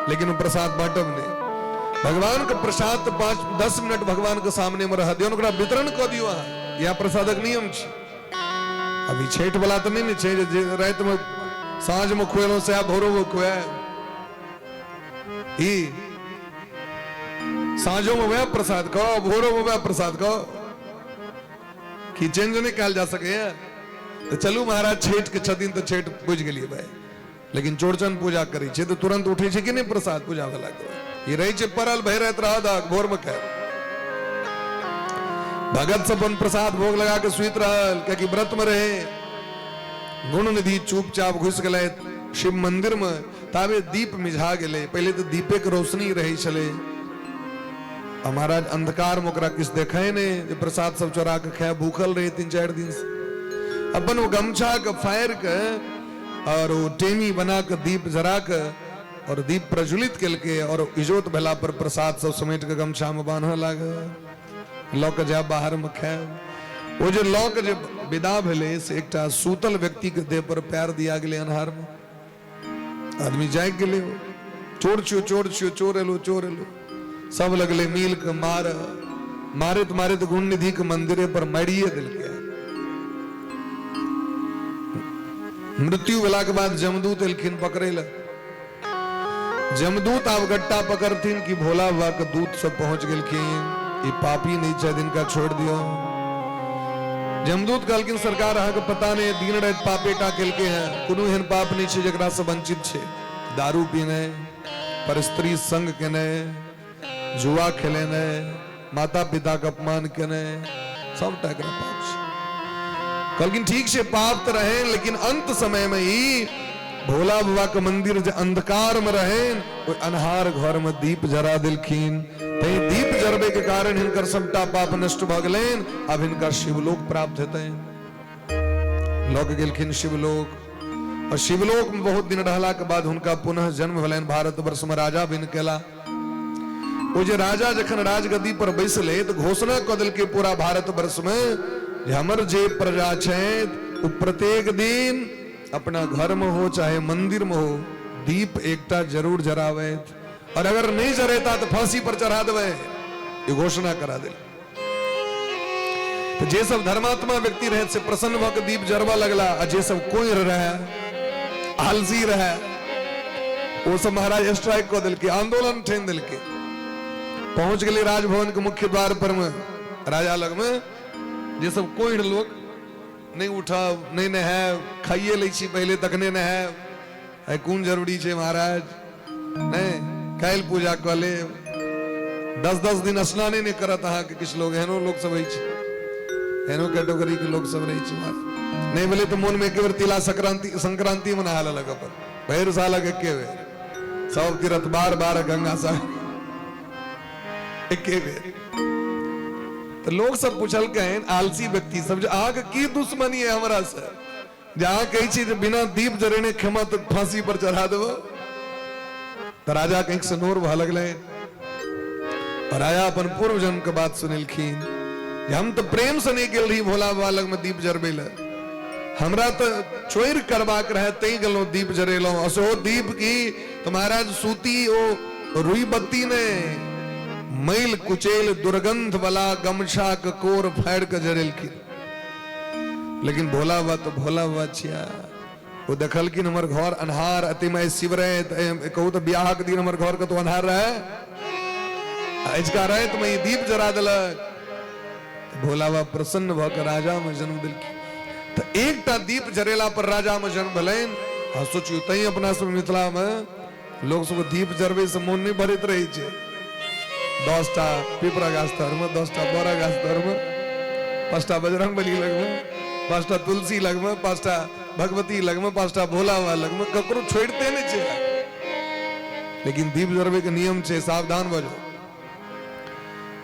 लेकिन वो प्रसाद बांटब नहीं। भगवान के प्रसाद तो 5-10 मिनट भगवान के सामने में रह दियो, ओकरा वितरण कर दियो। यहाँ प्रसादक नियम छे। अभी छठ वाला तो नहीं छे, रात में सांझ में खुएलो से भोरो में खुए, सांझों में वह प्रसाद कहो, भोरो में वह प्रसाद कहो, कि चेंज नहीं कल जा सके। तो चलू महाराज छठ के 6 दिन तो छठ बुझ गई भाई, लेकिन चौड़चन पूजा करी छे तो तुरंत उठे छे कि नहीं प्रसाद पूजा वाला के। ये रही छे परल भय रहत रहा था भोर में कह भगत सब प्रसाद भोग लगा के सुत रहल, क्योंकि व्रत में रहे। गुण निधि चुपचाप घुस गए शिव मंदिर में, ताबे दीप मिझा गेले। पहले तो दीपे के रोशनी रही चले, महाराज अंधकार में ओकरा किस देखे ने, प्रसाद सब चोरा के खाए, भूखल रहे 3-4 दिन से। अपन वो गमछा के फायर के और वो टेमी बना के दीप जरा के और दीप प्रज्वलित के, और इजोत भेला पर प्रसाद सब समेट के गमछा में बांधे लागे, लौ के जा बाहर में खाए। वो जो लौ के जो विदा भेले से एकटा सूतल व्यक्ति के देह पर पैर दिया गेले अन्हार में। आदमी जाग गेले, चोर छियो चोर छियो, चोर एलो चोर एलो, सब लगले मिल के मारे तो गुण निधि के मंदिरे पर मारिए दिल के। मृत्यु भेला के बाद जमदूत एलखिन पकड़े ला। जमदूत आब गट्टा पकड़थिन कि भोला बाबा के दूत सब पहुंच गेलखिन, ये पापी नहीं चाहे दिन का छोड़ दियो। जमदूत कहलखिन सरकार अहाँ के पता नहीं, दिन रात पापेटा केलके हैं, कोनो एहन पाप नहीं छे जकरा से वंचित छे। दारू पीने, पर स्त्री संग केने, जुआ खेलेने, माता पिता का अपमान केने, सबटा एकरा पाप छे। कहलखिन ठीक छे पाप तो रहे, लेकिन अंत समय में ही भोला बाबा के मंदिर जो अंधकार में रहे, वो अन्हार घर में दीप जरा दिलखिन। दीप जरबे के कारण हिनकर सबटा पाप नष्ट भ गेलैन। अब हिनकर शिवलोक प्राप्त हेतैन। लौक गेलखिन शिवलोक, और शिवलोक में बहुत दिन रहला के बाद हुनका पुनः जन्म भेलैन। भारत वर्ष में राजा बन केला। वो जे राजा जखन राजगद्दी पर बैसले तो घोषणा क देलकै पूरा भारत वर्ष में, जे हमर जे प्रजा छै वो प्रत्येक दिन अपना घर में हो चाहे मंदिर में हो, दीप एकटा जरूर जरावे, और अगर नहीं जरेता तो फांसी पर चढ़ा देवे, ये घोषणा करा दे। तो जे सब धर्मात्मा व्यक्ति रहे से प्रसन्न भऽ के दीप जरवा लगला, आ जे सब कोई रहे आलसी रहे वो सब महाराज स्ट्राइक को दिल के आंदोलन ठेन दिल के पहुंच गए राजभवन के मुख्य द्वार पर में राजा लग में ये सब कोई लोग नहीं उठा नहीं नहा खाइए ले छी पहले तक ने नहा कौन जरूरी छे महाराज नहीं कैल पूजा कर ले 10-10 दिन स्नाने नहीं करत अहा के किछ लोग हेनो लोग सब हेनो कैटेगरी के लोग सब रही छी महाराज नहीं बोले तो मन में केवल तिला संक्रांति मना हाल लगा पर भैर साल के वे सब तीरथ बार गंगा सा एके वे तो लोग सब पूछल कहें आलसी व्यक्ति सब जो आग की दुश्मनी है हमारा से जहां कही चीज बिना दीप जरेने क्षमा तो फांसी पर चढ़ा दो तो राजा कहीं सनोर वह लगले और राजा अपन पूर्व जन्म के बात सुनिलखिन हम तो प्रेम से नहीं गेल रही भोला बाबा लग में दीप जरबे हमरा तो चोर करबाक रहे तई गलो दीप जरेलो असो दीप की तो महाराज सूती ओ रुई बत्ती ने मैल कुचेल दुर्गंध वाला गमछा के कोर फाड़ के जरेल की लेकिन भोला बाबा तो भोला बाबा छिया वो देखल कि हमर घर अन्हार अतिमय शिवरे कहू तो ब्याह के दिन हमर घर के तो अन्हार रहे इसका रहे तो मैं दीप जरा दिलक भोला बाबा प्रसन्न भकर राजा में जन्म दिल की तो एकटा दीप जरेला पर राजा में जन्म भलेन हाँ सोचियो तई अपना सब मिथिला में लोग सब दीप जरबे से मन नहीं भरित रही छे 10टा पीपरा गाछ तर में 10टा बोरा गाछ तर में 5टा बजरंग बली लग में 5टा तुलसी लग में 5टा भगवती लग में 5टा भोला बाबा लग में ककरो छोड़ते नहीं छे लेकिन दीप जरबे के नियम छे सावधान बजो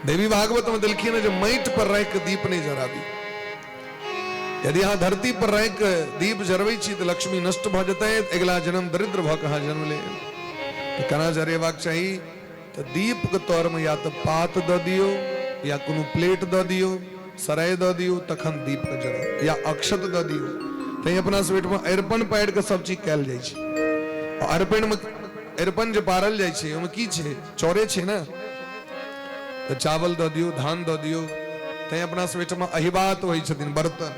देवी भागवत में दिलखी ने जो मैट पर रह के दीप नहीं जराबी यदि यहाँ धरती पर रह के दीप जरबे छी तो लक्ष्मी नष्ट भ जते अगला जन्म दरिद्र भ कहाँ जन्म ले तो कना जरेबाक चाहिए तो दीप के तौर में या तो पात द दियो या कोनो प्लेट द दियो सराय द दियो तखन दीप के जरो या अक्षत द दियो तो अपना स्वेट में अर्पण पाड़ के सब चीज कैल जाय छै और अर्पण में अर्पण जो पारल जाय छै ओमे की छै चौरे छै ना तो चावल द दियो धान द दियो ते अपना स्वेट में अहिबात होई छथिन बर्तन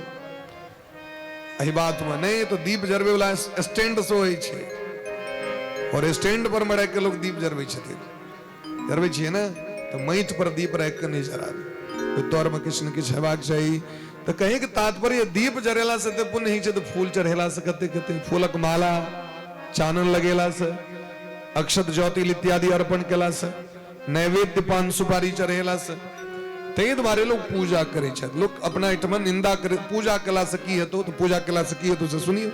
अहिबात में नहीं तो दीप जरबे वाला स्टैंड सो होई छै और स्टैंड पर मरे के लोग दीप जरबे छथिन जरबे छिए ना तो मैट पर दीप रख के नहीं जराबे तो तौर में किछ न किछ हेबाक चाहिए तो कहे के तात्पर्य दीप जरेला से तो पुण्य ही छै तो फूल चढ़ेला से कते फूलक माला चानन लगेला से अक्षत ज्योति इत्यादि अर्पण केला से नैवेद्य पान सुपारी चढ़ेला से ते द्वारे लोग पूजा करे छथि लोग अपना एठमा निंदा करे पूजा केला से की हेतु तो पूजा केला से की हेतु से सुनियो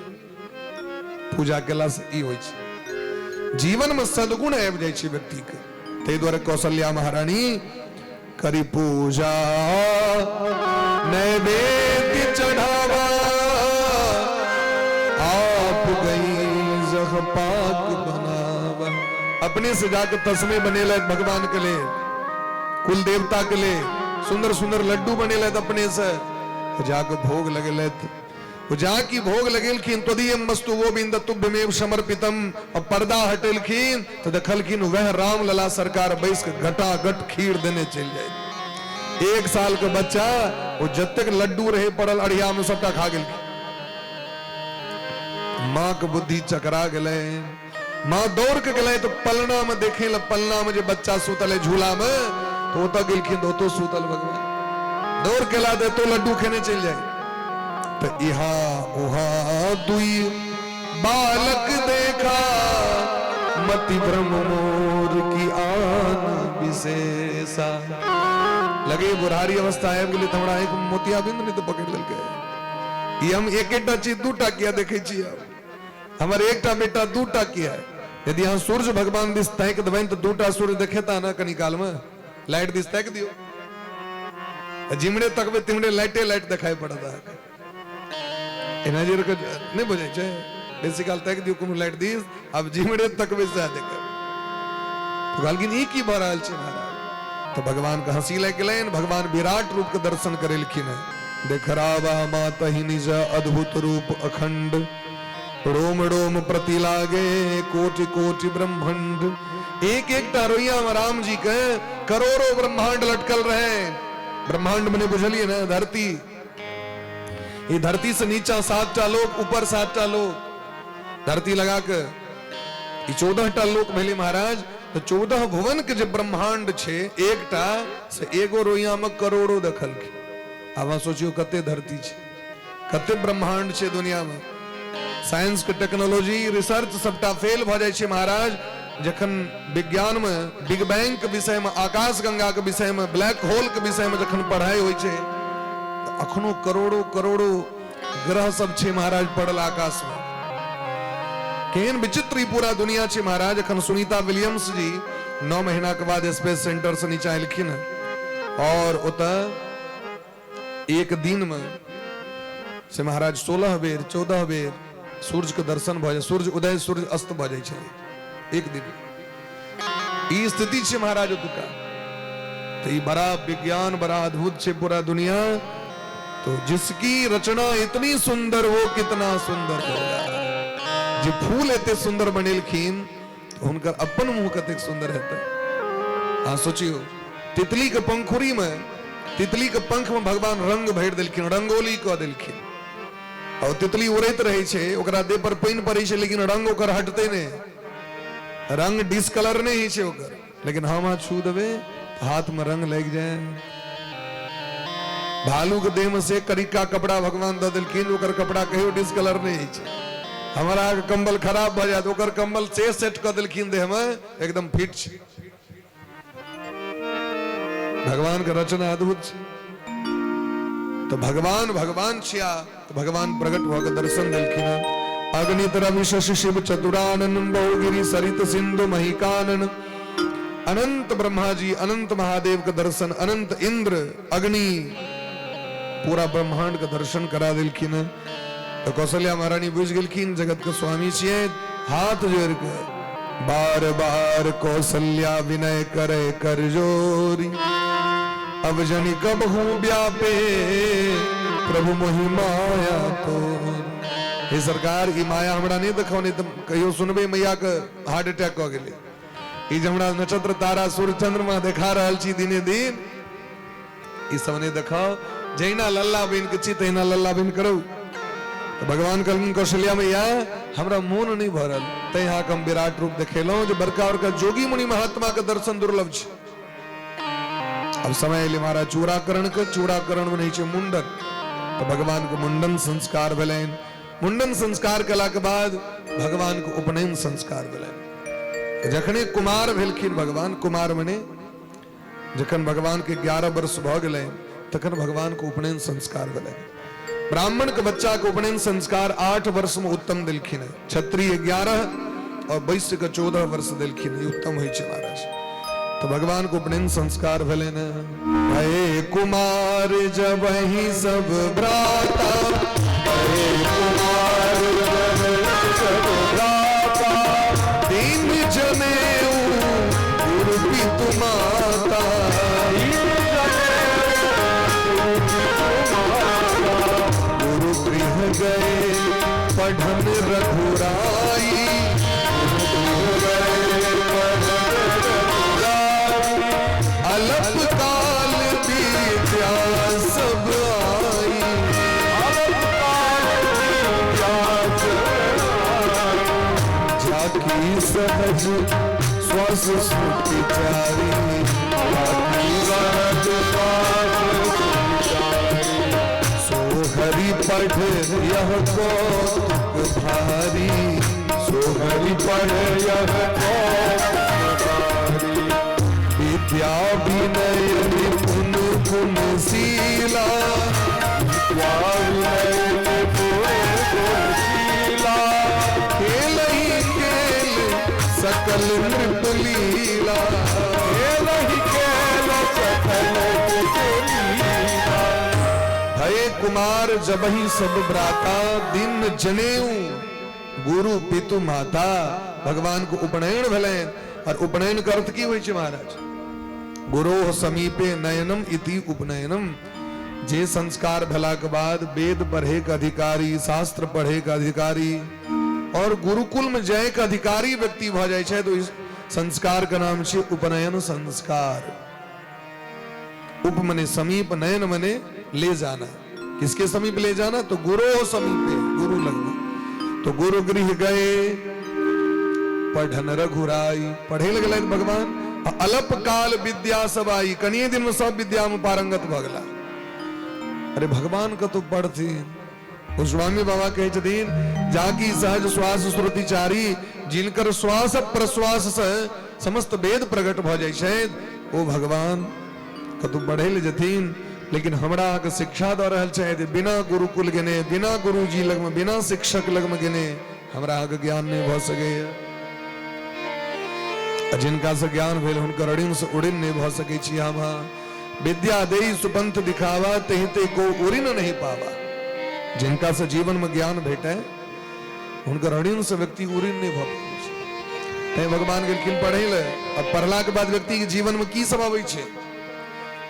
पूजा केला से ई होय छै जीवन में सद्गुण आबि जाय छै व्यक्ति के ते द्वारे कौशल्या महारानी करी पूजा नैवेद्य चढ़ावा आप गई जग पाक बनावा अपने से जाकर तस्मे बनेला भगवान के लिए कुल देवता के लिए सुंदर सुंदर लड्डू बनेला अपने से जाकर भोग लगेला वो जाकी भोग लगेलखिन तदीयम वस्तु गोविंद तुभ्यमेव समर्पितम और पर्दा हटेलखिन तो देखलखिन वह राम लला सरकार बैस के घटा घट खीर देने चल जाए 1 साल का बच्चा वो जब तक लड्डू रहे पड़ल अड़िया में सबटा खा गेलखिन माँ के बुद्धि चकरा गए माँ दौड़ के गए तो पलना में देखे पलना में जो बच्चा सूतल है झूला में तो तक गिलखिन तो सूतल भगवान दौड़ के ला दे तो लड्डू खेने चल जाए तो इहा उहा दुई बालक देखा मति ब्रह्म मोर की आन विशेषा लगे बुढ़ारी अवस्था है बोले थोड़ा एक मोतिया बिंद नहीं तो पकड़ लगे हम एक चीज 2टा किया देखे छी हमारे एकटा बेटा 2टा किया है यदि यहाँ सूर्य भगवान दिस तैक दबन तो 2टा सूर्य देखेता ना कनी काल में लाइट दिस तैक दियो जिमड़े तक में तिमड़े लाइट दिखाई पड़ता है एनर्जी को नहीं बुझे छे बेसी काल तक दियो कोनो लाइट दिस अब जिमड़े तक में से देख तो गालगिन एक ही बार आल छे महाराज तो भगवान का हंसी लग गलेन भगवान विराट रूप के दर्शन करेलखिन देखरावा माता ही निज अद्भुत रूप अखंड रोम रोम प्रति लागे कोटि कोटि ब्रह्मांड एक रोइया में राम जी के करोड़ों ब्रह्मांड लटकल रहे ब्रह्मांड मैंने बुझलिए ना धरती ये धरती से नीचा 7टा लोग ऊपर 7टा लोग धरती लगा के ई 14टा लोक भेले महाराज। तो 14 भुवन के जे ब्रह्मांड छे एकटा से एगो रोइया में करोड़ों देखल के। आब सोचियो कते धरती छे, कते ब्रह्मांड छे दुनिया में। साइंस के टेक्नोलॉजी रिसर्च सबटा फेल भ जाय छे महाराज जखन विज्ञान में बिग बैंग के विषय में, आकाश गंगा के विषय में, ब्लैक होल के विषय में जखन पढ़ाई होय छे तो अखनो करोड़ों करोड़ों ग्रह सब छे महाराज पड़ल आकाश में। केहन विचित्र पूरा दुनिया छे महाराज। अखन सुनीता विलियम्स जी 9 महीना के बाद स्पेस सेंटर से नीचा एलखिन और ओता एक दिन में से महाराज 16 बेर 14 बेर सूर्य के दर्शन भ जाय, सूर्य उदय सूर्य अस्त भ जाय छे एक दिन। ई स्थिति छे महाराज ओतुका। तो ई बड़ा विज्ञान बड़ा अद्भुत छे पूरा दुनिया। तो जिसकी रचना इतनी सुंदर वो कितना सुंदर होगा। जे फूल एते सुंदर बनेलखिन तो हुनकर अपन मुंह कतेक सुंदर हेतै। हाँ सोचियो तितली के पंखुड़ी में, तितली के पंख में भगवान रंग भर देलखिन, रंगोली क देलखिन। और तितली उड़ैत रहे छे, ओकरा देह पर पानि पड़ै छे लेकिन रंग ओकर हटते नहीं, रंग डिस्कलर नहीं होइ छे ओकर। लेकिन हम छू देबे हाथ में रंग लग जाए। भालू के देह में से करिका कपड़ा भगवान द देलखिन, ओकर कपड़ा कहियो डिस्कलर नहीं होइ छे। हमारा कंबल खराब भ जात, ओकर कंबल से सेट क देलखिन देह में एकदम फिट छे। भगवान के रचना अद्भुत छे। तो भगवान भगवान छिया तो भगवान प्रकट होकर दर्शन देलखिन। अग्नि रवि शशि शिव चतुरानन बहुगिरि सरित सिंधु महिकानन। अनंत ब्रह्मा जी, अनंत महादेव का दर्शन, अनंत इंद्र, अग्नि, पूरा ब्रह्मांड का दर्शन करा दिलखिन। तो कौशल्या महारानी बुझ गेलखिन जगत के स्वामी छिए। हाथ जोड़ के बार बार कौशल्या विनय करे कर जोरी। अब जनि कब हूं व्यापे प्रभु मोहि माया तो। हे सरकार ई माया हमरा नहीं देखो, नहीं तो कहियो सुनबे मैया के हार्ट अटैक क गेले। ई जे हमरा नक्षत्र तारा सूर्य चंद्रमा देखा रहल छी दिने दिन, ई सब नहीं देखाओ। जहिना लल्ला बन के छी तहिना लल्ला बन करो। तो भगवान कहलखिन कौशल्या मैया हमरा मोन नहीं भरल, तै यहाँ हम विराट रूप देखेलो जो बड़का बड़का जोगी मुनि महात्मा के दर्शन दुर्लभ छे। अब समय ले मारा चूड़ाकरण के, चूड़ाकरण में नहीं छे मुंडन। तो भगवान के मुंडन संस्कार भेलैन। मुंडन संस्कार कला के बाद भगवान को उपनयन संस्कार भेलैन। जखने कुमार भेलखिन भगवान, कुमार मने जखन भगवान के 11 वर्ष भ गेलैन तखन भगवान को उपनयन संस्कार भेलैन। ब्राह्मण के बच्चा के उपनयन संस्कार 8 वर्ष में उत्तम दिलखिन। क्षत्रिय 11 और वैश्य के 14 वर्ष दिलखिन। ये उत्तम होइ छे महाराज। तो भगवान को उपनयन संस्कार भेले न। भय कुमार जब ही सब भ्राता, भय कुमार जब ही सब भ्राता, तीन जनेऊ गुरु पितु माता। गुरु गृह गए पढ़न रघुराई, अलप काल विद्या सब आई। जाकी सहज श्वास स्मृति चारी, सो हरि पढ़ यह को भारी, सो हरि पढ़ यह को विद्या विनय निपुण गुणशीला, खेल ही खेल सकल नृप लीला, खेल ही खेल सकल नृप लीला। भय कुमार जब ही सब भ्राता, दिन जनेऊ गुरु पितु माता। भगवान को उपनयन भेलै। और उपनयन का अर्थ की होइ छे महाराज? गुरोह समीपे नयनम इति उपनयनम। जे संस्कार भेला के बाद वेद पढ़े के अधिकारी, शास्त्र पढ़े के अधिकारी और गुरुकुल में जाए के अधिकारी व्यक्ति भ जाय छै तो इस संस्कार का नाम छे उपनयन संस्कार। उप मने समीप, नयन मने ले जाना। किसके समीप ले जाना? तो गुरोह समीपे, गुरु लगना। तो गुरु गृह गए पढ़न रघुराई, पढ़े लगल भगवान अलप काल विद्या सब आई, कनिए दिन में सब विद्या में पारंगत भगला। अरे भगवान का तो पढ़ती गोस्वामी बाबा कहे छथिन, जाकी सहज श्वास श्रुति चारी, जिनकर श्वास प्रश्वास से समस्त वेद प्रकट भ जाय छै, ओ भगवान कतु बढ़े ले जथिन। लेकिन हमरा के शिक्षा द रहल छै, बिना गुरुकुल गेने, बिना गुरुजी लग में, बिना शिक्षक लग में गेने हमरा के ज्ञान नहीं भ सकैया। जिनका से ज्ञान भेल हुनकर अड़िन से उड़िन नहीं भ सकै छी हम। विद्या देई सुपंथ दिखावा, तेहते को उड़िन नहीं पावा। जिनका से जीवन में ज्ञान भेटे हुनकर अड़िन से व्यक्ति उड़िन नहीं भ पाबै छै। भगवान गेलखिन पढ़े ले, अब पढ़ला के बाद व्यक्ति के जीवन में की सब आबै छै,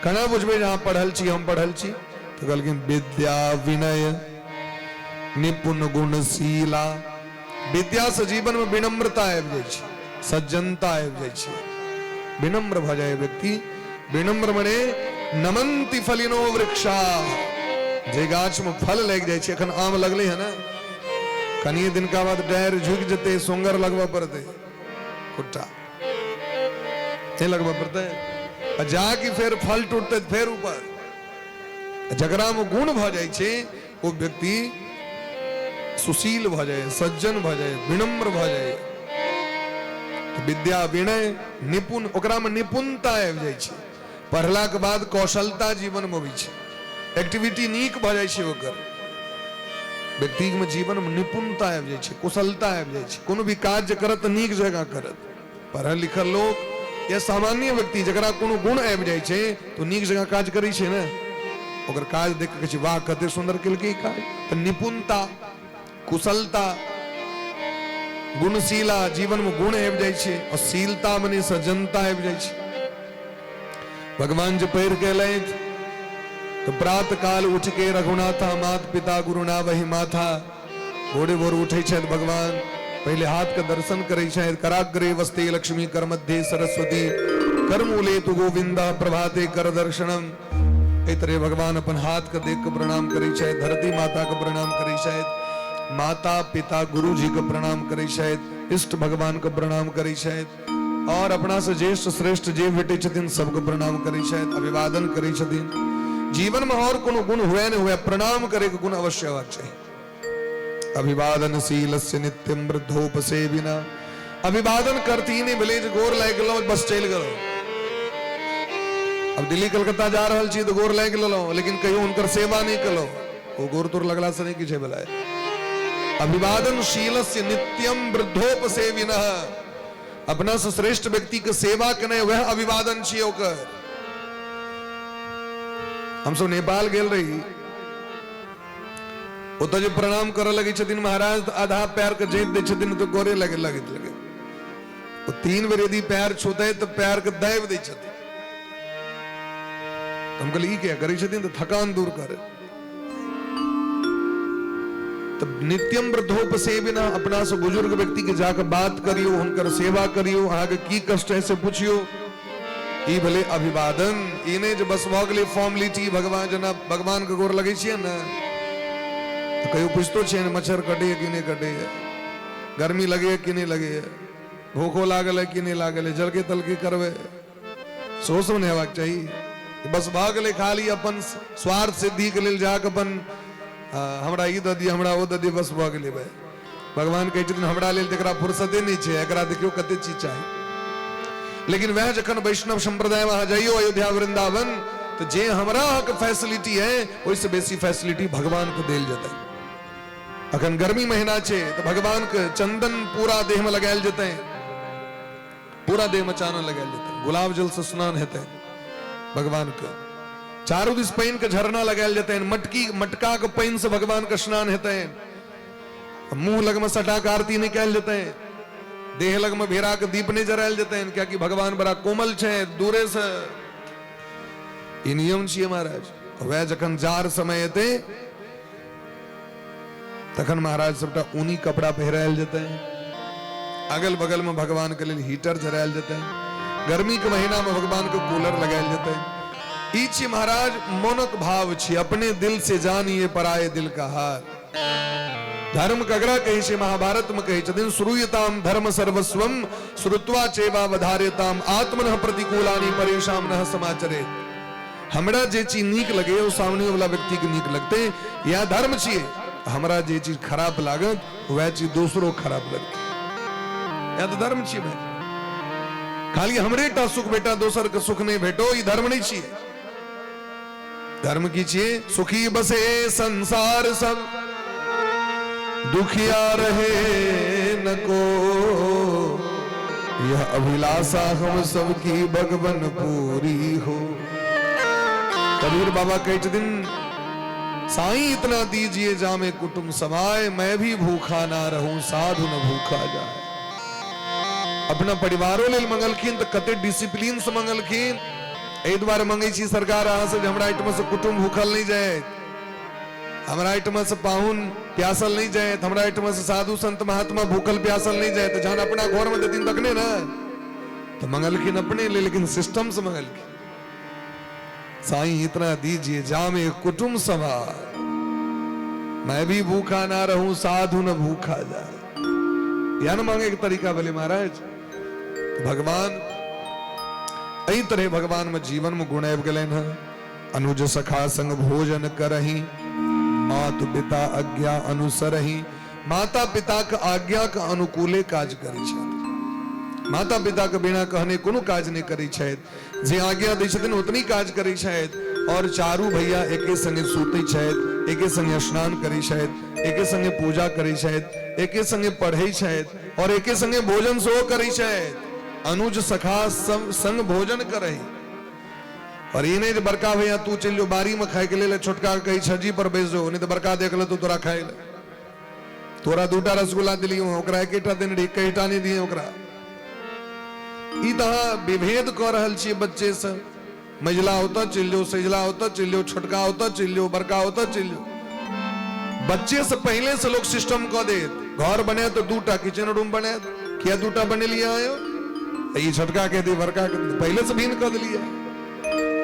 केना बुझबै जहाँ पढ़ल छी हम पढ़ल छी, तो कहलखिन विद्या विनय निपुण गुणशीला। विद्या से जीवन में विनम्रता आबि जाइ छै, सज्जनता आबि जाइ छै, विनम्र भ जाय व्यक्ति। विनम्र मने नमन्ति फलिनो वृक्षा, जे गाछ में फल लग जाइ छै। एखन आम लगले है ना, कनिए दिन का बाद डायर झुक जते, सोंगर लगवा पड़ते, खुट्टा नहीं लगवा पड़ते, जाके फिर फल टूटते फिर ऊपर। जकरा में गुण भ जाइ छै वो व्यक्ति सुशील भ जाए, सज्जन भ जाए, विनम्र भ जाए। तो विद्या विनय निपुण, ओकरा में निपुणता आबि जाइ छै। पढ़ला के बाद कौशलता जीवन में अबै छै, एक्टिविटी नीक भ जाइ छै ओकर। व्यक्ति में जीवन में निपुणता आबि जाइ छै, कुशलता आबि जाइ छै, कोनो भी काज करत नीक जगह करत। पढ़ल लिखल लोग या सामान्य व्यक्ति जकरा कोनो गुण आबि जाइ छै तो नीक जगह काज करै छै ने, ओकर काज देख के कहै छै वाह कते सुंदर केलकै काज। तो निपुणता, कुशलता, गुणशीला, जीवन में गुण आबि जाइ छै, और शीलता मने सज्जनता आबि जाइ छै। भगवान जो पैर केलथि तो प्रात काल उठ के रघुनाथा, मात पिता गुरुना वही माथा। भोरे भोर उठे छथि भगवान, पहले हाथ का दर्शन करे छथि। कराग्रे वस्ते लक्ष्मी, कर मध्य सरस्वती, कर मूले तु गोविंदा, प्रभाते कर दर्शनम। ए तरह भगवान अपन हाथ का देख के प्रणाम करे छथि, धरती माता का प्रणाम करे छथि, माता पिता गुरु जी का प्रणाम करे छथि, इष्ट भगवान का प्रणाम करे छथि, और अपना से ज्येष्ठ श्रेष्ठ जे भेटे छथिन सबको प्रणाम करे छथि, अभिवादन करे छथिन। जीवन में और कोनो गुण हुए न हुए, प्रणाम करे के गुण अवश्य होना चाहिए। अभिवादन शीलस्य नित्यम वृद्धोपसेविना। अभिवादन करती नहीं भले गोर लाग लो बस चल गलो। अब दिल्ली कलकत्ता जा रहल छी तो गोर लाग लो, लेकिन कहियो उनकर सेवा नहीं कलो, वो गोर तोर लगला से नहीं किछे भलाए। अभिवादन शीलस्य नित्यम वृद्धोपसेविना। अपना से श्रेष्ठ व्यक्ति के सेवा कने वह अभिवादन छिए ओकर। हम सब नेपाल गेल रही, ओतऽ जे प्रणाम करऽ लगे छथिन महाराज तो आधा पैर के जेब दै छथिन तो गोरे लगे वो 3 बेर यदि पैर छूते तो पैर के दाबि दै छथिन। हम कहलिए ई क्या करै छथिन, तो थकान दूर करे। तो नित्यम वृद्धोपसेविना, अपना से बुजुर्ग व्यक्ति के जाकर बात करियो, उनकर सेवा करियो, आगे की कष्ट है से पूछियो। ई भले अभिवादन, ई नहीं जो बस भ गेलै फॉर्मेलिटी। भगवान जना भगवान के गोर लगे छिए ना तो कहियो पूछतो छै ने मच्छर कटे कि नहीं कटे, गर्मी लगे कि नहीं लगे, भूखो लागल है कि नहीं लागल है, जलके तलके करबे, सोच नहीं हेबाक चाहिए। बस भ गेलै खाली अपन स्वार्थ सिद्धि के लेल जाके अपन हमरा ई द दी, हमरा ओ द दी, बस भ गेलै भाई। भगवान कहै छथिन हमरा लेल तकरा फुर्सते नहीं छै, एकरा देखियो कते चीज चाही। लेकिन वह जखन वैष्णव संप्रदाय में जाइयो अयोध्या वृंदावन, तो जे हमरा के फैसिलिटी है ओइसे बेसी फैसिलिटी भगवान को देल जतै। अखन गर्मी महीना छे तो भगवान के चंदन पूरा देह में लगायल जतै, पूरा देह में चानन लगायल जतै, गुलाब जल से स्नान हेतै भगवान के, चारों दिस पानी के झरना लगायल जतै, मटका के पानी से भगवान के स्नान हेतै, मुंह लग में सटा के आरती निकाल जतै, देह लग में भेरा के दीप नहीं जरायल जतै, क्या कि भगवान बड़ा कोमल छे, दूरे से ई नियम छिए महाराज। वह जखन जार समय हेतै तखन महाराज सबटा ऊनी कपड़ा पहिरायल जतै, अगल बगल में भगवान के लिए हीटर जरायल जतै, गर्मी के महीना में भगवान के कूलर लगायल जतै। ई छी महाराज मोनक भाव छी, अपने दिल से जानिए पराये दिल का हाल। धर्म कगरा कही छे महाभारत में कही छथिन श्रूयताम धर्म सर्वस्वम श्रुत्वा चेवा वधार्यताम आत्मनः प्रतिकूलानि परेशान न समाचरे। हमरा जे चीज नीक लगे वो सामने वाला व्यक्ति के नीक लगते, या धर्म छिए। हमरा जे चीज खराब लागत वह चीज दूसरों खराब लगती, या तो धर्म छिए भाई। खाली हमरे टा सुख बेटा दोसर के सुख नहीं भेटो, ये धर्म नहीं छिए। धर्म की छिए सुखी बसे संसार सब, दुखिया रहे न को, यह अभिलाषा हम सबकी भगवन पूरी हो। कबीर बाबा कहते दिन साईं इतना दीजिए जामे कुटुंब समाए, मैं भी भूखा ना रहूं साधु न भूखा जाए। अपना परिवारों लेल मंगलखिन तो कते डिसिप्लिन से मंगलखिन। एहि द्वारे मंगै छी सरकार अहाँ से हमरा आइटम से कुटुंब भूखल नहीं जाए, हमरा आइटम से पाहुन प्यासल नहीं जाए, हमरा आइटम से साधु संत महात्मा भूखल प्यासल नहीं जाए। तो जहां अपना घर में देतीन तकने ना तो मंगलखिन अपने ले, लेकिन सिस्टम से मंगलखिन। साईं इतना दीजिए जामे कुटुंब समाए, मैं भी भूखा ना रहूं साधु न भूखा जाए। या न मांगे एक तरीका भले महाराज। भगवान एही तरह भगवान में जीवन में गुण आबि गेलनि हैं। अनुज सखा संग भोजन करही, मात पिता आज्ञा अनुसरही। माता पिता के आज्ञा के अनुकूले काज करै छथि। माता पिता के बिना कहने कोनो काज नहीं करै छथि, जे आज्ञा दै छथिन उतनी काज करै छथि। और चारू भैया एके संगे सुतै छथि, एके संगे स्नान करै छथि, एके संगे पूजा करै छथि, एके संगे पढ़ै छथि और एके संगे भोजन सेहो करै छथि। अनुज सखा संग भोजन करही। और ये नहीं बड़का भैया तू चल जो बारी में खाए के लिए, छोटका कही छजी पर बैस जो, नहीं तो बड़का देख लो तो तोरा खाए ले। तोरा दूटा रसगुल्ला दिली ओकरा एकेटा दिन एकटा नहीं दिए ओकरा। ई तरह विभेद कर रहल छी बच्चे से। मझला होता चल जो, सजला होता चल जो, छोटका होता चल जो, बड़का होता चल जो। बच्चे से पहले से लोग सिस्टम कर दे। घर बने तो दूटा किचन रूम बने, क्या दूटा बने लिया आयो, ये छोटका कह दे बड़का कह दे, पहले से भिन्न कर दिया।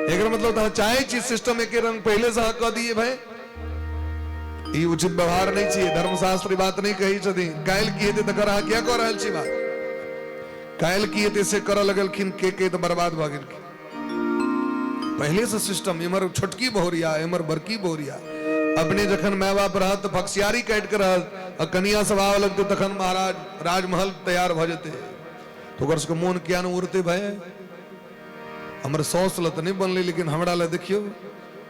एक मतलब चाहे चीज सिस्टम एक रंग पहले से कह दिए भाई, ये उचित व्यवहार नहीं चाहिए। धर्मशास्त्र बात नहीं कही छथि। कायल किए थे तो करा क्या कर रहल छी बात। कायल किए थे से कर लगलखिन के तो बर्बाद भ गेलखिन। पहले से सिस्टम इमर छोटकी बहुरिया इमर बड़की बहुरिया। अपने जखन माय बाप रहत तो फक्सियारी काट के रहत, और कनिया सब आवे लगते तखन महाराज राजमहल तैयार भ जते। तो ओकर सबके मोन किया न उड़ते भाई। हमर सौस लत नहीं बनले, लेकिन हमरा ला देखियो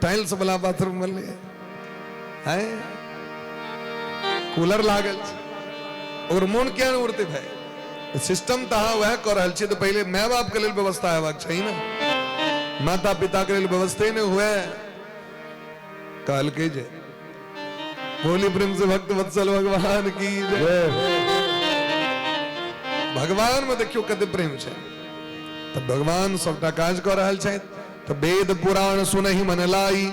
टाइल्स वाला बाथरूम बनले है, कूलर लागल और मोन क्या न उड़ते भाई। सिस्टम तहा वह कर रहल छी। तो पहले माय बाप के लिए व्यवस्था हेबाक चाहिए ना, माता पिता के लिए व्यवस्था नहीं हुए। कहल के जे बोली प्रेम से भक्त वत्सल भगवान की जय। भगवान में देखियो कते प्रेम छे। तो भगवान सबटा काज कर रहल छथि। तो वेद पुराण सुनहि मन लाई।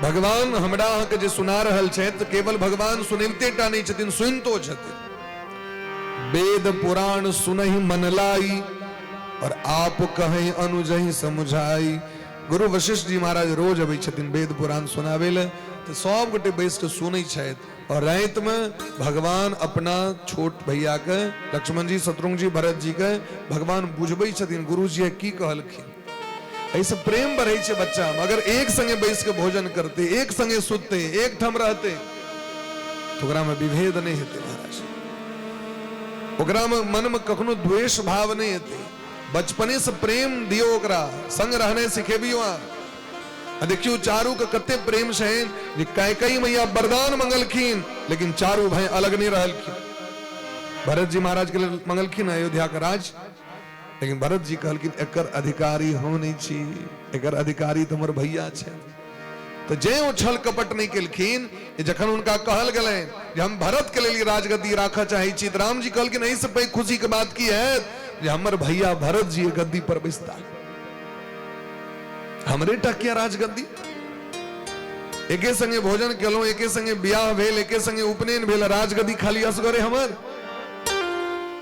भगवान हमरा अहाँ के जे सुना रहल छथि तो केवल भगवान सुनिते टा नहीं छथिन, सुनितो छथिन। वेद पुराण सुनहि मन लाई, और आप कहें अनुजहि समझाई। गुरु वशिष्ठ जी महाराज रोज अबै छथिन वेद पुराण सुनावे ले। तो सब गोटे बैस के सुनै छथि। और रात में भगवान अपना छोट भैया के लक्ष्मण जी, शत्रुघ्न जी, भरत जी के भगवान बुझबै छथिन गुरु जी की कहलखिन। ऐसे प्रेम बढ़े छे बच्चा में। अगर एक संगे बैस के भोजन करते, एक संगे सुतते, एक ठम रहते, तो ओकरा में विभेद नहीं हेते महाराज। ओकरा में मन में कखनो द्वेष भाव नहीं हेते। बचपने से प्रेम दियो, ओकरा संग रहने सिखेबियो। देखियो चारू के कते प्रेम से कैकेयी मैया वरदान मंगलखिन, लेकिन चारू भाई अलग नहीं रहलखिन। भरत जी महाराज के लिए मंगलखिन अयोध्या का राज, लेकिन भरत जी कहलखिन एकर अधिकारी हम नहीं छी, एकर अधिकारी तो हमर भैया छे। तो जे ओ छल कपट नहीं केलखिन, जखन उनका कहल गले जे हम भरत के लिए राजगद्दी राखा चाहे छी, तो राम जी कहलखिन नहीं से पैघ खुशी के बात की है जे हमर भैया भरत जी गद्दी पर बैसता। हमरे टकिया राजगद्दी। एके संगे भोजन केलो, एके संगे ब्याह भेल, एके संगे उपनयन भेल, राजगद्दी खाली असगरे हमर।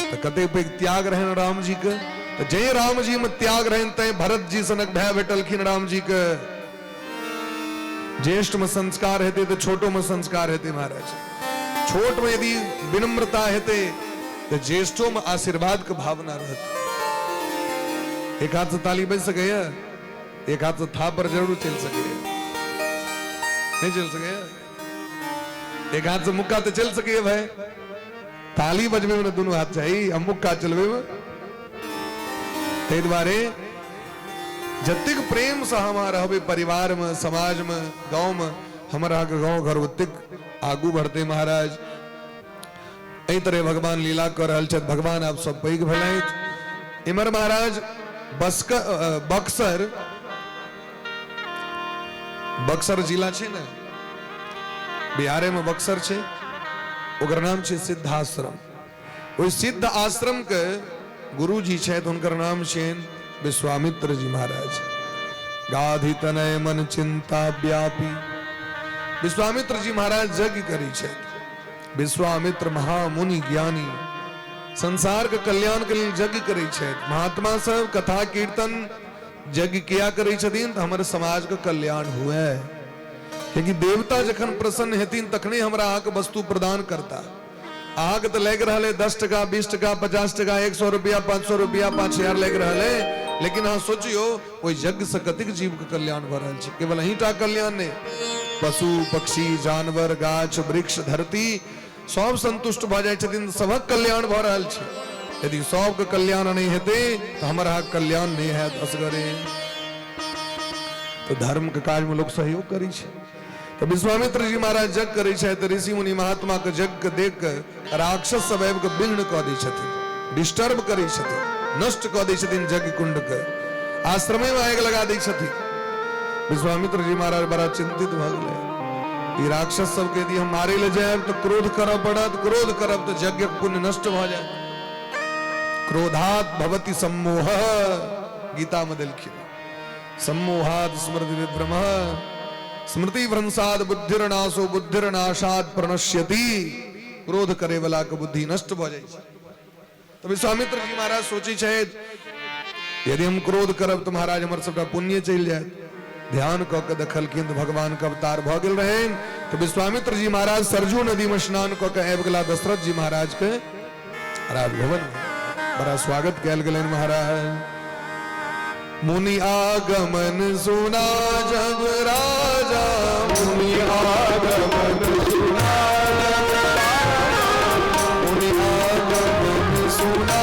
तो कते पैघ त्याग रहन राम जी के। तो जय राम जी में त्याग रहन तय भरत जी सनक भय भेटलखिन राम जी के। ज्येष्ठ में संस्कार हेते तो छोटो में संस्कार हेते महाराज। छोट में यदि विनम्रता हेते तो ज्येष्ठों में आशीर्वाद का भावना रहती। एक हाथ से ताली बज सके, एक हाथ से थापर जरूर चल सके, नहीं चल सके। एक हाथ से मुक्का तो चल सके भाई, ताली बजबे में दोनों हाथ चाहिए, अब मुक्का चलवे में। ते द्वारे जतिक प्रेम से हमारा हवे परिवार में, समाज में, गांव में, हमारा गांव घर उतिक आगू बढ़ते महाराज। एही तरह भगवान लीला कर रहल छथि। भगवान आप सब पैघ भेलैथ। इमर महाराज बक्सर जिला छे ने, बिहार में बक्सर छे, ओकर नाम छे सिद्धाश्रम। ओइ सिद्ध आश्रम के गुरु जी छथि, हुनकर नाम छनि विश्वामित्र जी महाराज। गाधी तनय मन चिंता व्यापी। विश्वामित्र जी महाराज यज्ञ करी छथि। विश्वामित्र महामुनि ज्ञानी संसार के कल्याण के लिए यज्ञ करी छथि। महात्मा सब कथा कीर्तन यज्ञ किया करी छथिन तो हमारे समाज का कल्याण हुए। क्योंकि देवता जखन प्रसन्न हेतिन तखने हमरा आके वस्तु प्रदान करता। आग तो लग रहा है 10 टका, 20 टका, 50 टका, 100 रुपया, 500 रुपया, 5000 लग रहा है। लेकिन हाँ सोचियो कोई यज्ञ से कतिक जीव का कल्याण भ रहा है। केवल अही टा कल्याण ने, पशु पक्षी जानवर गाछ वृक्ष धरती सब संतुष्ट भ जाए छथिन, सबक कल्याण भ रहा है। यदि सबके कल्याण नहीं हेते तो हमारा कल्याण नहीं है असगरे। तो धर्म के कार्य में लोग सहयोग करी छे। तो विश्वामित्र जी महाराज यज्ञ करी छे तो ऋषि मुनि महात्मा के यज्ञ देख के राक्षस सब आबि के विघ्न क दै छथिन, डिस्टर्ब करी छथिन, नष्ट क दै छथिन यज्ञ कुंड के, आश्रमे में आग लगा दै छथिन। विश्वामित्र जी महाराज बड़ा चिंतित भ गेलै। ई राक्षस सब के यदि हम मारे ले जाए तो क्रोध करब पड़त, क्रोध करब तो यज्ञ पुण्य नष्ट भ जाए। क्रोधात भवति सम्मोह, गीता में देलखिन। सम्मोहात स्मृति विभ्रम, स्मृति भ्रंसाद बुद्धिर्नाशो, बुद्धिर्नाशात प्रणश्यति। क्रोध करे वाला के बुद्धि नष्ट भ जाय। तो विश्वामित्र जी महाराज सोची छे यदि हम क्रोध करब तो महाराज हमर सबटा पुण्य चल जाए। ध्यान क के देखलखिन तो भगवान का अवतार भ गेल रहे। तो विश्वामित्र जी महाराज सरजू नदी में स्नान क के आबि गेला दशरथ जी महाराज के राजभवन। बड़ा स्वागत कैल गेलन महाराज। मुनि आगमन सुना जब राजा, मुनि आगमन सुना जब राजा, मुनि आगमन सुना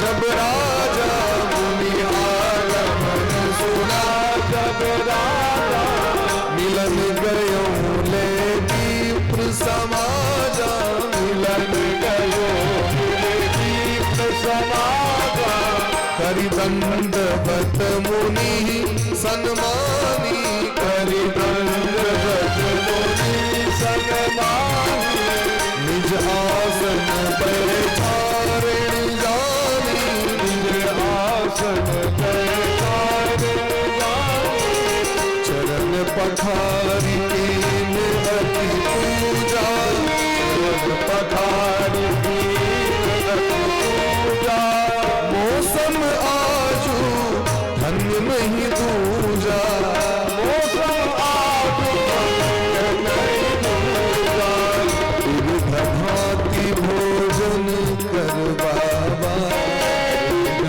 जब राजा, मुनि आगमन सुना जब राजा। मिलन गयो ले दीप समाजा, मिलन गयो ले दीप समाजा। करि दंडवत मुनि सन्मानी, करि दंडवत मुनि सन्मानी। निज आसन बैठारे जानी, निज आसन बैठारे जानी। चरण पखारी कीन अति पूजा, चरण पखारी कीन अति पूजा। मौसम आजू धन्य नहीं दूजा, मौसम आजू धन्य नहीं दूजा। भांति भोजन कर बाबा,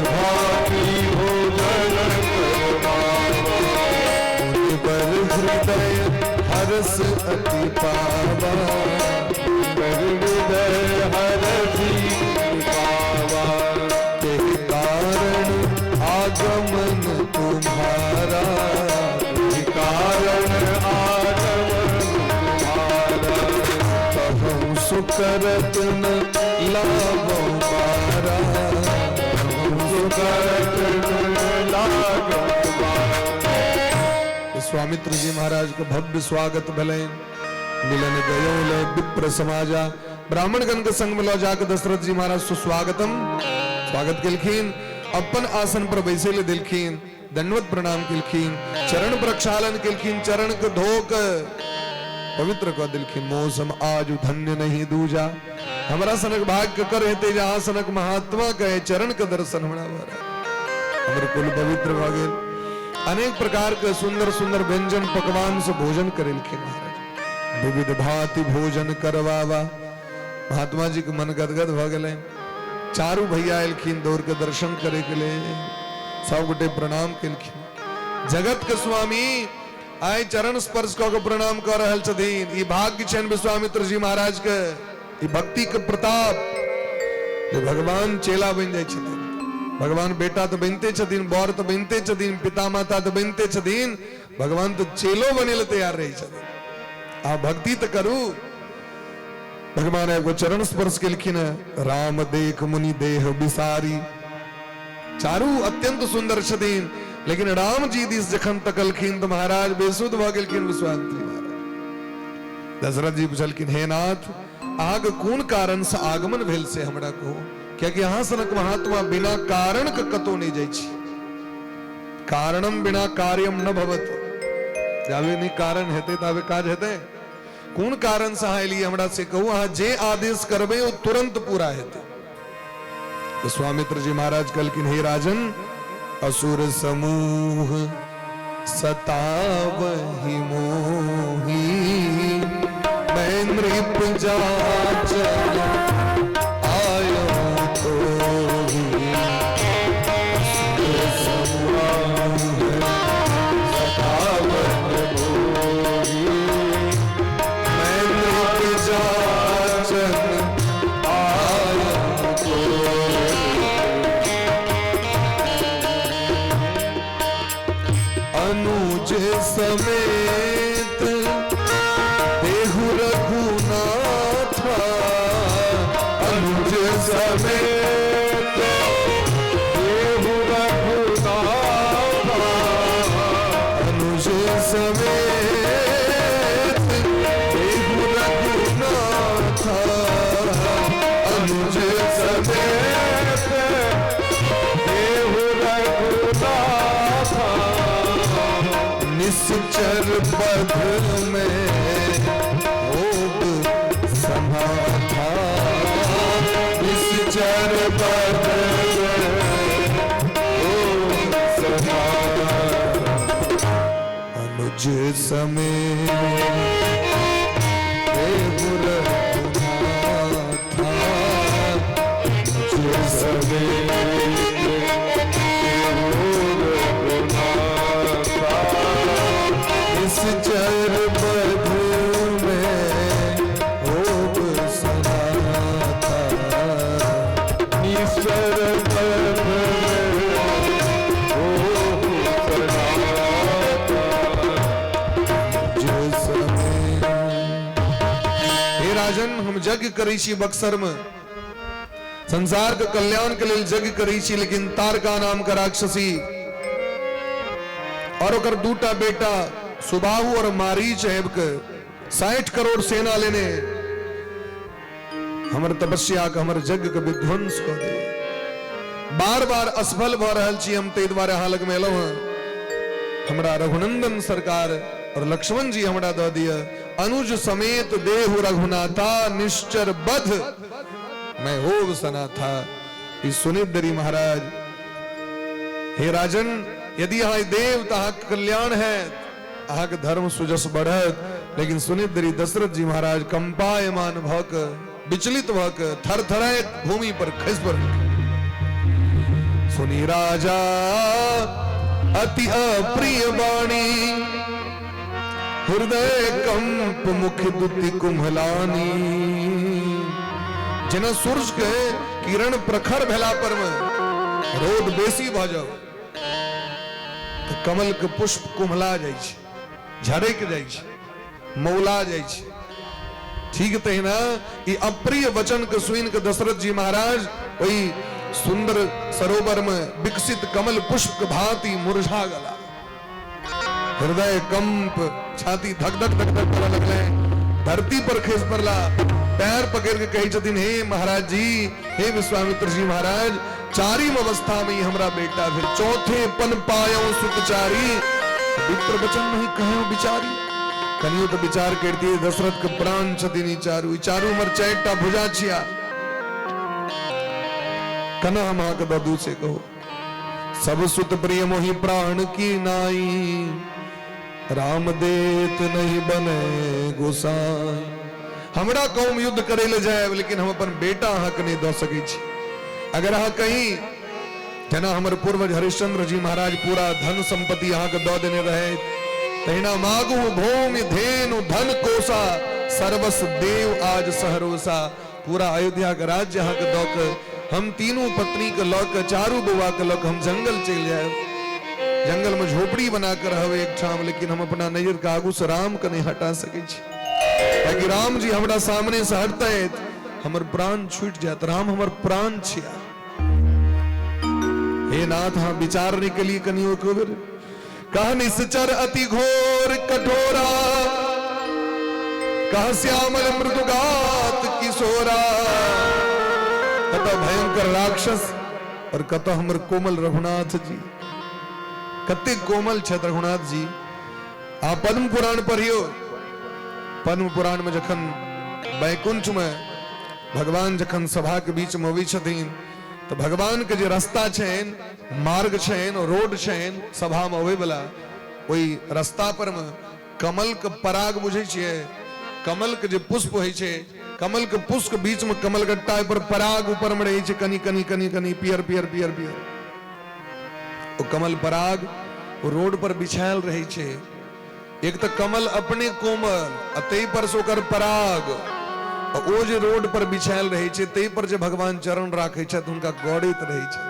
भांति भोजन कर बाबा। उन पर हृदय हर्ष अति पावा, पर हृदय हर्ष पावा। आगमन तुम्हारा, कारण आगमन तुम्हारा। कहूँ सुकरत न लाभो मारा, सुकरत न लाभो मारा। विश्वामित्र जी महाराज को भव्य स्वागत भले। मिलन गयो ले विप्र समाजा। ब्राह्मण गण के संग में लो जाकर दशरथ जी महाराज सुस्वागतम स्वागत केलखिन। अपन आसन पर बैसे ले दिलखिन, दंडवत प्रणाम केलखिन, चरण प्रक्षालन केलखिन, चरण को धोक पवित्र को दिलखिन। मौसम आज धन्य नहीं दूजा। हमारा सनक भाग्य कर हेते जहां सनक महात्मा कहे चरण के दर्शन हमरा भरा। हमर कुल पवित्र भ गेल। अनेक प्रकार के सुंदर सुंदर व्यंजन पकवान से भोजन करेलखिन महाराज। विविध भांति भोजन करवावा। महात्मा जी के मन गदगद भ गए। चारू भैया एलखिन दौड़ के दर्शन करे के लिए, सब गोटे प्रणाम केलखिन। जगत के स्वामी आय चरण स्पर्श क के प्रणाम कर रहल छथिन। ई भाग्य छन विश्वामित्र जी महाराज के, ई भक्ति के प्रताप जे भगवान चेला बन जाय छथिन। भगवान बेटा तो बनते छथिन, बर तो बनते छथिन, पिता माता तो बनते छथिन, भगवान तो चेलो बने ला तैयार रही छथिन। आ भक्ति तो करू। भगवान एगो चरण स्पर्श केलखिन। राम देख मुनि देह बिसारी। चारू अत्यंत सुंदर छथिन, लेकिन राम जी दिस जखन तकलखिन तो महाराज बेसुध भ गेलखिन। विश्वामित्र महाराज दशरथ जी पूछलखिन, हे नाथ आग कोन कारण से आगमन भेल से हमरा को, क्योंकि यहाँ सनक महात्मा बिना कारण के कतो नहीं जाइ छी। कारणम बिना कार्यम न भवत। जावे नहीं कारण हेते तावे काज हेते। कोन कारण से अहाँ एलिए हमरा से कहू। अहाँ जे आदेश करबे वो तुरंत पूरा हेते। विश्वामित्र जी महाराज कहलखिन, हे राजन असुर समूह सतावहि मोहि, मैं नृप जाचल आयो तोहि। असुर समूह सतावहि मोहि, मैं नृप जाचल आयो तोहि। अनुज समेत देहु रघुनाथ, अनुज समेत देहु रघुनाथ, अनुज समेत देहु रघुनाथ, अनुज समेत देहु रघुनाथ। निश्चर पद में भोग समाधा, निश्चर पद में भोग समाधा। अनुज समेत देहु रघुनाथ, अनुज समेत निश्चर पद में भोग समाधा, निश्चर पद में भोग समाधा। जो समय हे राजन हम यज्ञ करै छी बक्सर में, संसार के कल्याण के लिए यज्ञ करै छी, लेकिन तारका नाम का राक्षसी और ओकर दूटा बेटा सुबाहु और मारीच हैब के 60 करोड़ सेना लेने हमर तपस्या के हमर यज्ञ के विध्वंस क दे। बार बार असफल भ रहल छी हम, तै द्वारे अहाँ लग में एलौ हं। हमरा रघुनंदन सरकार और लक्ष्मण जी हमरा द दिया। अनुज समेत देहु रघुनाथा, निश्चर बध मैं होव सनाथा। ई सुनिधरी महाराज, हे राजन यदि अहाँ देव तो अहाँ कल्याण है, अहाँ के धर्म सुजस बढ़त, लेकिन सुनिधरी दशरथ जी महाराज कंपायमान भक विचलित भक थर थराए भूमि पर खस पड़। सुनी राजा अति अप्रिय वाणी, हृदय कंप मुख दुति कुम्हलानी। जेना सूरज के किरण प्रखर भेला पर में रोद बेसी भ जाओ तो कमल के पुष्प कुम्हला जाय छै, झड़क जाय छै, मौला जाय छै। ठीक तहिना ई अप्रिय वचन के सुन के दशरथ जी महाराज वही सुंदर सरोवर में विकसित कमल पुष्प के भांति मुरझा गला। हृदय कंप, छाती धक धक धक धक करने लगले, धरती पर खिस पड़ला। पैर पकड़ के कही छथिन, हे महाराज जी, हे विश्वामित्र जी महाराज, चारीम अवस्था में ही हमरा बेटा फिर चौथे पन पायो सुतचारी। पवित्र वचन नहीं कहो बिचारी। कनियो तो विचार करती है, दशरथ के प्राण छथिन चारू, चारू मर चैटा भुजा छिया। कना हम के ददू से कहो, सब सुत प्रिय मोहि प्राण की नाई, राम देत नहीं बने गोसाई। हमरा कौम युद्ध करे ले जाए, लेकिन हम अपन बेटा अहाँ के नहीं दो सके छी। अगर अहाँ कहीं जना हमर पूर्वज हरिश्चंद्र जी महाराज पूरा धन संपत्ति अहाँ के दो देने रहे, तहिना मागु भूमि धेनु धन कोसा सर्वस देव आज सहरोसा। पूरा अयोध्या का राज्य अहाँ के दो के हम तीनों पत्नी के लौ के चारू बुआ के लौ के हम जंगल चल जाए, जंगल में झोपड़ी बनाकर रहे एक ठाम, लेकिन हम अपना नजर का आगू से राम के नहीं हटा सके छी। ताकि राम जी हमारा सामने से हटते हमर प्राण छूट जात। राम हमर प्राण छिया। हे नाथ हाँ विचारने के लिए कनियो को कहा निश्चर अति घोर कठोरा, कहा श्यामल मृदुगात किशोरा। कत भयंकर राक्षस और कत हमर कोमल रघुनाथ जी, कते कोमल छे रघुनाथ जी। आप पद्म पुराण पढ़ियो। पद्म पुराण में जखन बैकुंठ में भगवान जखन सभा के बीच में अबै छथिन, तो भगवान के जे रास्ता छेन, मार्ग छेन, रोड छेन सभा में अबै वाला, ओई रास्ता पर में कमल के पराग बुझे छिए, कमल के जे पुष्प होइ छे, कमल के पुष्प के बीच में कमल गट्टा पर पराग ऊपर में रही छे, कनी कनी कनी कनी पियर पियर पियर पियर। वो कमल पराग वो रोड पर बिछायल रही छे। एक तो कमल अपने कोमल अतई पर सोकर पराग, और वो जे रोड पर बिछायल रही छे तई पर जे भगवान चरण राखे छे तो उनका गौड़ित रही छे।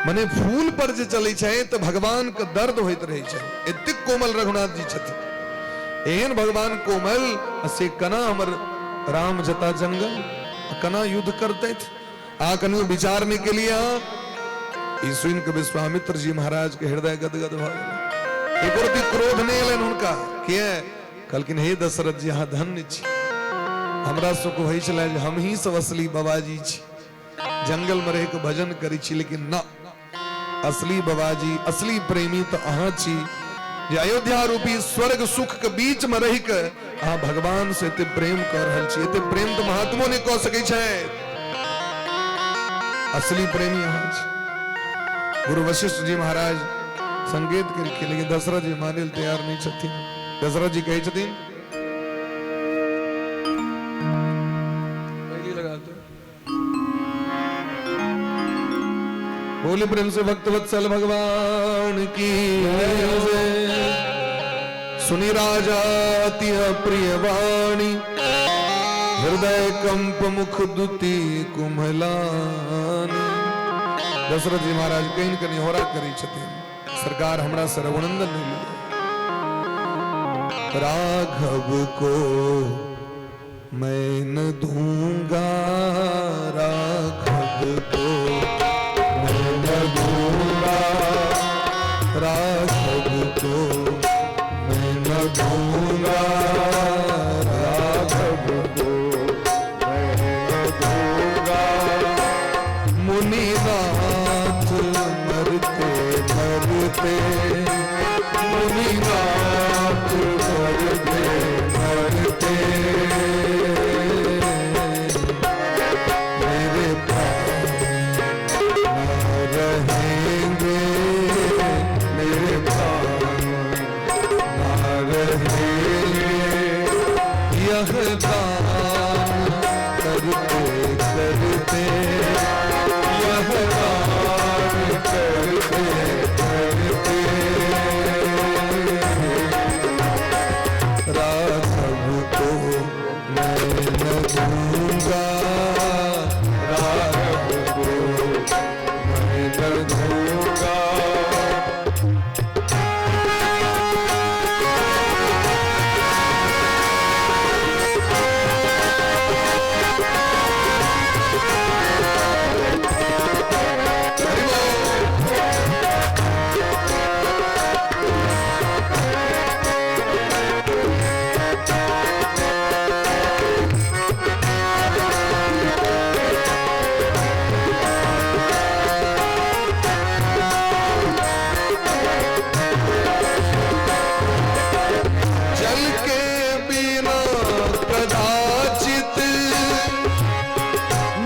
मने फूल पर जे चले छे तो भगवान के दर्द होइत रही छे। एते कोमल रघुनाथ जी छथिन। एहन भगवान कोमल से कना हमर राम जता जंगल, कना युद्ध करते आ कनु विचारने के लिए ईश्वन के विश्वामित्र जी महाराज के हृदय गदगद भ गेल। एक प्रति क्रोध नहीं एलन उनका किया कहलकिन हे दशरथ जी अहाँ धन्य छी। हमरा सुख होइ छले जे हम ही सब असली बाबाजी छी, जंगल में रह के भजन करी छी, लेकिन ना, असली बाबाजी असली प्रेमी तो अहाँ छी, जे अयोध्या रूपी स्वर्ग सुख के बीच में रह के अहाँ भगवान से एते प्रेम कर रहल छी। एते प्रेम तो महात्मो ने कह सके छे। असली प्रेमी अहाँ छी। गुरु वशिष्ठ जी महाराज संकेत करके, लेकिन दशरथ जी माने तैयार नहीं छथिन। दशरथ जी कहे छथिन बोले प्रेम से भक्त वत्सल भगवान की सुनी राजा अति प्रिय वाणी, हृदय कंप मुख दुति कुम्हलानी। दशरथ जी महाराज कहीं कहीं होरा करी छथिन, सरकार हमरा से रघुनंदन नहीं लिया। राघव को मैं न दूंगा, राघव को मैं न दूंगा, राघव को मैं न दूंगा, राघव को मैं न दूंगा। मुनिनाथ मरते मरते, मुनिनाथ मरते मरते मेरे प्राण न रहेंगे, मेरे प्राण न रहेंगे। यह दान करते करते, यह दान करते करते राघव को मैं न दूंगा, राघव को मैं न दूंगा।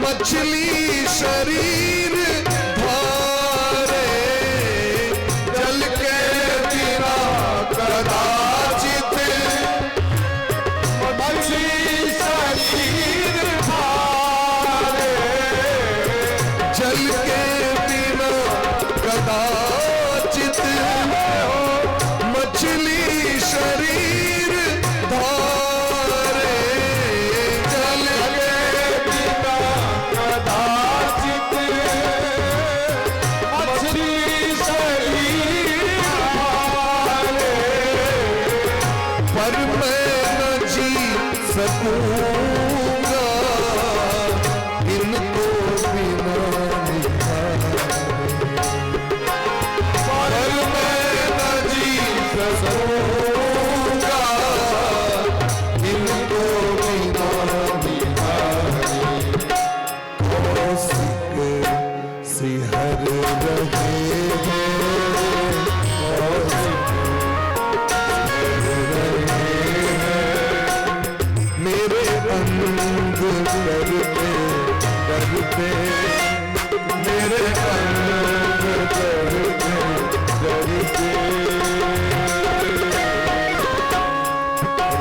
मछली शरीर धारे, जल के बिना कदाचित मछली सकूंगा इनको बिना पर मैं न जी सकूंगा इनको बिना सिहर रहे मेरे अंग करते करते मेरे अंग करते करते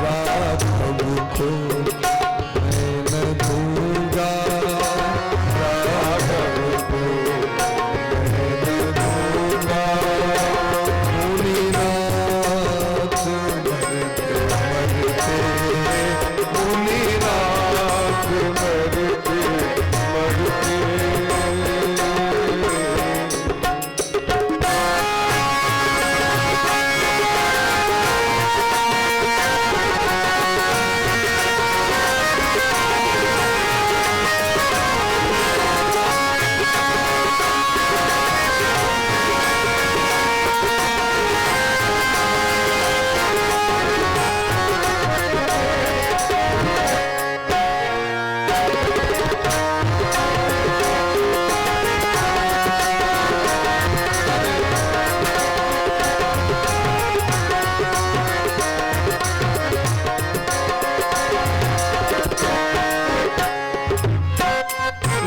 राघव को मैं न दूंगा राघव को मैं न दूंगा मुनिनाथ मरते मरते मुनिनाथ मरते मरते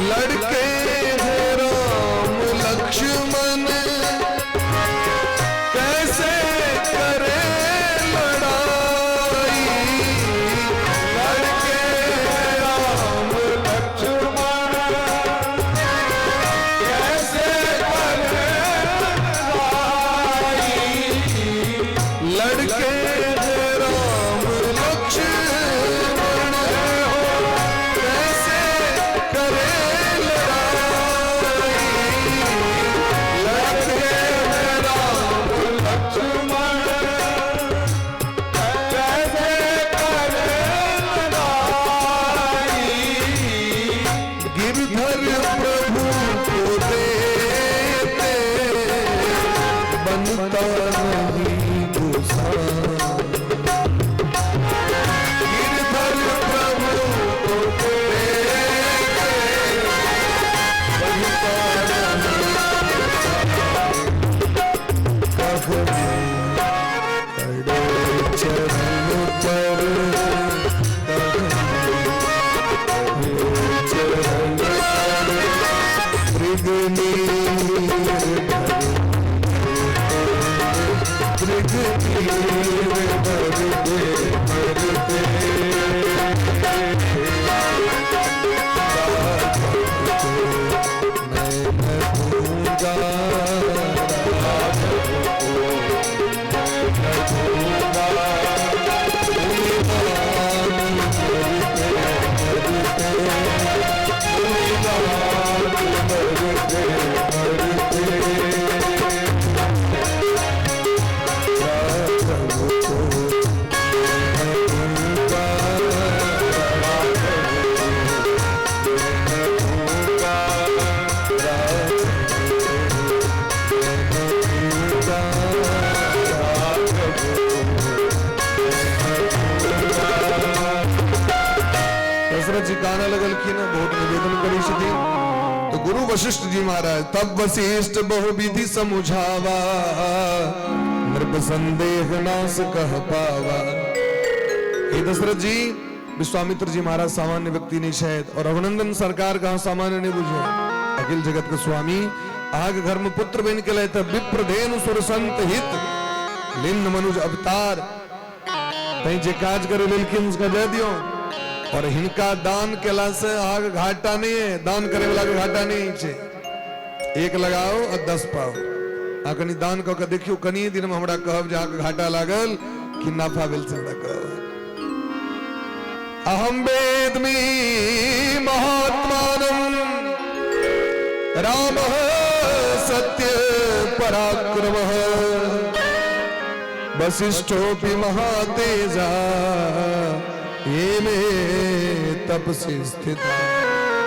लड़के हैं राम लक्ष्मण कैसे करे लड़ाई लड़के हैं राम लक्ष्मण कैसे करे लड़ाई लड़के हैं राम लक्ष्मण कैसे करे गिरधर प्रभु को देते बनता नहीं गुस्सा गिरधर प्रभु को देते बनता नहीं कहने खड़े चरण पर दशरथ जी गाना लगल की ना बहुत निवेदन करी थी तो गुरु वशिष्ठ जी महाराज तब वशिष्ठ बहुविधि समुझावा नृप संदेह नाश कह पावा। हे दशरथ जी विश्वामित्र जी महाराज सामान्य व्यक्ति नहीं शायद और अभिनंदन सरकार का सामान्य नहीं बुझे अखिल जगत के स्वामी आग घर में पुत्र बन के लेते विप्रधेनु सुर संत हित लिन्न मनुज अवतार तई जे काज करे लेकिन उसका दे दियो और हिनका दान केला से आग घाटा नहीं है दान करे वाला के घाटा नहीं छे एक लगाओ और 10 पाओ आ कनी दान क के देखियो कनी दिन में हमरा कहब जा के घाटा लागल कि नाफा भेल से हमरा कहब अहम वेदमि महात्मानं रामः सत्य पराक्रमः वसिष्ठोऽपि महातेजा ये में तप से स्थित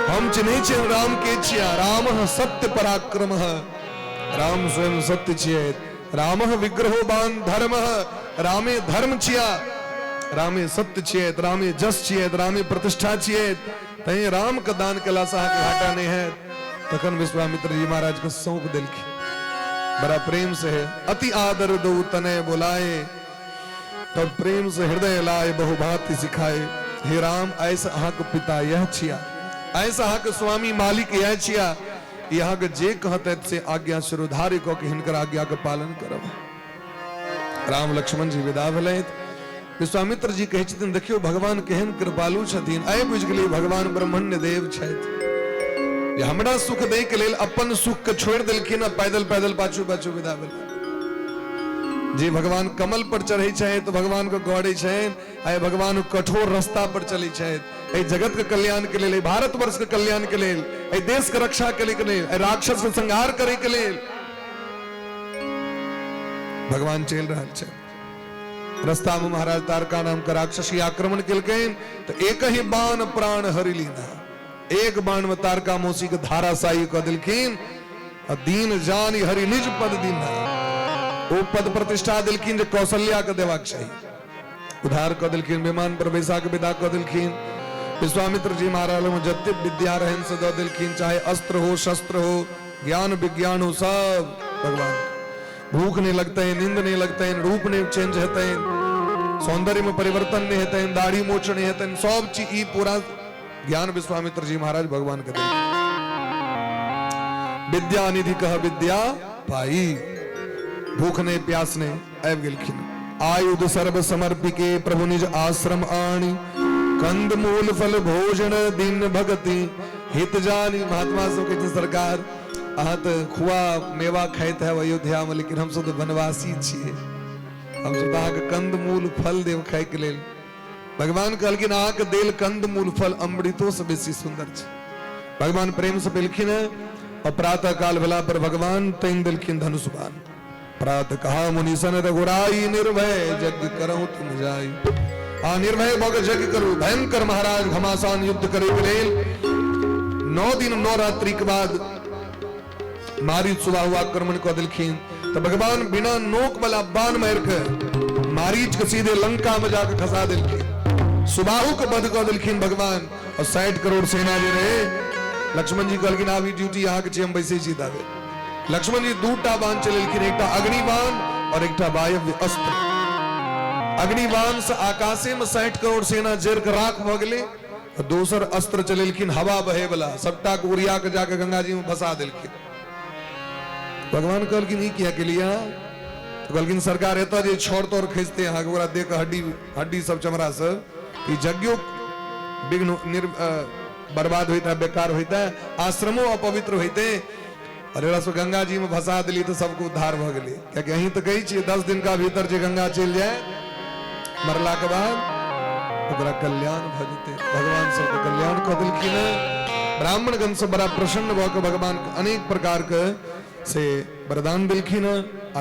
हम चिन्हे छे राम के छिया राम सत्य पराक्रम राम स्वयं सत्य छिए राम विग्रहो बान धर्म रामे धर्म छिया रामे सत्य छिए रामे जस छिए रामे प्रतिष्ठा छिए तई राम का दान कला साह के घाटा नहीं है तखन विश्वामित्र जी महाराज को सौंप दिल की बड़ा प्रेम से है अति आदर दो तने बुलाए तब प्रेम से हृदय लाए बहुभांति सिखाए हे राम ऐसा अहाँ के पिता यह छिया ऐसा अहाँ के स्वामी मालिक यह छिया यहाँ के जे कहते से आज्ञा शिरोधार्य को हिनकर आज्ञा के पालन करब राम लक्ष्मण जी विदा भेलथि विश्वामित्र जी कहै छथिन देखियो भगवान केहन कृपालु छथिन आइ बुझि गेलियै भगवान ब्रह्मण्य देव छथि जे हमरा सुख दै के लेल अपन सुख के छोड़ि देलखिन आ पैदल पैदल पाछू पाछू विदा भेल जे भगवान कमल पर चढ़ै छथि तो भगवान को गौड़ै छथि आइ भगवान कठोर रास्ता पर चलै छथि एहि जगत के कल्याण के लेल भारत वर्ष के कल्याण के लेल एहि देश के रक्षा करे के लेल राक्षस के संहार करे के लेल भगवान चल रहल छै रास्ता में महाराज तारका नाम का राक्षसी आक्रमण केलकैन तो एक ही बाण प्राण हरि लीना एक बाण में तारका मौसी के धाराशायी क दिलखिन आ दीन जानी हरि निज पद दीना ओ पद प्रतिष्ठा दिलखिन जे कौशल्या के देवाक चाही उधार क दिलखिन विमान पर बैसा के विदा क दिलखिन विश्वामित्र जी महाराज में जत्ते विद्या रहन से द दिलखिन चाहे अस्त्र हो शस्त्र हो ज्ञान विज्ञान हो सब भगवान भूख नहीं लगता है नींद नहीं लगता है रूप नहीं चेंज होता है सौंदर्य में परिवर्तन नहीं होता है दाढ़ी मोछ नहीं होता है सब चीज ई पूरा ज्ञान विश्वामित्र जी महाराज भगवान के देते विद्या निधि कह विद्या पाई भूख ने प्यास ने आबि गेलखिन आयुध सर्व समर्पिके प्रभु निज आश्रम आनी कंद मूल फल भोजन दीन भगति हित जानी महात्मा सब के सरकार अहाँ तो खुआ मेवा खाते है अयोध्या में लेकिन हम सब तो वनवासी छिए हम सब अहाँ के कंद मूल फल देव खाय के लेल भगवान कहलखिन अहाँ के देल कंद मूल फल अमृतो से बेसी सुंदर छै भगवान प्रेम से पेलखिन और प्रातः काल भेला पर भगवान तैन देलखिन धनुष बाण प्रातः कहा मुनिसन रघुराई निर्भय यज्ञ करहु तुम जाई आ निर्भय भग यज्ञ करू भयंकर महाराज घमासान युद्ध करे के लेल 9 दिन 9 रात्रि के बाद मारीच सुबाहु आक्रमण कर दिलखिन तो भगवान बिना नोक वाला बाण मार के मारीच के सीधे लंका में जाकर खसा दिलखिन सुबाहु के वध कर दिलखिन भगवान और 60 करोड़ सेना जे रहे लक्ष्मण जी कहलखिन आब ई ड्यूटी यहाँ के छै हम बैसे छी दावे लक्ष्मण जी दूटा बाण चलेलखिन एकटा अग्नि बाण और एकटा वायव्य अस्त्र अग्नि बाण से आकाशे में 60 करोड़ सेना जर के राख भ गेलै और दोसर अस्त्र चलेलखिन हवा बहे वाला सबटा के उड़िया के जाके गंगा जी में फंसा दिलखिन भगवान कहलखिन ई किया के लिया तो कहलखिन सरकार एत जे छोड़ तोड़ खींचते यहाँ के ओकरा देख हड्डी हड्डी सब चमड़ा सब ई यज्ञो विघ्न बर्बाद होता है बेकार होता है आश्रमो अपवित्र होते अरे रस गंगा जी में फंसा दिली तो सबको उद्धार भ गेलै क्योंकि अहीं तो कही छियै 10 दिन का भीतर जे गंगा चल जाए मरला के बाद ओकरा कल्याण भ जेतै भगवान सबके कल्याण कऽ देलखिन ब्राह्मण गण से बड़ा प्रसन्न भ के भगवान अनेक प्रकार के से वरदान दिलखिन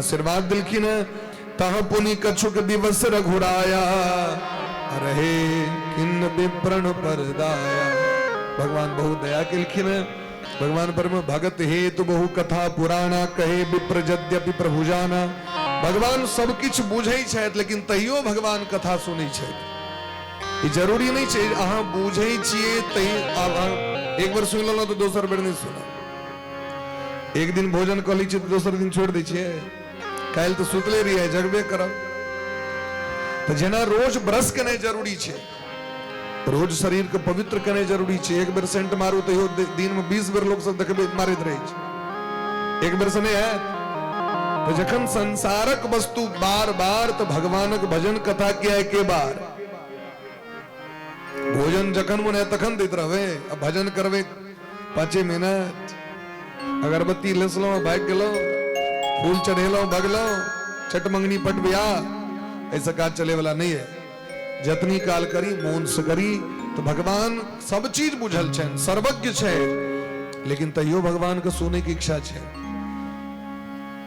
आशीर्वाद दिलखिन तह पुनि कछुक दिवस रघुराया रहे किन्न विप्रण परदाया भगवान बहुत दया केलखिन भगवान पर में भगत हेतु बहु कथा पुराना कहे विप्र यद्यपि प्रभु जाना भगवान सब किछ बुझै छथि लेकिन तैयो भगवान कथा सुनै छथि ई जरूरी नहीं छै अहाँ बुझै छियै तै एक बार सुनि लेलहुँ तो दोसर बेर नहीं सुनब एक दिन भोजन कर ली तो दोसर दिन छोड़ दै छियै काल्हि तो सुतले रहिए जगबे करब तो जेना रोज ब्रश केनाइ जरूरी छै रोज शरीर के पवित्र केनाइ जरूरी छै एक बेर सेंट मारू तो दिन में 20 बेर लोग सब देखबे मारैत रहै छै एक बेर से नहीं है तो जखन संसारक वस्तु बार बार तो भगवानक भजन कथा किया के बार भोजन जखन मन है तखन दैत रहबे अब भजन करबे 5 मिनट अगरबत्ती लेसलो भाग गेलो फूल चढ़ेलो भगलो छठ मंगनी पट बियाह ऐसा काज चले वाला नहीं है जतनी काल करी मौन से करी तो भगवान सब चीज बुझल छै सर्वज्ञ छै लेकिन तैयो भगवान के सुने की इच्छा छै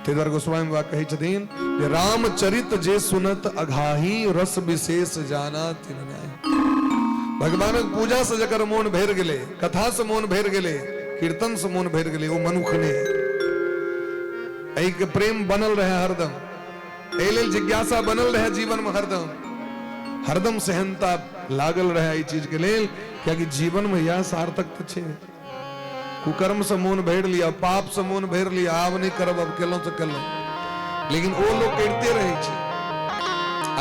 तेदर गोस्वामी बाबा कहै छथिन जे रामचरित जे सुनत अघाही रस विशेष जाना तिन नहीं भगवान पूजा से जकर मोन भर गेले, कथा से मोन भर गेले, कीर्तन से मोन भर गेले, वो मनुख ने एक प्रेम बनल रहे हरदम, एले जिज्ञासा बनल रहे जीवन में हरदम, हरदम सहनता लागल रहे ई चीज के लेल, क्या कि जीवन में यह सार्थक तो छे। कुकर्म से मोन भेड़ लिया, पाप से मोन भेड़ लिया, आब नहीं करब, अब केलो तो केलो, लेकिन वो लोग करते रहे छे।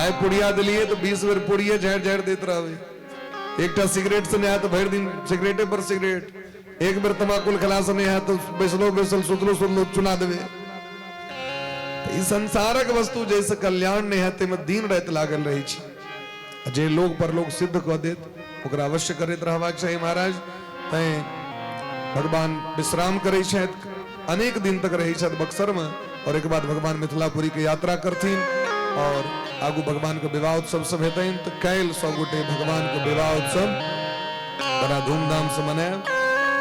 आए पुड़िया दिलिए तो 20 बेर पुड़िया झड़ झड़ देते रहे, एक सिगरेट से नहीं आया तो भर दिन सिगरेटे पर सिगरेट, एक बेर तमाकुल खिला से नहीं आया तो बैसलो बैसल सुतलो सुतलो चुना देवे। तो संसारक वस्तु जैसे कल्याण नहीं है, तेम दीन रहते लागल रही छे। जे लोग पर लोग सिद्ध कह देत, ओकरा अवश्य करते रहबाक चाहिए महाराज। तैं भगवान विश्राम करे छथि, अनेक दिन तक रहे छथि बक्सर में, और एक बाद भगवान मिथिलापुरी के यात्रा करथिन, और आगू भगवान के विवाह उत्सव सब हेतन। तो कैल सब गोटे भगवान के विवाह उत्सव बड़ा धूमधाम से मनाए,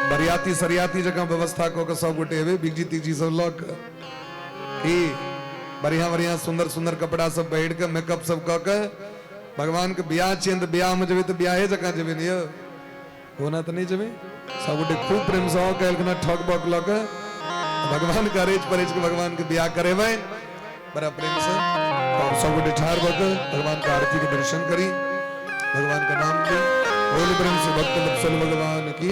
बरियाती सरियाती जगह व्यवस्था कऽ के सब गोटे हेबे, बिगजी तिगजी सब लऽ के, कि बढ़िया बढ़िया सुंदर सुंदर कपड़ा सब पहिर के, मेकअप सब कऽ के भगवान के ब्याह छियन, तो ब्याह में जेबे तो ब्याहे जगह जेबे नहीं होना तो नहीं जेबे। सब गोटे खूब प्रेम से कहलखिन ठग बक लऽ के भगवान के अरेज परेज के भगवान के ब्याह करेबै बड़ा प्रेम से, और सब गोटे ठाड़ बक भगवान का आरती के दर्शन करी, भगवान का नाम ली, बोल प्रेम से भक्त वत्सल भगवान की।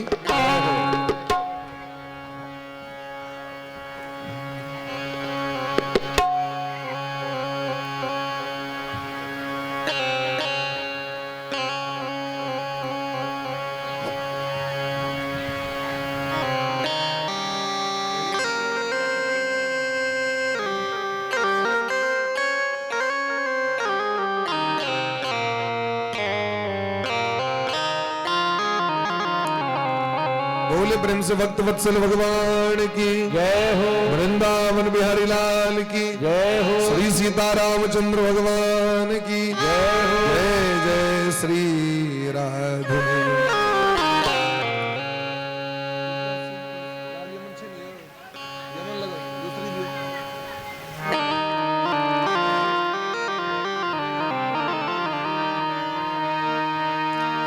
बोले प्रेम से भक्त वत्सल भगवान की जय हो, वृंदावन बिहारी लाल की जय हो, श्री सीतारामचंद्र भगवान की जय हो, जय जय श्री राधे।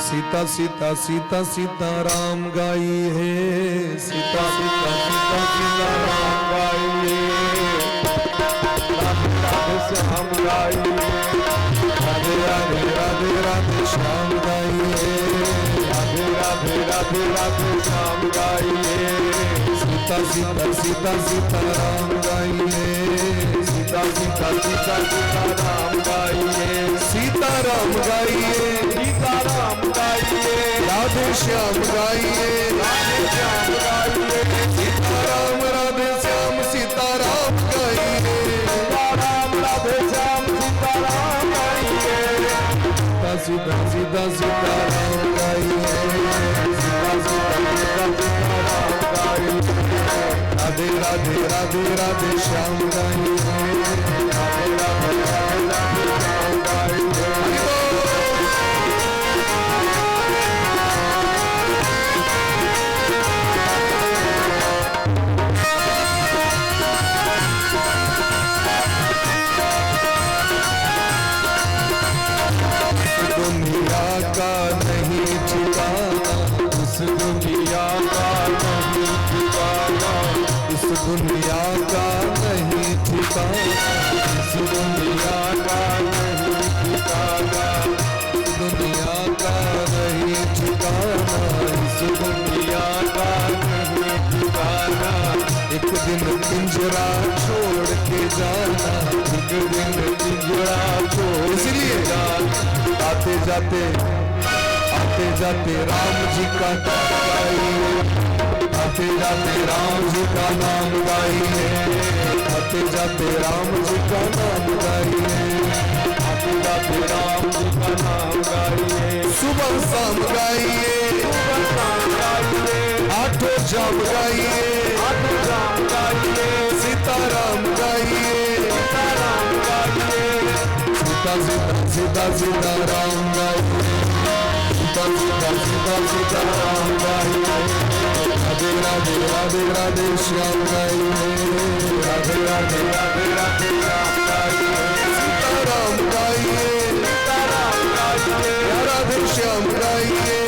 सीता सीता सीता सीता राम गाई है, सीता सीता सीता सीता राम गाई है, राधे राधे श्याम गाई, राधे राधे राधे राधे श्याम गाई है, राधे राधे राधे राधे श्याम गाई है, सीता सीता सीता सीता राम गाई है, सीता सीता सीता सीता राम गाई है, सीता राम गाई है, सीता राम गाई है, राधे श्याम गाई है, राधे श्याम गाई है, सीता राम राधे श्याम सीता राम गाई है, सीता राम राधे श्याम सीता राम गाई है, सीता सीता सीता राम गाई है, सीता सीता सीता सीता राम गाई है, राधे राधे राधे राधे श्याम गाई है, राधे राधे राधे राधे श्याम गाई है। दुनिया का नहीं ठिकाना, इस दुनिया का नहीं ठिकाना, इस दुनिया का नहीं ठिकाना, इस दुनिया का नहीं ठिकाना, दुनिया का नहीं ठिकाना, इस दुनिया का नहीं ठिकाना, एक दिन पिंजरा छोड़ के जाना, एक दिन पिंजरा छोड़ इसलिए आते जाते राम जी का नाम गाइए, आते जाते राम जी का नाम गाइए, आते जाते राम जी का नाम गाइए, आते जाते राम जी का नाम गाइए, सुबह शाम गाइए, सुबह शाम गाइए, आठों जाम गाइए, आठों जाम गाइए, सीताराम गाइए, सीताराम गाइए, सीता सीता सीता सीता राम गाइए, सीता सीता सीता सीता राम गाइए, राधे राधे राधे राधे श्याम गाइए, राधे राधे राधे राधे श्याम गाइए, सीताराम गाइए, सीताराम गाइए, राधे श्याम गाइए,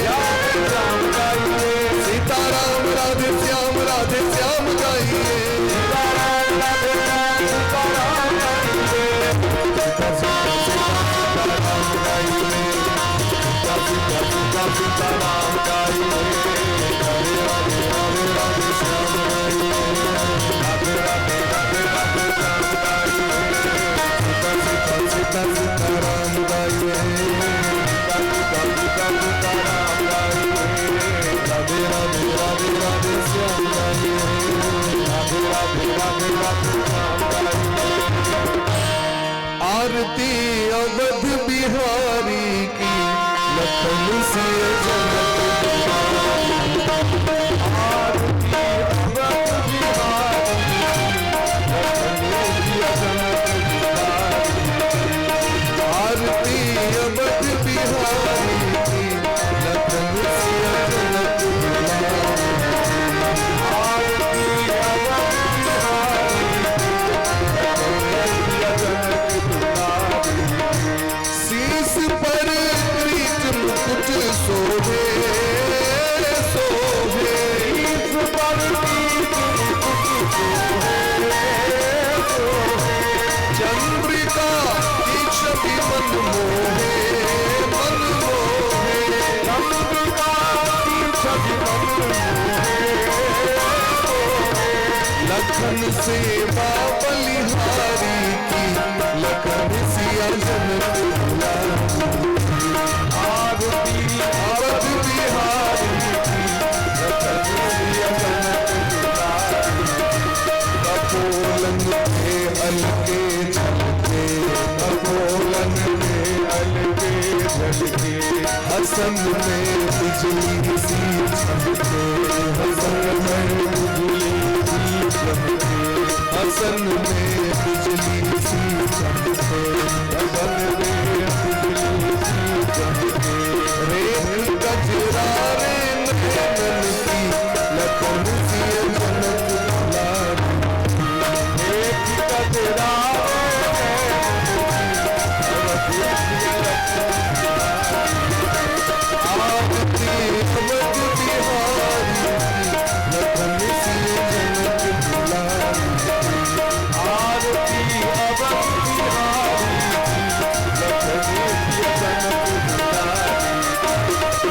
राधे श्याम गाइए सीताराम राधे श्याम सीताराम गाइए सीता सीता सीताराम गाइए सीता सीता सीता सीताराम गाइए राधे राधे राधे राधे श्याम गाइए राधे राधे राधे राधे श्याम गाइए सीता सीता सीता सीताराम गाइए सीता सीता सीता सीताराम गाइए राधे राधे राधे राधे श्याम गाइए राधे राधे राधे राधे श्याम गाइए आरती अवध बिहारी की लखन सिय जनक बिहारी आरती अवध बिहारी लखन सिय जनक बिहारी आरती अवध बिहारी की लखन सिय जनक बिहारी आरती अवध बिहारी शीश पर कृष्ण मुकुट शोभे शोभे शीश पर चंद्रिका की छवि मन मोहे मन मोहे चंद्रिका की छवि मन लखन सेवा बलिहारी की लखन सिया जनक दुलारी आरती अवध बिहारी की लखन सिया जनक दुलारी कपोलन के हल्के झलके कपोलन के हल्के झलके हसन में बिजली सी चमके हसन में बिजली सी चमके हसन में बिजली सी चमके हसन में बिजली सी चमके रेत गजरा रे नैनन की लखन सिय जनक दुलारी एक कजरा आरती अवध बिहारी लखन सिय जनक दुलारी आरती अवध बिहारी लखन सिय जनक दुलारी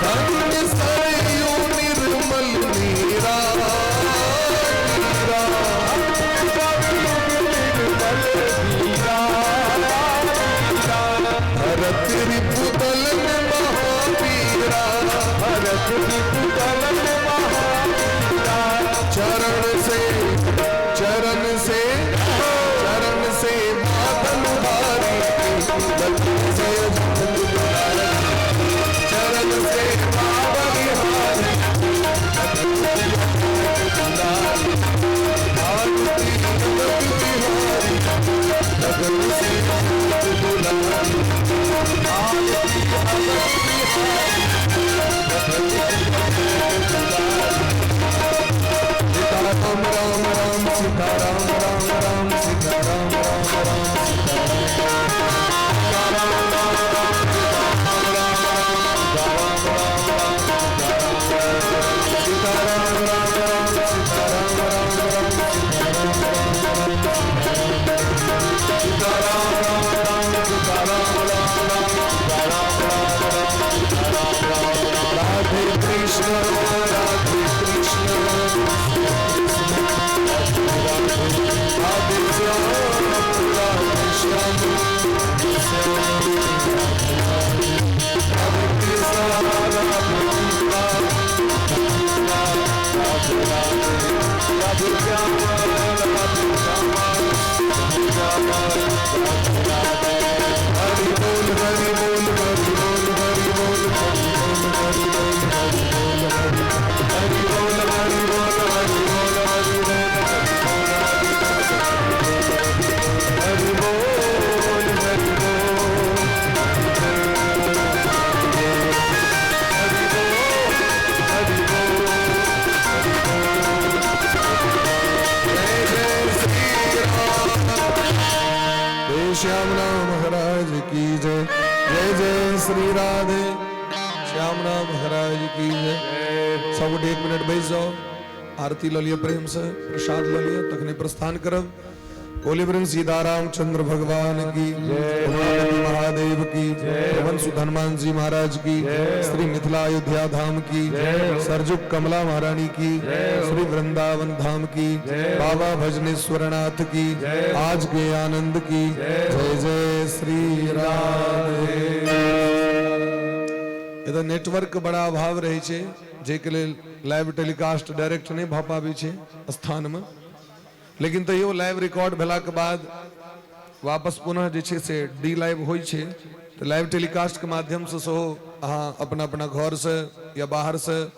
धन्य सरयू निर्मल मीरा मीरा भरत रिपुदलन महावीरा भरत रिपुदलन महावीरा चरण से चरण से चरण से बादल भारी लखन सिय जनक दुलारी चरण से बादल हारी लखन सिय जनक दुलारी आरती अवध बिहारी लखन सिय जनक दुलारी आरती अवध बिहारी लखन सिय जनक दुलारी सीताराम राम राम सीताराम राम राम सीताराम राम राम राधे कृष्ण राधे कृष्ण राधे श्याम राधे श्याम राधे कृष्ण राधे राधे श्याम हरि बोल हरि बोल हरि बोल हरि बोल हरि बोल हरि बोल हरि बोल हरि बोल हरि बोल हरि बोल हरि श्यामना महाराज की जय जय जय श्री राधे श्यामना महाराज की जय सब 1 मिनट बैठ जाओ आरती ल लिया प्रेम से, प्रसाद ल लिया, तखने प्रस्थान करब। बोले ब्रह्म सीताराम चंद्र भगवान की, उमापति महादेव की, पवन सुत हनुमान जी महाराज की, श्री मिथिला अयोध्या धाम की, सरजुग कमला महारानी की, श्री वृंदावन धाम की, बाबा भजनेश्वर नाथ की, आज के आनंद की, जय जय श्री राधे। यदि नेटवर्क बड़ा अभाव रहे छे, जे के लिए लाइव टेलीकास्ट डायरेक्ट नहीं भ पाबी छे स्थान में, लेकिन तैयो लाइव रिकॉर्ड भेला के बाद वापस पुनः जे छे से डी लाइव होइ छे, तो लाइव टेलीकास्ट के माध्यम से सेहो अहाँ अपना अपना घर से या बाहर से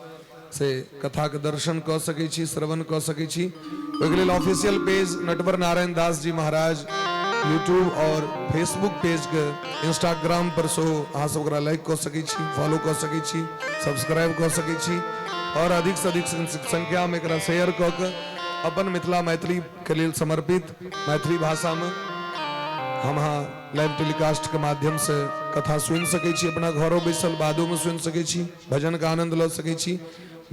कथा के दर्शन क सकै छी, श्रवण क सकै छी। ओहि लेल ऑफिशियल पेज नटवर नारायण दास जी महाराज यूट्यूब और फेसबुक पेज के इंस्टाग्राम पर सेहो अहाँ सब ओकरा लाइक क सकै छी, फॉलो क सकै छी, सब्सक्राइब क सकै छी, और अधिक से अधिक संख्या में एकरा शेयर क के अपन मिथिला मैथिली के लिए समर्पित मैथिली भाषा में हम लाइव टेलीकास्ट के माध्यम से कथा सुन सकै छी, अपना घरों बैसल बादों में सुन सकै छी, भजन का आनंद ल सकै छी।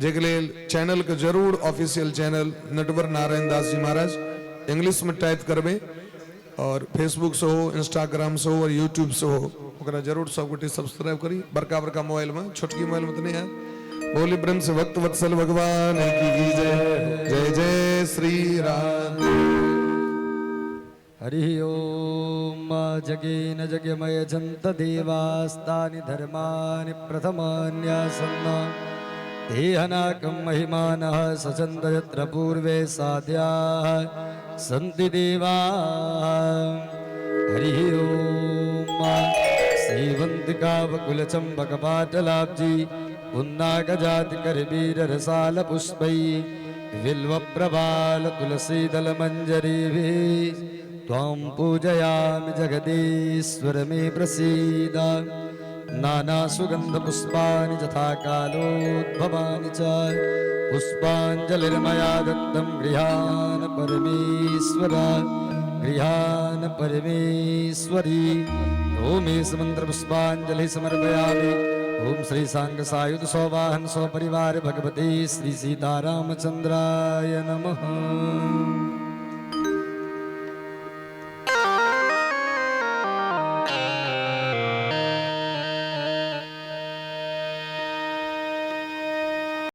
जे के लिए चैनल के जरूर ऑफिशियल चैनल नटवर नारायण दास जी महाराज इंग्लिश में टाइप करबे, और फेसबुक से हो, इंस्टाग्राम से हो और यूट्यूब से हो, ओकरा जरूर सब गोटे सब्सक्राइब करी। बड़का बड़का मोबाइल में, छोटकी मोबाइल में तो नहीं है। बोले ब्रह्म से भक्त वत्सल भगवान की जय, जय जय श्री राम। हरि ओम जगेन जगमय जंत देवास्तानि धर्मानि प्रथमान्यासन्न देहनाकं महिमानः सचन्द यत्र पूर्वे साध्याः सन्ति देवा। हरि ओम श्रीवन्तिकावकुलचम्बकपाटलाब्जी पुन्नागजाति करवीर रसाल पुष्पै विल्व प्रबाल तुलसी दल मंजरीभिः त्वां पूजयामि जगदीश्वर मे प्रसीद। नाना सुगंध पुष्पाणि यथा कालोद्भवानि च पुष्पाञ्जलिर्मया दत्तं गृहाण परमेश्वर, गृहाण परमेश्वरी। ओमेश मंत्र पुष्पाञ्जलि समर्पयामि। ओम श्री सांग सायुध सौवाहन सौपरिवार भगवते श्री सीतारामचंद्राय नमः।